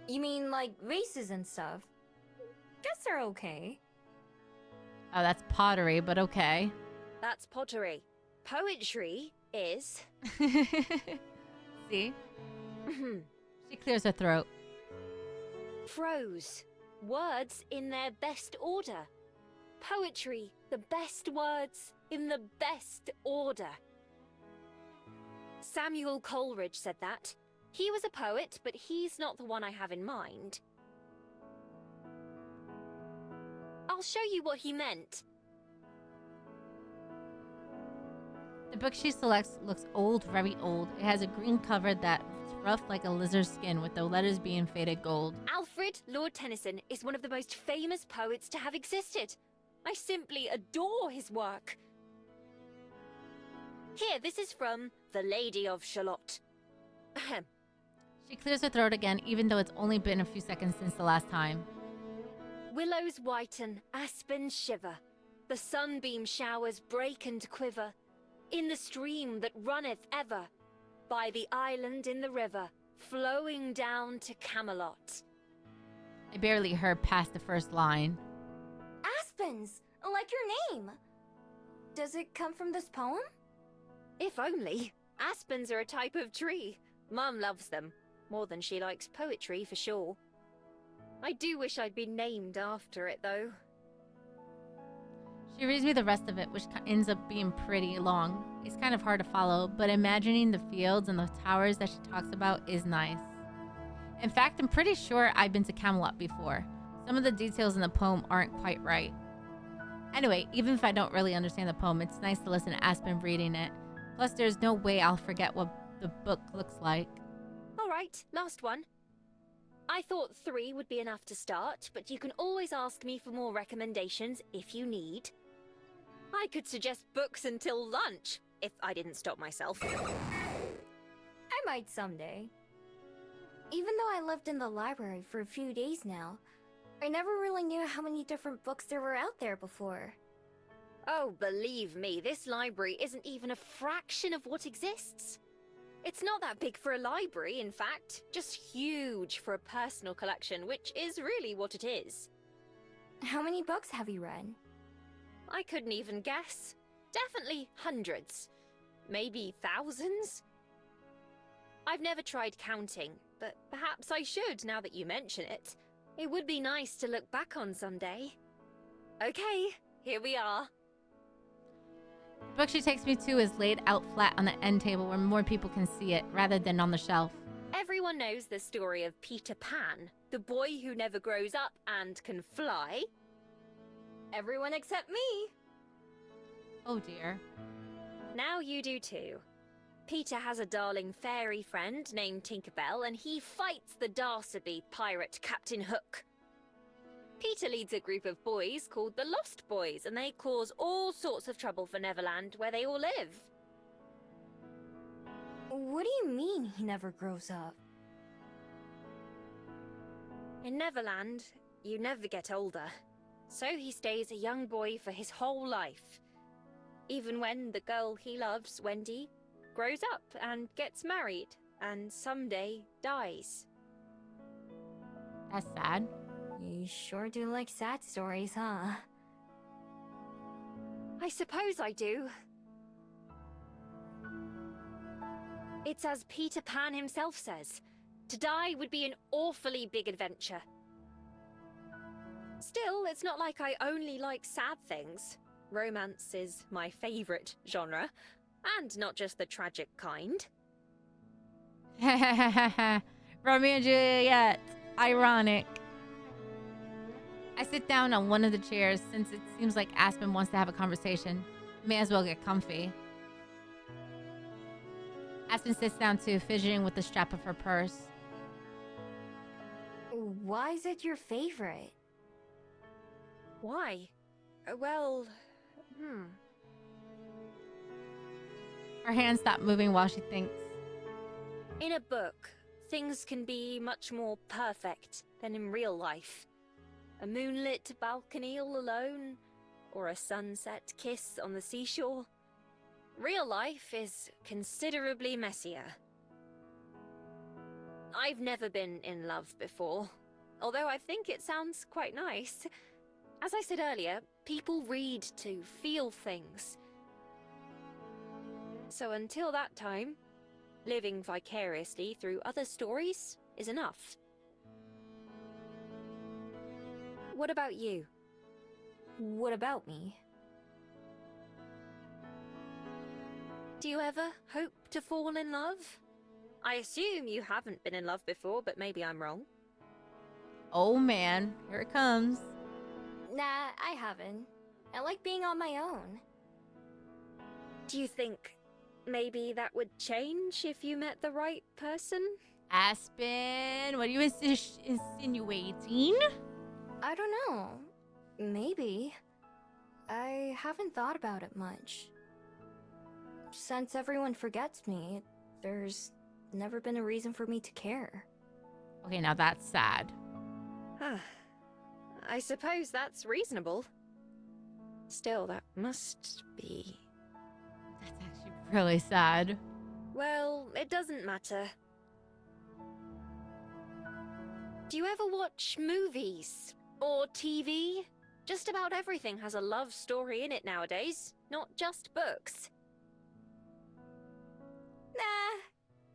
You mean like vases and stuff? Guess they're okay. Oh, that's pottery, but okay. That's pottery. Poetry is... See? She clears her throat. prose. Words in their best order. Poetry, the best words in the best order. Samuel Coleridge said that. He was a poet, but he's not the one I have in mind. I'll show you what he meant. The book she selects looks old, very old. It has a green cover that's rough like a lizard's skin, with the letters being faded gold. Alfred Lord Tennyson is one of the most famous poets to have existed. I simply adore his work. Here, this is from The Lady of Shalott. Ahem. She clears her throat again, even though it's only been a few seconds since the last time. Willows whiten, aspens shiver. The sunbeam showers break and quiver. In the stream that runneth ever, by the island in the river, flowing down to Camelot. I barely heard past the first line. Aspens, like your name. Does it come from this poem? If only. Aspens are a type of tree. Mum loves them. More than she likes poetry, for sure. I do wish I'd been named after it, though. She reads me the rest of it, which ends up being pretty long. It's kind of hard to follow, but imagining the fields and the towers that she talks about is nice. In fact, I'm pretty sure I've been to Camelot before. Some of the details in the poem aren't quite right. Anyway, even if I don't really understand the poem, it's nice to listen to Aspen reading it. Plus, there's no way I'll forget what the book looks like. Alright, last one. I thought 3 would be enough to start, but you can always ask me for more recommendations if you need. I could suggest books until lunch, if I didn't stop myself. I might someday. Even though I lived in the library for a few days now, I never really knew how many different books there were out there before. Oh, believe me, this library isn't even a fraction of what exists. It's not that big for a library, in fact, just huge for a personal collection, which is really what it is. How many books have you read? I couldn't even guess. Definitely hundreds. Maybe thousands? I've never tried counting, but perhaps I should now that you mention it. It would be nice to look back on someday. Okay, here we are. The book she takes me to is laid out flat on the end table where more people can see it, rather than on the shelf. Everyone knows the story of Peter Pan, the boy who never grows up and can fly. Everyone except me. Oh dear. Now you do too. Peter has a darling fairy friend named Tinkerbell, and he fights the Darcyby pirate Captain Hook. Peter leads a group of boys called the Lost Boys, and they cause all sorts of trouble for Neverland, where they all live. What do you mean he never grows up? In Neverland, you never get older. So he stays a young boy for his whole life. Even when the girl he loves, Wendy, grows up and gets married, and someday dies. That's sad. You sure do like sad stories, huh? I suppose I do. It's as Peter Pan himself says, to die would be an awfully big adventure. Still, it's not like I only like sad things. Romance is my favourite genre, and not just the tragic kind. Romeo and Juliet. Ironic. I sit down on one of the chairs since it seems like Aspen wants to have a conversation. May as well get comfy. Aspen sits down too, fidgeting with the strap of her purse. Why is it your favorite? Why? Well, Her hands stop moving while she thinks. In a book, things can be much more perfect than in real life. A moonlit balcony all alone, or a sunset kiss on the seashore. Real life is considerably messier. I've never been in love before, although I think it sounds quite nice. As I said earlier, people read to feel things. So until that time, living vicariously through other stories is enough. What about you? What about me? Do you ever hope to fall in love? I assume you haven't been in love before, but maybe I'm wrong. Oh man, here it comes. Nah, I haven't. I like being on my own. Do you think maybe that would change if you met the right person? Aspen, what are you insinuating? I don't know. Maybe. I haven't thought about it much. Since everyone forgets me, there's never been a reason for me to care. Okay, now that's sad. I suppose that's reasonable. Still, that must be... That's actually really sad. Well, it doesn't matter. Do you ever watch movies? Or TV? Just about everything has a love story in it nowadays, not just books. Nah,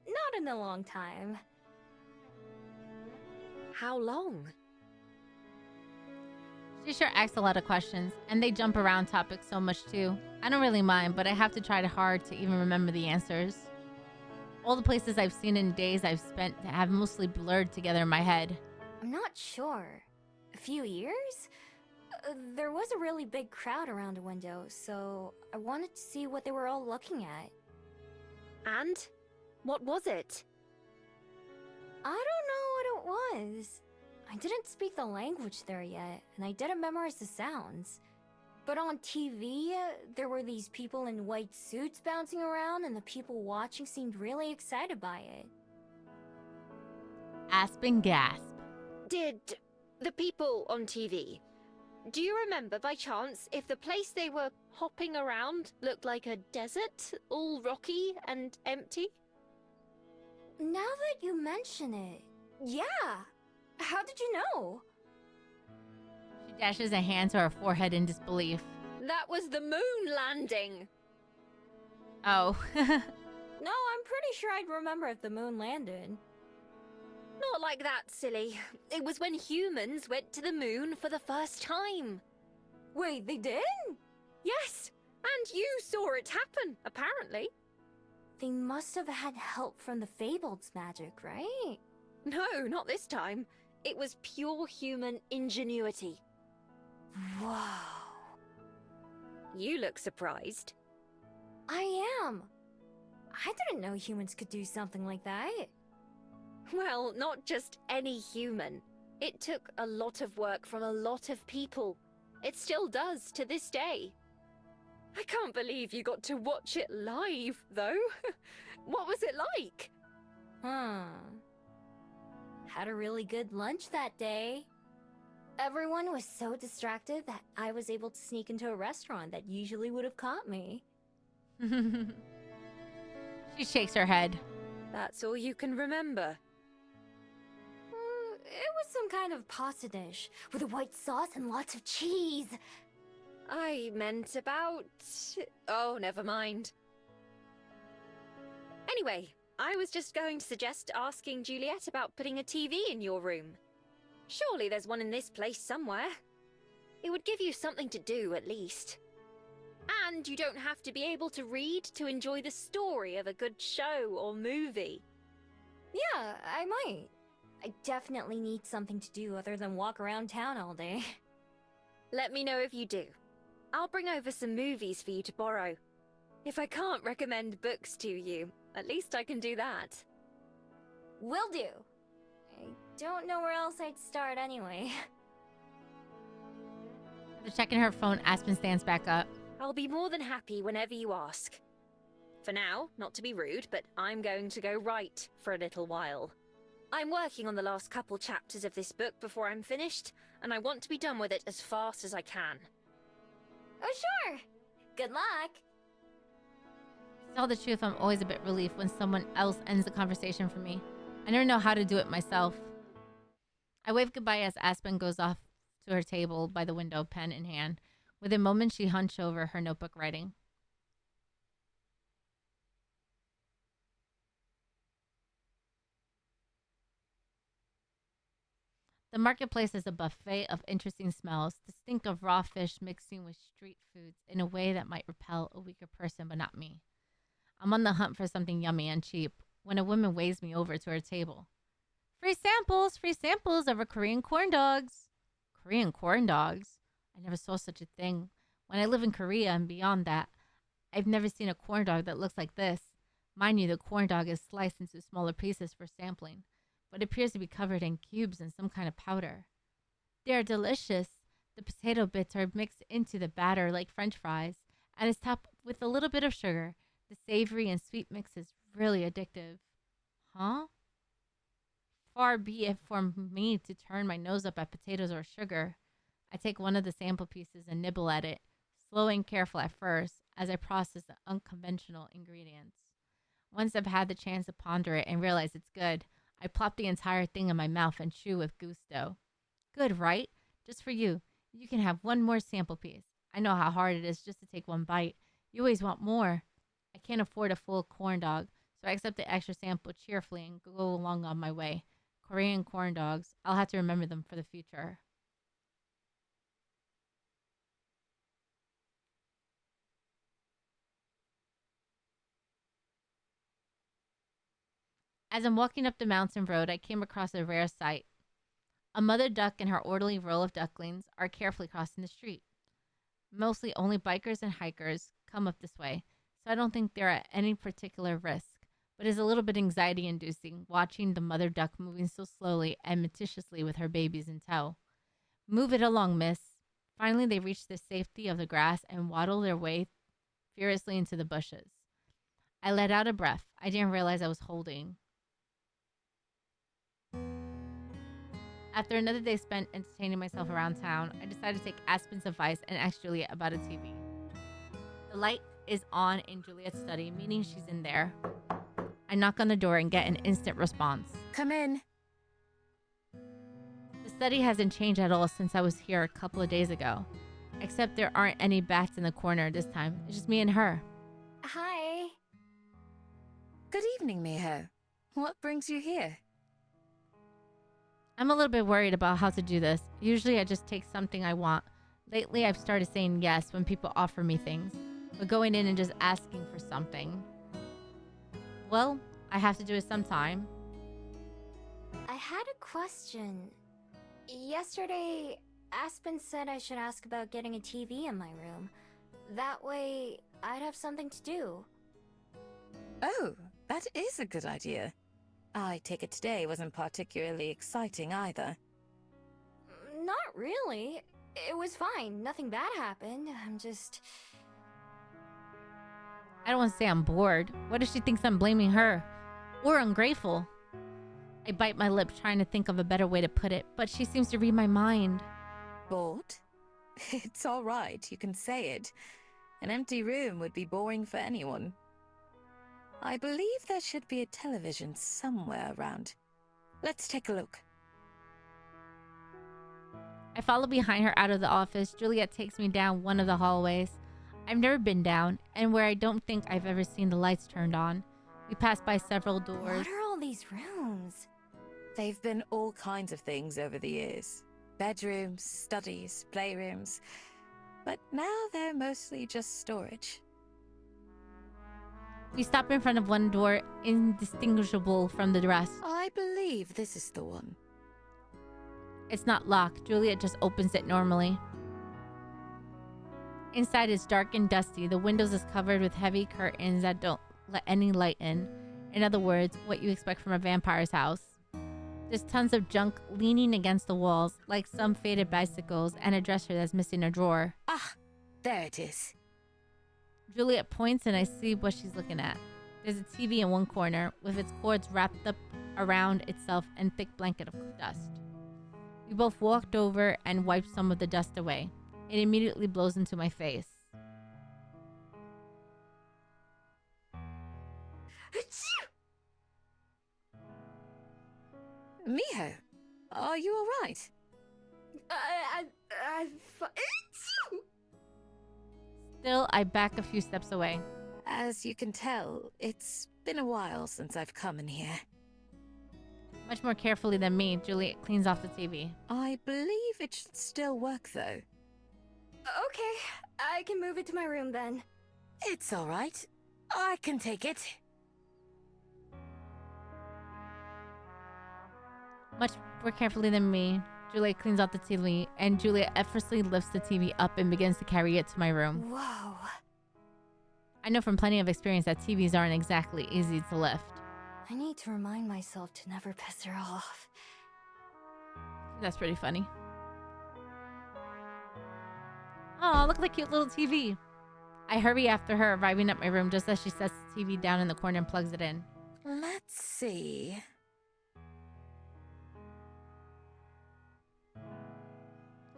not in a long time. How long? She sure asks a lot of questions, and they jump around topics so much too. I don't really mind, but I have to try hard to even remember the answers. All the places I've seen in days I've spent have mostly blurred together in my head. I'm not sure. A few years? There was a really big crowd around a window, so I wanted to see what they were all looking at. And? What was it? I don't know what it was. I didn't speak the language there yet, and I didn't memorize the sounds. But on TV, there were these people in white suits bouncing around, and the people watching seemed really excited by it. Aspen gasp. Did the people on TV... Do you remember by chance if the place they were hopping around looked like a desert, all rocky and empty? Now that you mention it, yeah. How did you know? She dashes a hand to her forehead in disbelief. That was the moon landing! Oh. No, I'm pretty sure I'd remember if the moon landed. Not like that, silly. It was when humans went to the moon for the first time. Wait, they did? Yes, and you saw it happen, apparently. They must have had help from the Fableds' magic, right? No, not this time. It was pure human ingenuity. Whoa. You look surprised. I am. I didn't know humans could do something like that. Well, not just any human. It took a lot of work from a lot of people. It still does to this day. I can't believe you got to watch it live, though. What was it like? Had a really good lunch that day. Everyone was so distracted that I was able to sneak into a restaurant that usually would have caught me. She shakes her head. That's all you can remember. It was some kind of pasta dish with a white sauce and lots of cheese. I meant about... Oh, never mind. Anyway, I was just going to suggest asking Juliet about putting a TV in your room. Surely there's one in this place somewhere. It would give you something to do, at least. And you don't have to be able to read to enjoy the story of a good show or movie. Yeah, I might. I definitely need something to do other than walk around town all day. Let me know if you do. I'll bring over some movies for you to borrow. If I can't recommend books to you, at least I can do that. Will do. I don't know where else I'd start anyway. After checking her phone, Aspen stands back up. I'll be more than happy whenever you ask. For now, not to be rude, but I'm going to go write for a little while. I'm working on the last couple chapters of this book before I'm finished, and I want to be done with it as fast as I can. Oh, sure. Good luck. To tell the truth, I'm always a bit relieved when someone else ends the conversation for me. I never know how to do it myself. I wave goodbye as Aspen goes off to her table by the window, pen in hand. Within moments, she hunched over her notebook writing. The marketplace is a buffet of interesting smells, the stink of raw fish mixing with street foods in a way that might repel a weaker person, but not me. I'm on the hunt for something yummy and cheap when a woman waves me over to her table. Free samples of our Korean corn dogs. Korean corn dogs? I never saw such a thing. When I live in Korea and beyond that, I've never seen a corn dog that looks like this. Mind you, the corn dog is sliced into smaller pieces for sampling, but appears to be covered in cubes and some kind of powder. They are delicious. The potato bits are mixed into the batter like French fries, and is topped with a little bit of sugar. The savory and sweet mix is really addictive. Huh? Far be it from me to turn my nose up at potatoes or sugar. I take one of the sample pieces and nibble at it, slow and careful at first, as I process the unconventional ingredients. Once I've had the chance to ponder it and realize it's good, I plop the entire thing in my mouth and chew with gusto. Good, right? Just for you. You can have one more sample piece. I know how hard it is just to take one bite. You always want more. I can't afford a full corn dog, so I accept the extra sample cheerfully and go along on my way. Korean corn dogs. I'll have to remember them for the future. As I'm walking up the mountain road, I came across a rare sight. A mother duck and her orderly row of ducklings are carefully crossing the street. Mostly only bikers and hikers come up this way, so I don't think they're at any particular risk, but it's a little bit anxiety inducing watching the mother duck moving so slowly and meticulously with her babies in tow. Move it along, miss. Finally, they reach the safety of the grass and waddle their way furiously into the bushes. I let out a breath. I didn't realize I was holding. After another day spent entertaining myself around town, I decided to take Aspen's advice and ask Juliet about a TV. The light is on in Juliet's study, meaning she's in there. I knock on the door and get an instant response. Come in. The study hasn't changed at all since I was here a couple of days ago. Except there aren't any bats in the corner this time. It's just me and her. Hi. Good evening, Miho. What brings you here? I'm a little bit worried about how to do this. Usually I just take something I want. Lately I've started saying yes when people offer me things. But going in and just asking for something, well, I have to do it sometime. I had a question. Yesterday, Aspen said I should ask about getting a TV in my room. That way, I'd have something to do. Oh, that is a good idea. I take it today wasn't particularly exciting either. Not really. It was fine. Nothing bad happened. I'm just... I don't want to say I'm bored. What if she thinks I'm blaming her? Or ungrateful? I bite my lip trying to think of a better way to put it, but she seems to read my mind. Bored? It's all right, you can say it. An empty room would be boring for anyone. I believe there should be a television somewhere around. Let's take a look. I follow behind her out of the office. Juliet takes me down one of the hallways. I've never been down, and where I don't think I've ever seen the lights turned on. We pass by several doors. What are all these rooms? They've been all kinds of things over the years. Bedrooms, studies, playrooms. But now they're mostly just storage. We stop in front of one door, indistinguishable from the rest. I believe this is the one. It's not locked. Juliet just opens it normally. Inside is dark and dusty. The windows is covered with heavy curtains that don't let any light in. In other words, what you expect from a vampire's house. There's tons of junk leaning against the walls, like some faded bicycles and a dresser that's missing a drawer. Ah, there it is. Juliet points and I see what she's looking at. There's a TV in one corner with its cords wrapped up around itself and thick blanket of dust. We both walked over and wiped some of the dust away. It immediately blows into my face. Miho, are you alright? Still, I back a few steps away. As you can tell, it's been a while since I've come in here. Much more carefully than me, Juliet cleans off the TV. I believe it should still work, though. Okay, I can move it to my room then. It's alright. I can take it. Much more carefully than me, Juliet cleans off the TV, and Juliet effortlessly lifts the TV up and begins to carry it to my room. Whoa. I know from plenty of experience that TVs aren't exactly easy to lift. I need to remind myself to never piss her off. That's pretty funny. Oh, look at the cute little TV. I hurry after her, arriving at my room just as she sets the TV down in the corner and plugs it in. Let's see.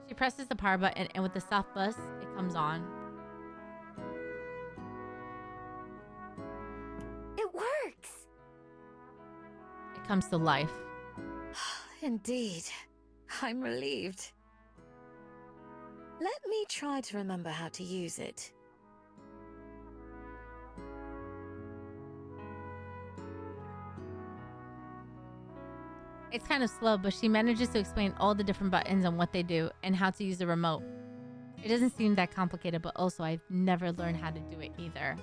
She presses the power button, and with the soft buzz, it comes on. It works! It comes to life. Indeed. I'm relieved. Let me try to remember how to use it. It's kind of slow, but she manages to explain all the different buttons and what they do and how to use the remote. It doesn't seem that complicated, but also I've never learned how to do it either.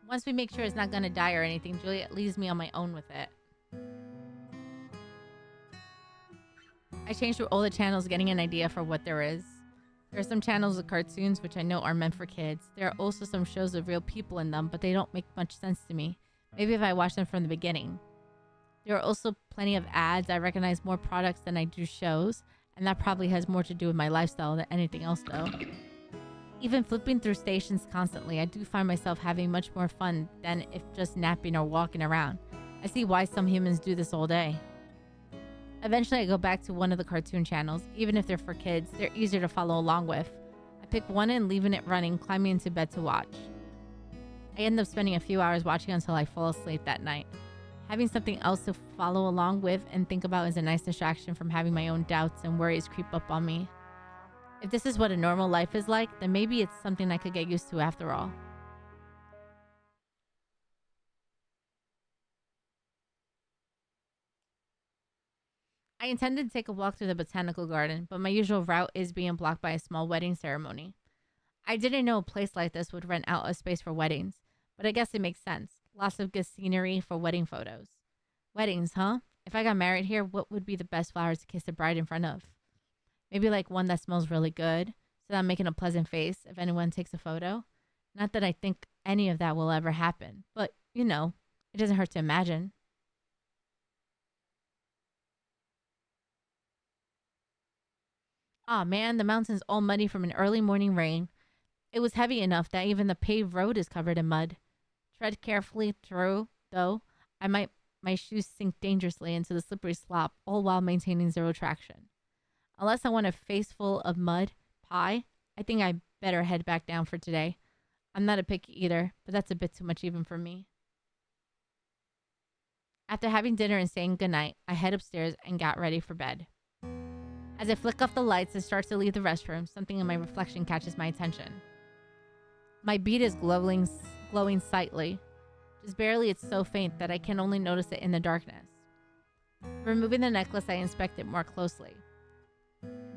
Once we make sure it's not going to die or anything, Juliet leaves me on my own with it. I changed through all the channels, getting an idea for what there is. There are some channels with cartoons, which I know are meant for kids. There are also some shows with real people in them, but they don't make much sense to me. Maybe if I watch them from the beginning. There are also plenty of ads. I recognize more products than I do shows, and that probably has more to do with my lifestyle than anything else though. Even flipping through stations constantly, I do find myself having much more fun than if just napping or walking around. I see why some humans do this all day. Eventually I go back to one of the cartoon channels. Even if they're for kids, they're easier to follow along with. I pick one and leaving it running, climbing into bed to watch. I end up spending a few hours watching until I fall asleep that night. Having something else to follow along with and think about is a nice distraction from having my own doubts and worries creep up on me. If this is what a normal life is like, then maybe it's something I could get used to after all. I intended to take a walk through the botanical garden, but my usual route is being blocked by a small wedding ceremony. I didn't know a place like this would rent out a space for weddings, but I guess it makes sense. Lots of good scenery for wedding photos. Weddings, huh? If I got married here, what would be the best flowers to kiss the bride in front of? Maybe like one that smells really good, so that I'm making a pleasant face if anyone takes a photo. Not that I think any of that will ever happen, but, you know, it doesn't hurt to imagine. Aw man, the mountain's all muddy from an early morning rain. It was heavy enough that even the paved road is covered in mud. Tread carefully through, though. My shoes sink dangerously into the slippery slop, all while maintaining zero traction. Unless I want a face full of mud pie, I think I better head back down for today. I'm not a picky eater, but that's a bit too much even for me. After having dinner and saying goodnight, I head upstairs and got ready for bed. As I flick off the lights and start to leave the restroom, something in my reflection catches my attention. My bead is glowing slightly. Just barely, it's so faint that I can only notice it in the darkness. Removing the necklace, I inspect it more closely.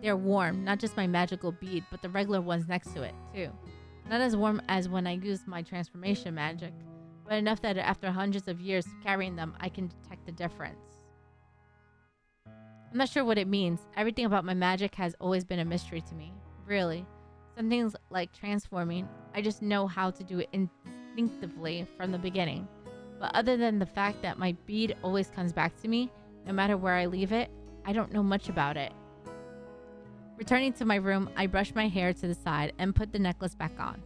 They're warm, not just my magical bead, but the regular ones next to it, too. Not as warm as when I used my transformation magic, but enough that after hundreds of years carrying them, I can detect the difference. I'm not sure what it means. Everything about my magic has always been a mystery to me. Really. Some things like transforming, I just know how to do it instinctively from the beginning. But other than the fact that my bead always comes back to me, no matter where I leave it, I don't know much about it. Returning to my room, I brush my hair to the side and put the necklace back on.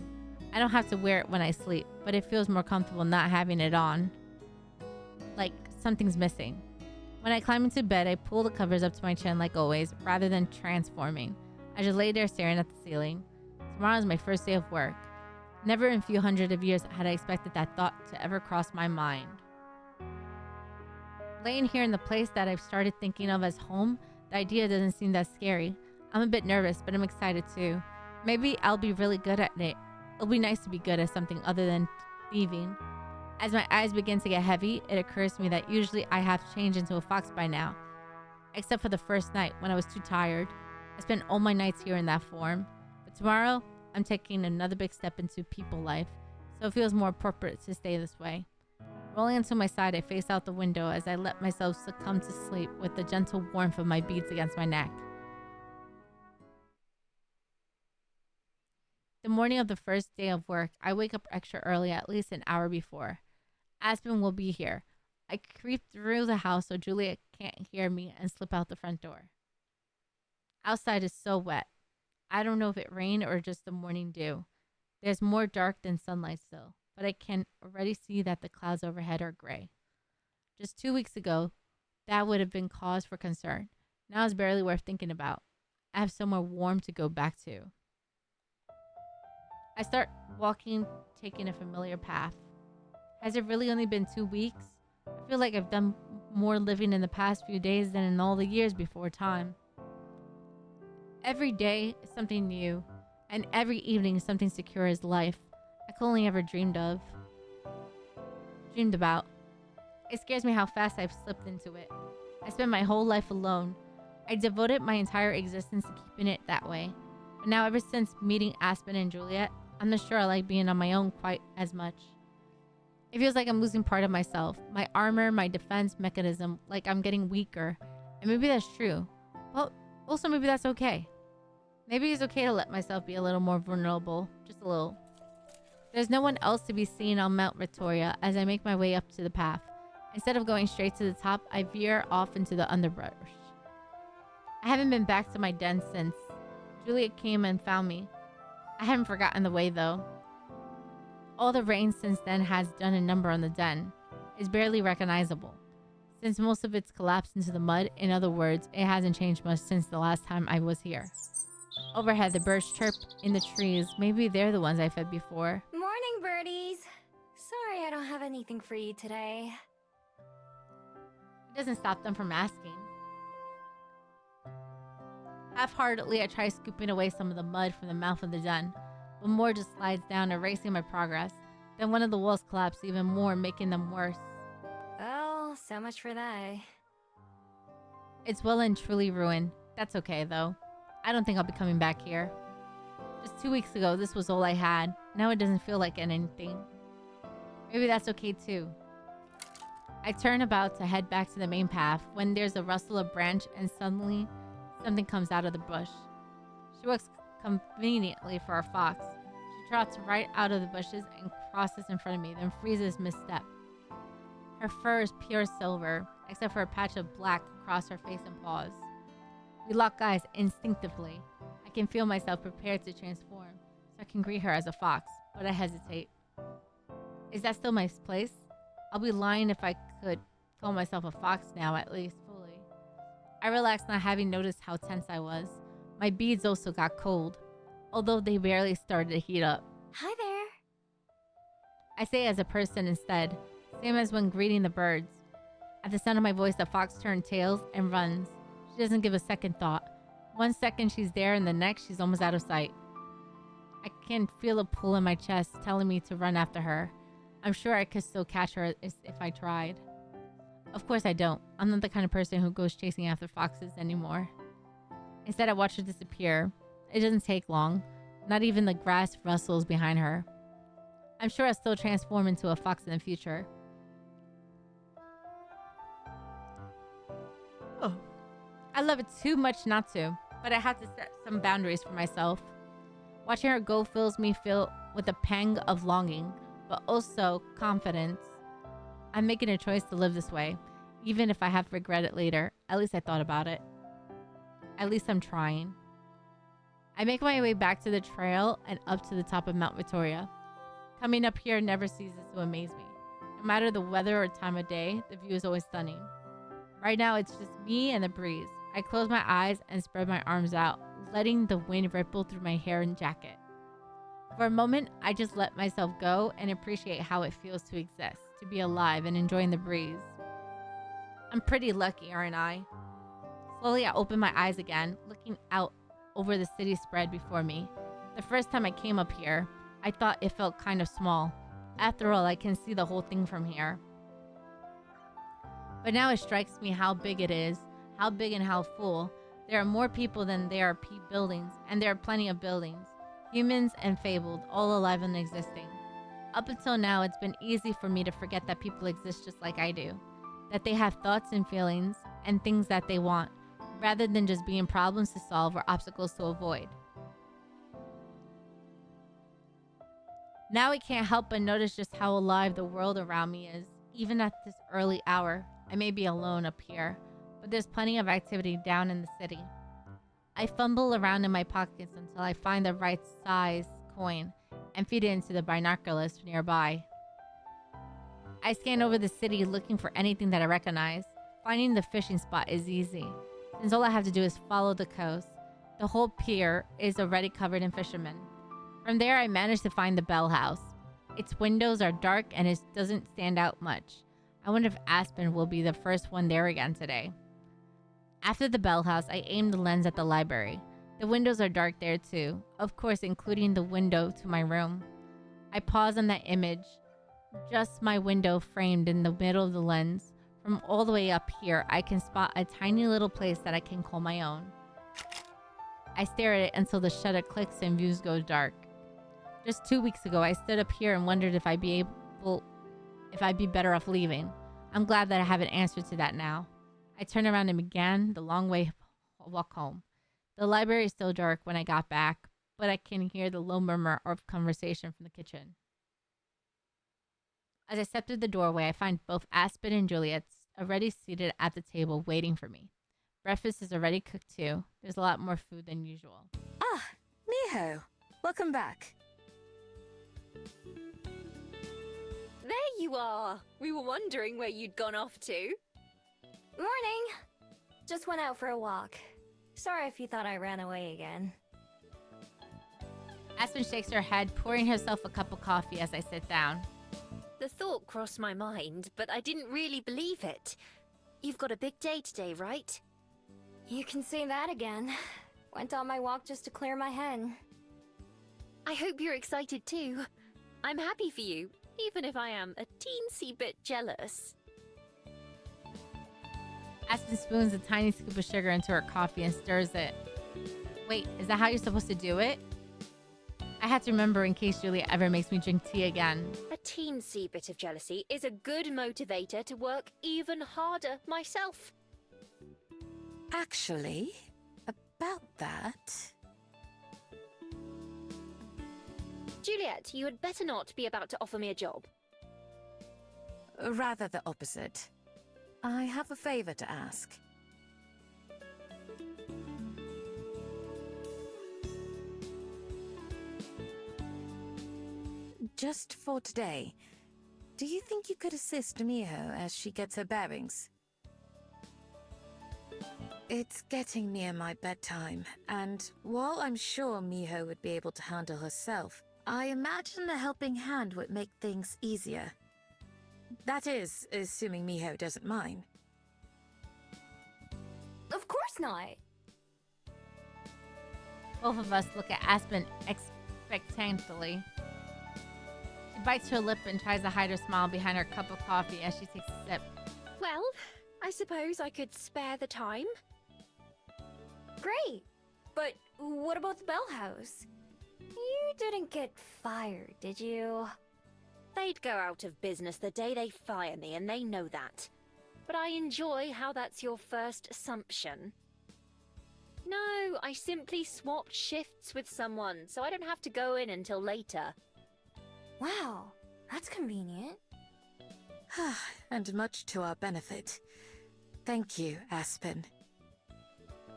I don't have to wear it when I sleep, but it feels more comfortable not having it on. Like something's missing. When I climb into bed, I pull the covers up to my chin like always, rather than transforming. I just lay there staring at the ceiling. Tomorrow is my first day of work. Never in a few hundred of years had I expected that thought to ever cross my mind. Laying here in the place that I've started thinking of as home, the idea doesn't seem that scary. I'm a bit nervous, but I'm excited too. Maybe I'll be really good at it. It'll be nice to be good at something other than thieving. As my eyes begin to get heavy, it occurs to me that usually I have changed into a fox by now. Except for the first night when I was too tired. I spent all my nights here in that form. But tomorrow, I'm taking another big step into people life, so it feels more appropriate to stay this way. Rolling onto my side, I face out the window as I let myself succumb to sleep with the gentle warmth of my beads against my neck. The morning of the first day of work, I wake up extra early, at least an hour before. Aspen will be here. I creep through the house so Julia can't hear me and slip out the front door. Outside is so wet. I don't know if it rained or just the morning dew. There's more dark than sunlight still, but I can already see that the clouds overhead are gray. Just 2 weeks ago, that would have been cause for concern. Now it's barely worth thinking about. I have somewhere warm to go back to. I start walking, taking a familiar path. Has it really only been 2 weeks? I feel like I've done more living in the past few days than in all the years before time. Every day is something new, and every evening is something secure as life I could only ever dreamed about. It scares me how fast I've slipped into it. I spent my whole life alone. I devoted my entire existence to keeping it that way. But now ever since meeting Aspen and Juliet, I'm not sure I like being on my own quite as much. It feels like I'm losing part of myself, my armor, my defense mechanism, like I'm getting weaker. And maybe that's true. But also maybe that's okay. Maybe it's okay to let myself be a little more vulnerable, just a little. There's no one else to be seen on Mount Victoria as I make my way up to the path. Instead of going straight to the top, I veer off into the underbrush. I haven't been back to my den since Juliet came and found me. I haven't forgotten the way though. All the rain since then has done a number on the den. It's barely recognizable. Since most of it's collapsed into the mud, in other words, it hasn't changed much since the last time I was here. Overhead, the birds chirp in the trees. Maybe they're the ones I fed before. Morning, birdies. Sorry I don't have anything for you today. It doesn't stop them from asking. Half-heartedly, I try scooping away some of the mud from the mouth of the den, but more just slides down, erasing my progress. Then one of the walls collapsed even more, making them worse. Well, so much for that. It's well and truly ruined. That's okay, though. I don't think I'll be coming back here. Just 2 weeks ago, this was all I had. Now it doesn't feel like anything. Maybe that's okay, too. I turn about to head back to the main path when there's a rustle of branch and suddenly something comes out of the bush. She works conveniently for a fox. She trots right out of the bushes and crosses in front of me, then freezes mid-step. Her fur is pure silver, except for a patch of black across her face and paws. We lock eyes instinctively. I can feel myself prepared to transform, so I can greet her as a fox, but I hesitate. Is that still my place? I'll be lying if I could call myself a fox now, at least fully. I relaxed, not having noticed how tense I was. My beads also got cold, although they barely started to heat up. Hi there. I say as a person instead, same as when greeting the birds. At the sound of my voice, the fox turns tails and runs. She doesn't give a second thought. 1 second she's there and the next she's almost out of sight. I can feel a pull in my chest telling me to run after her. I'm sure I could still catch her if I tried. Of course I don't. I'm not the kind of person who goes chasing after foxes anymore. Instead, I watch her disappear. It doesn't take long. Not even the grass rustles behind her. I'm sure I'll still transform into a fox in the future. Oh. I love it too much not to, but I have to set some boundaries for myself. Watching her go fills me with a pang of longing, but also confidence. I'm making a choice to live this way, even if I have to regret it later. At least I thought about it. At least I'm trying. I make my way back to the trail and up to the top of Mount Victoria. Coming up here never ceases to amaze me. No matter the weather or time of day, the view is always stunning. Right now, it's just me and the breeze. I close my eyes and spread my arms out, letting the wind ripple through my hair and jacket. For a moment, I just let myself go and appreciate how it feels to exist, to be alive and enjoying the breeze. I'm pretty lucky, aren't I? Slowly, I open my eyes again, looking out over the city spread before me. The first time I came up here, I thought it felt kind of small. After all, I can see the whole thing from here. But now it strikes me how big it is, how big and how full. There are more people than there are buildings, and there are plenty of buildings. Humans and fabled, all alive and existing. Up until now, it's been easy for me to forget that people exist just like I do. That they have thoughts and feelings, and things that they want, rather than just being problems to solve or obstacles to avoid. Now I can't help but notice just how alive the world around me is. Even at this early hour, I may be alone up here, but there's plenty of activity down in the city. I fumble around in my pockets until I find the right size coin and feed it into the binoculars nearby. I scan over the city looking for anything that I recognize. Finding the fishing spot is easy, since all I have to do is follow the coast. The whole pier is already covered in fishermen. From there, I managed to find the Bell House. Its windows are dark and it doesn't stand out much. I wonder if Aspen will be the first one there again today. After the Bell House, I aim the lens at the library. The windows are dark there too, of course including the window to my room. I pause on that image, just my window framed in the middle of the lens. From all the way up here, I can spot a tiny little place that I can call my own. I stare at it until the shutter clicks and views go dark. Just 2 weeks ago, I stood up here and wondered if I'd be better off leaving. I'm glad that I have an answer to that now. I turned around and began the long walk home. The library is still dark when I got back, but I can hear the low murmur of conversation from the kitchen. As I step through the doorway, I find both Aspen and Juliet already seated at the table waiting for me. Breakfast is already cooked too. There's a lot more food than usual. Ah, Miho. Welcome back. There you are! We were wondering where you'd gone off to. Morning! Just went out for a walk. Sorry if you thought I ran away again. Aspen shakes her head, pouring herself a cup of coffee as I sit down. The thought crossed my mind, but I didn't really believe it. You've got a big day today, right? You can say that again. Went on my walk just to clear my head. I hope you're excited too. I'm happy for you, even if I am a teensy bit jealous. Aspen spoons a tiny scoop of sugar into her coffee and stirs it. Wait, is that how you're supposed to do it? I had to remember in case Julia ever makes me drink tea again. A teensy bit of jealousy is a good motivator to work even harder myself. Actually, about that... Juliet, you had better not be about to offer me a job. Rather the opposite. I have a favor to ask. Just for today, do you think you could assist Miho as she gets her bearings? It's getting near my bedtime, and while I'm sure Miho would be able to handle herself, I imagine a helping hand would make things easier. That is, assuming Miho doesn't mind. Of course not! Both of us look at Aspen expectantly. She bites her lip and tries to hide her smile behind her cup of coffee as she takes a sip. Well, I suppose I could spare the time. Great! But what about the Bell House? You didn't get fired, did you? They'd go out of business the day they fire me, and they know that. But I enjoy how that's your first assumption. No, I simply swapped shifts with someone, so I don't have to go in until later. Wow, that's convenient. And much to our benefit. Thank you, Aspen.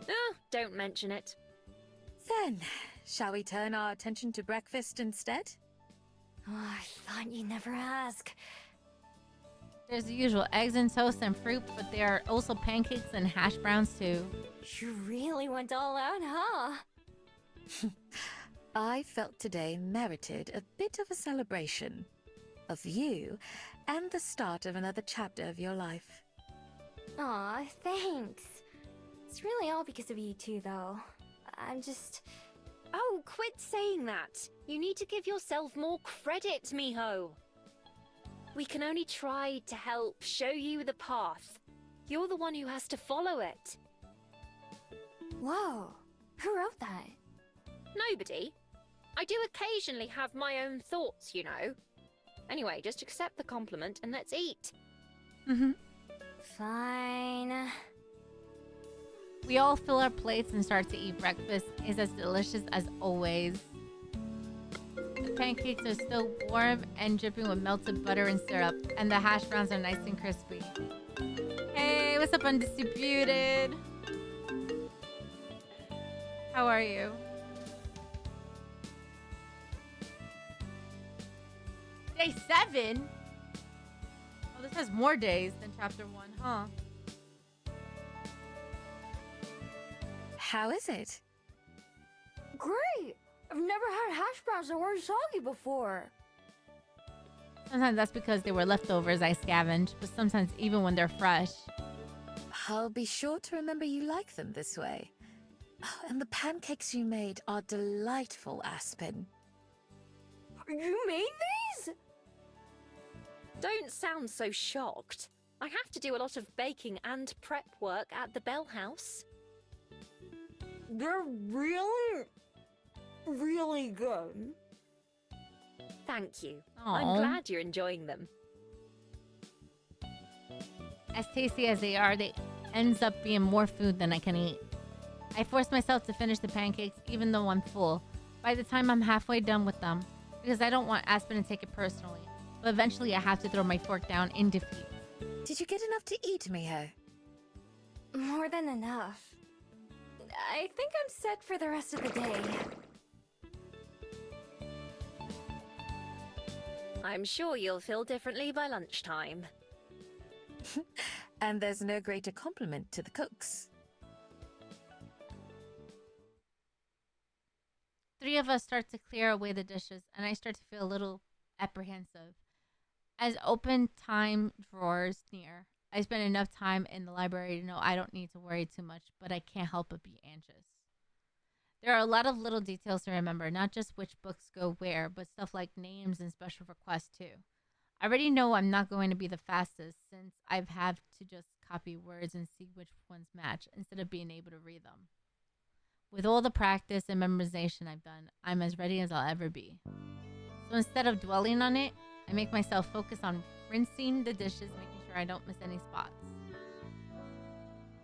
Oh, don't mention it. Then, shall we turn our attention to breakfast instead? Oh, I thought you'd never ask. There's the usual eggs and toast and fruit, but there are also pancakes and hash browns too. You really went all out, huh? I felt today merited a bit of a celebration of you and the start of another chapter of your life. Aw, thanks. It's really all because of you two, though. I'm just... Oh, quit saying that. You need to give yourself more credit, Miho. We can only try to help show you the path. You're the one who has to follow it. Whoa. Who wrote that? Nobody. I do occasionally have my own thoughts, you know. Anyway, just accept the compliment and let's eat. Fine. We all fill our plates and start to eat breakfast. It's as delicious as always. The pancakes are still warm and dripping with melted butter and syrup, and the hash browns are nice and crispy. Hey, what's up, Undisputed? How are you? Day 7? Oh, this has more days than chapter 1, huh? How is it? Great! I've never had hash browns that weren't soggy before. Sometimes that's because they were leftovers I scavenged, but sometimes even when they're fresh. I'll be sure to remember you like them this way. Oh, and the pancakes you made are delightful, Aspen. You made these? Don't sound so shocked. I have to do a lot of baking and prep work at the Bell House. They're really, really good. Thank you. Aw. I'm glad you're enjoying them. As tasty as they are, they ends up being more food than I can eat. I force myself to finish the pancakes even though I'm full. By the time I'm halfway done with them, because I don't want Aspen to take it personally. But eventually I have to throw my fork down in defeat. Did you get enough to eat, Miho? More than enough. I think I'm set for the rest of the day. I'm sure you'll feel differently by lunchtime. And there's no greater compliment to the cooks. 3 of us start to clear away the dishes, and I start to feel a little apprehensive. As open time drawers near, I spend enough time in the library to know I don't need to worry too much, but I can't help but be anxious. There are a lot of little details to remember, not just which books go where, but stuff like names and special requests too. I already know I'm not going to be the fastest since I've had to just copy words and see which ones match instead of being able to read them. With all the practice and memorization I've done, I'm as ready as I'll ever be. So instead of dwelling on it, I make myself focus on rinsing the dishes, making sure I don't miss any spots.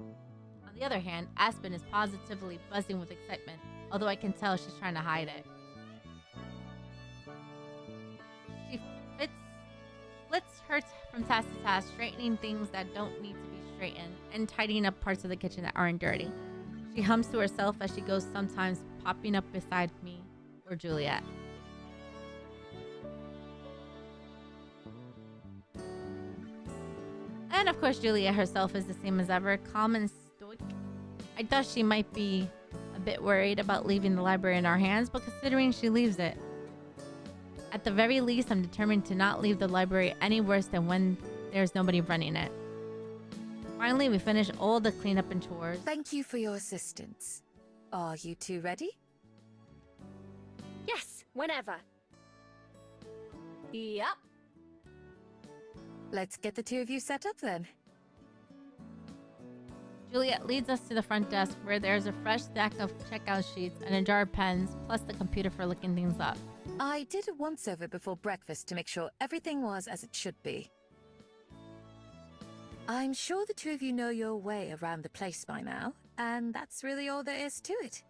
On the other hand, Aspen is positively buzzing with excitement, although I can tell she's trying to hide it. She flits her from task to task, straightening things that don't need to be straightened, and tidying up parts of the kitchen that aren't dirty. She hums to herself as she goes, sometimes popping up beside me or Juliet. And of course, Juliet herself is the same as ever, calm and stoic. I thought she might be a bit worried about leaving the library in our hands, but considering she leaves it, at the very least, I'm determined to not leave the library any worse than when there's nobody running it. Finally, we finish all the cleanup and chores. Thank you for your assistance. Are you two ready? Yes, whenever. Yep. Let's get the 2 of you set up then. Juliet leads us to the front desk where there's a fresh stack of checkout sheets and a jar of pens, plus the computer for looking things up. I did a once-over before breakfast to make sure everything was as it should be. I'm sure the 2 of you know your way around the place by now, and that's really all there is to it.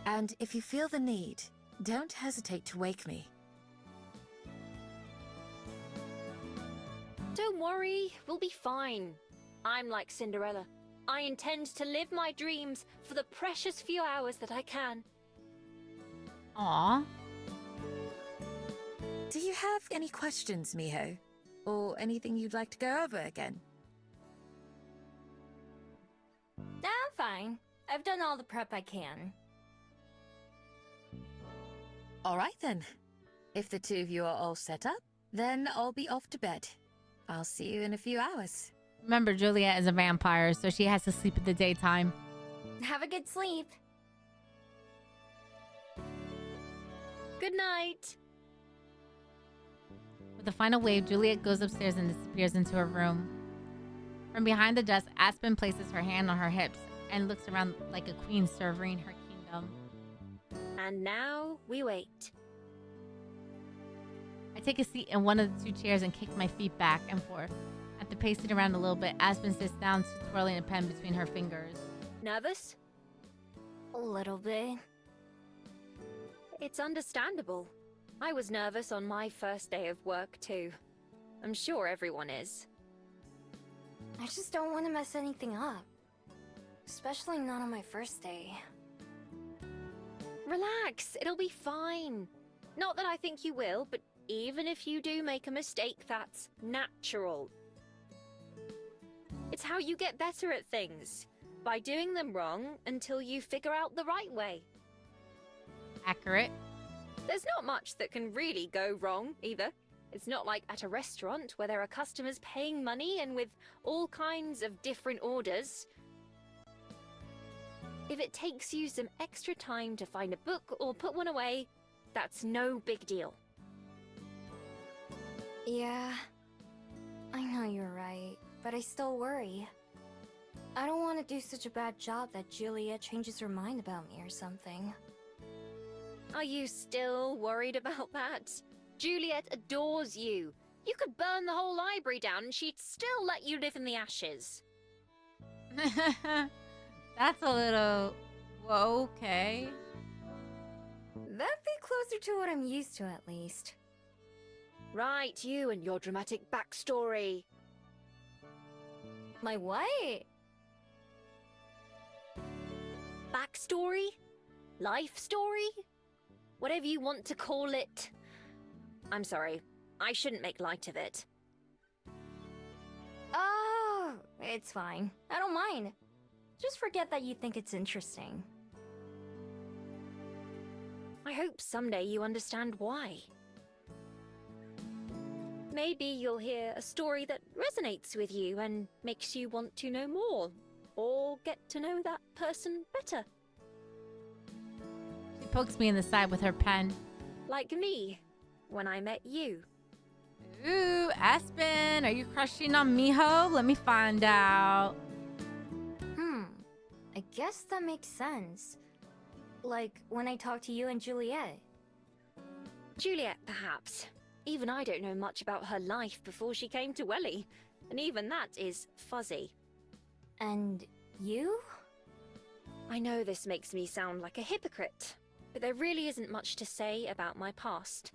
And if you feel the need, don't hesitate to wake me. Don't worry, we'll be fine. I'm like Cinderella. I intend to live my dreams for the precious few hours that I can. Aww. Do you have any questions, Miho? Or anything you'd like to go over again? I'm fine. I've done all the prep I can. Alright then. If the two of you are all set up, then I'll be off to bed. I'll see you in a few hours. Remember, Juliet is a vampire, so she has to sleep in the daytime. Have a good sleep. Good night. With a final wave, Juliet goes upstairs and disappears into her room. From behind the desk, Aspen places her hand on her hips and looks around like a queen serving her kingdom. And now we wait. I take a seat in one of the two chairs and kick my feet back and forth. After pacing around a little bit, Aspen sits down, twirling a pen between her fingers. Nervous? A little bit. It's understandable. I was nervous on my first day of work too. I'm sure everyone is. I just don't want to mess anything up. Especially not on my first day. Relax, it'll be fine. Not that I think you will, but even if you do make a mistake, that's natural. It's how you get better at things. By doing them wrong until you figure out the right way. Accurate. There's not much that can really go wrong, either. It's not like at a restaurant where there are customers paying money and with all kinds of different orders. If it takes you some extra time to find a book or put one away, that's no big deal. Yeah, I know you're right, but I still worry. I don't want to do such a bad job that Juliet changes her mind about me or something. Are you still worried about that? Juliet adores you. You could burn the whole library down and she'd still let you live in the ashes. That's a little... Whoa, okay. That'd be closer to what I'm used to, at least. Right, you and your dramatic backstory. My what? Backstory? Life story? Whatever you want to call it. I'm sorry, I shouldn't make light of it. Oh, it's fine. I don't mind. Just forget that you think it's interesting. I hope someday you understand why. Maybe you'll hear a story that resonates with you and makes you want to know more, or get to know that person better. She pokes me in the side with her pen. Like me, when I met you. Ooh, Aspen, are you crushing on Miho? Let me find out. I guess that makes sense. Like, when I talked to you and Juliet. Juliet, perhaps. Even I don't know much about her life before she came to Welly, and even that is fuzzy. And you? I know this makes me sound like a hypocrite, but there really isn't much to say about my past.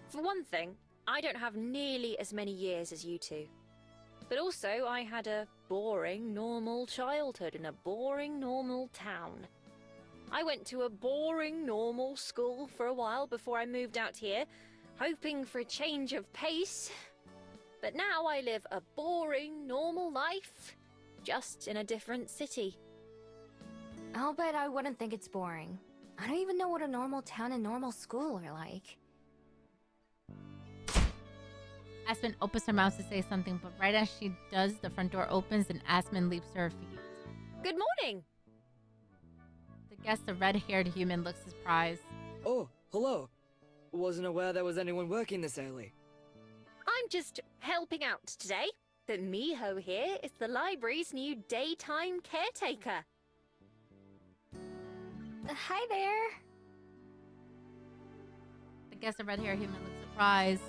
For one thing, I don't have nearly as many years as you two. But also, I had a boring, normal childhood in a boring, normal town. I went to a boring, normal school for a while before I moved out here, hoping for a change of pace. But now I live a boring, normal life, just in a different city. I'll bet I wouldn't think it's boring. I don't even know what a normal town and normal school are like. Aspen opens her mouth to say something, but right as she does, the front door opens and Aspen leaps to her feet. Good morning! The guest, a red-haired human, looks surprised. Oh, hello. Wasn't aware there was anyone working this early. I'm just helping out today. But Miho here is the library's new daytime caretaker. Hi there. The guest, a red-haired human, looks surprised.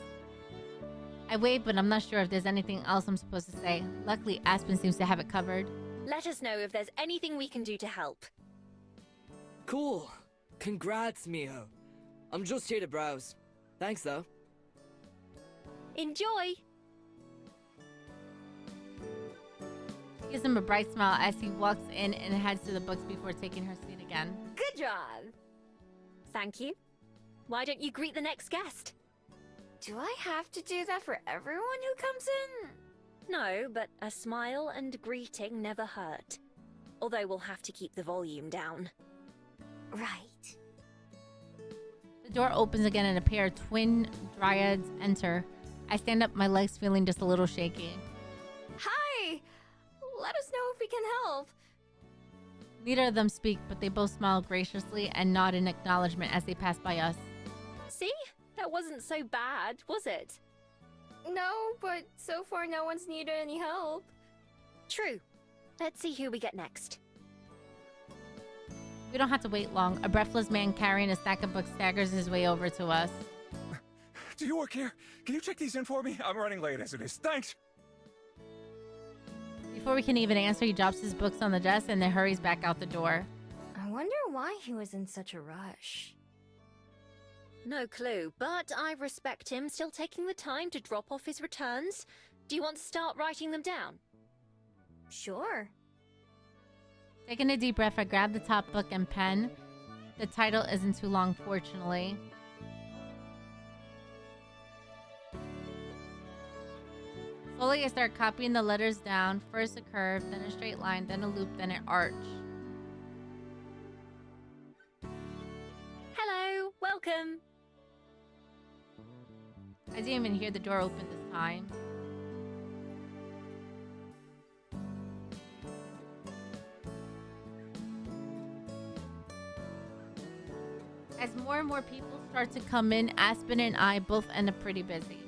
I wave, but I'm not sure if there's anything else I'm supposed to say. Luckily, Aspen seems to have it covered. Let us know if there's anything we can do to help. Cool. Congrats, Miho. I'm just here to browse. Thanks, though. Enjoy! She gives him a bright smile as he walks in and heads to the books before taking her seat again. Good job! Thank you. Why don't you greet the next guest? Do I have to do that for everyone who comes in? No, but a smile and greeting never hurt. although we'll have to keep the volume down. Right. The door opens again and a pair of twin dryads enter. I stand up, my legs feeling just a little shaky. Hi! Let us know if we can help. Neither of them speak, but they both smile graciously and nod in acknowledgement as they pass by us. See? That wasn't so bad, was it? No, but so far no one's needed any help. True. Let's see who we get next. We don't have to wait long. A breathless man carrying a stack of books staggers his way over to us. Do you work here? Can you check these in for me? I'm running late as it is. Thanks! Before we can even answer, he drops his books on the desk and then hurries back out the door. I wonder why he was in such a rush. No clue, but I respect him still taking the time to drop off his returns. Do you want to start writing them down? Sure. Taking a deep breath, I grab the top book and pen. The title isn't too long, fortunately. Slowly, I start copying the letters down. First a curve, then a straight line, then a loop, then an arch. Hello, welcome. I didn't even hear the door open this time. As more and more people start to come in, Aspen and I both end up pretty busy.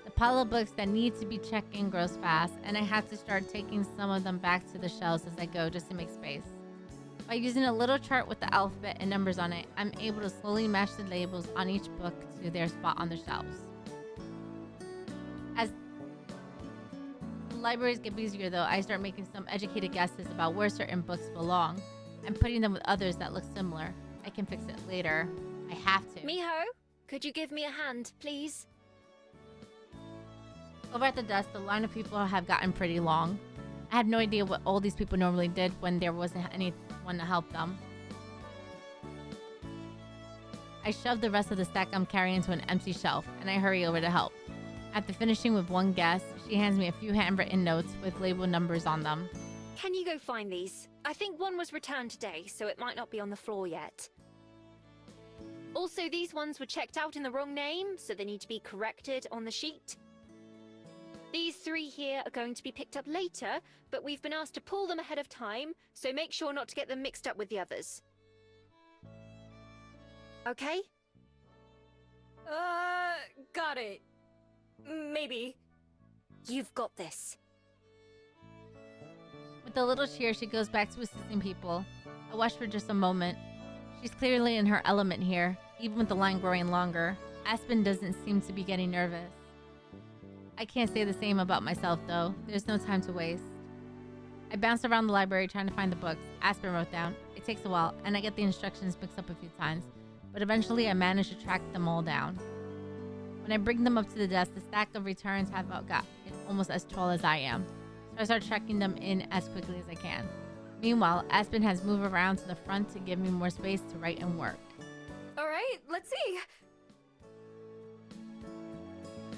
The pile of books that need to be checked in grows fast, and I have to start taking some of them back to the shelves as I go just to make space. By using a little chart with the alphabet and numbers on it, I'm able to slowly match the labels on each book to their spot on the shelves. As the libraries get busier though, I start making some educated guesses about where certain books belong and putting them with others that look similar. I can fix it later. I have to. Miho, could you give me a hand, please? Over at the desk, the line of people have gotten pretty long. I had no idea what all these people normally did when there wasn't anyone to help them. I shove the rest of the stack I'm carrying into an empty shelf, and I hurry over to help. After finishing with one guess, she hands me a few handwritten notes with label numbers on them. Can you go find these? I think one was returned today, so it might not be on the floor yet. Also, these ones were checked out in the wrong name, so they need to be corrected on the sheet. These 3 here are going to be picked up later, but we've been asked to pull them ahead of time, so make sure not to get them mixed up with the others. Okay? Got it. Maybe. You've got this. With a little cheer, she goes back to assisting people. I watch for just a moment. She's clearly in her element here, even with the line growing longer. Aspen doesn't seem to be getting nervous. I can't say the same about myself, though. There's no time to waste. I bounce around the library trying to find the books Aspen wrote down. It takes a while, and I get the instructions mixed up a few times, but eventually I manage to track them all down. When I bring them up to the desk, the stack of returns have got almost as tall as I am, so I start tracking them in as quickly as I can. Meanwhile, Aspen has moved around to the front to give me more space to write and work. All right, let's see.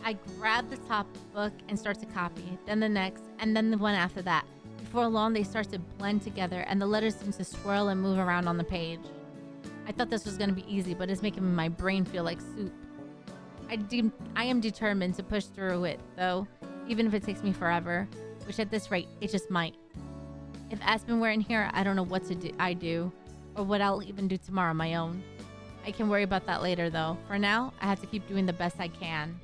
I grab the top book and start to copy, then the next, and then the one after that. Before long, they start to blend together, and the letters seem to swirl and move around on the page. I thought this was going to be easy, but it's making my brain feel like soup. I am determined to push through it, though, even if it takes me forever, which at this rate, it just might. If Aspen were in here, I don't know what I do, or what I'll even do tomorrow on my own. I can worry about that later, though. For now, I have to keep doing the best I can.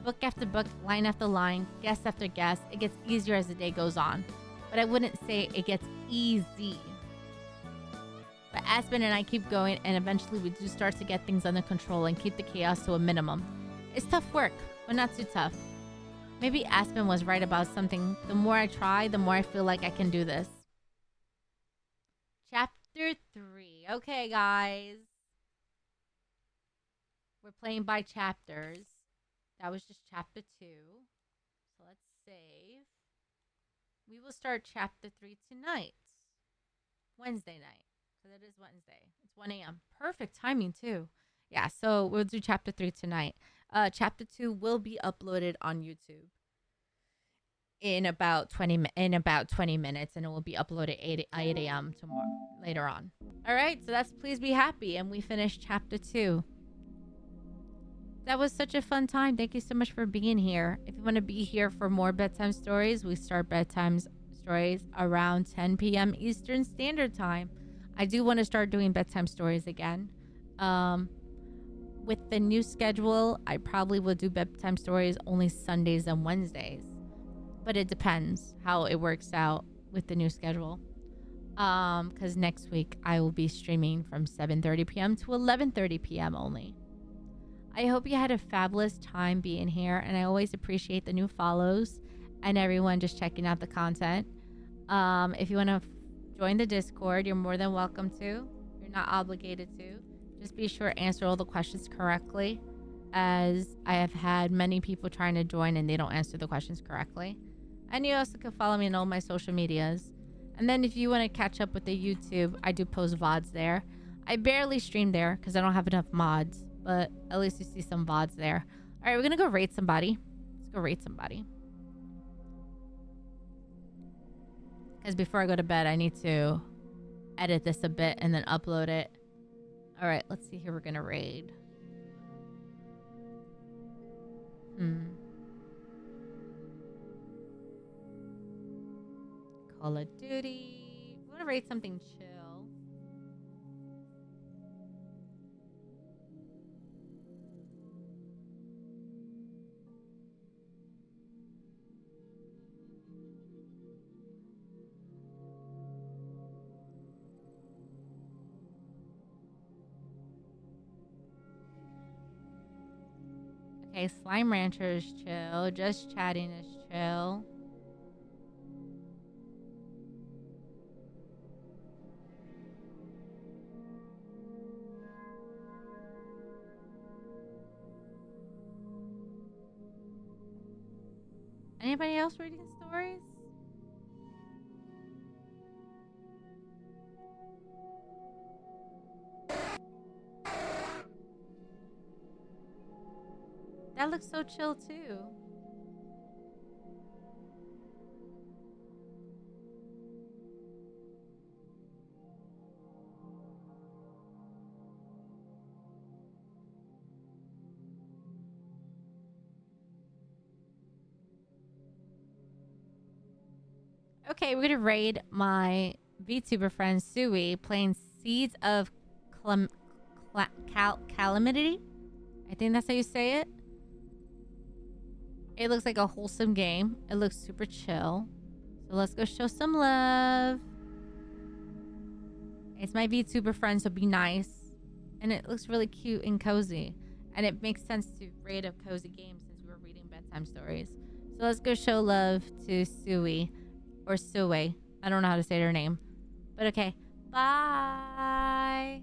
Book after book, line after line, guess after guess, it gets easier as the day goes on. But I wouldn't say it gets easy. But Aspen and I keep going, and eventually we do start to get things under control and keep the chaos to a minimum. It's tough work, but not too tough. Maybe Aspen was right about something. The more I try, the more I feel like I can do this. Chapter 3. Okay, guys. We're playing by chapters. That was just chapter 2. So let's save. We will start chapter 3 tonight. Wednesday night. Because it is Wednesday. It's 1 a.m. Perfect timing, too. Yeah, so we'll do chapter 3 tonight. Chapter 2 will be uploaded on YouTube. in about 20 minutes, and it will be uploaded 8 a.m. tomorrow later on. All right, so that's Please Be Happy, and we finished chapter 2. That was such a fun time. Thank you so much for being here. If you want to be here for more bedtime stories, we start bedtime stories around 10 p.m. Eastern Standard Time. I do want to start doing bedtime stories again. With the new schedule, I probably will do bedtime stories only Sundays and Wednesdays. But it depends how it works out with the new schedule. Because next week I will be streaming from 7:30 p.m. to 11:30 p.m. only. I hope you had a fabulous time being here, and I always appreciate the new follows and everyone just checking out the content. If you want to join the Discord, you're more than welcome to. You're not obligated to. Just be sure to answer all the questions correctly, as I have had many people trying to join and they don't answer the questions correctly. And you also can follow me on all my social medias. And then if you want to catch up with the YouTube, I do post VODs there. I barely stream there because I don't have enough mods, but at least you see some VODs there. All right, we're going to go rate somebody. Let's go rate somebody. Because before I go to bed, I need to edit this a bit and then upload it. All right, let's see who we're going to raid. Call of Duty. We want to rate something chill. Okay, Slime Rancher is chill. Just Chatting is chill. Anybody else reading stories? That looks so chill too. Okay, we're gonna raid my VTuber friend Sui playing Seeds of Calamity. I think that's how you say it. It looks like a wholesome game. It looks super chill. So let's go show some love. It's my VTuber friend, so be nice. And it looks really cute and cozy. And it makes sense to raid a cozy game since we were reading bedtime stories. So let's go show love to Sui. Or Sue. I don't know how to say her name. But okay. Bye.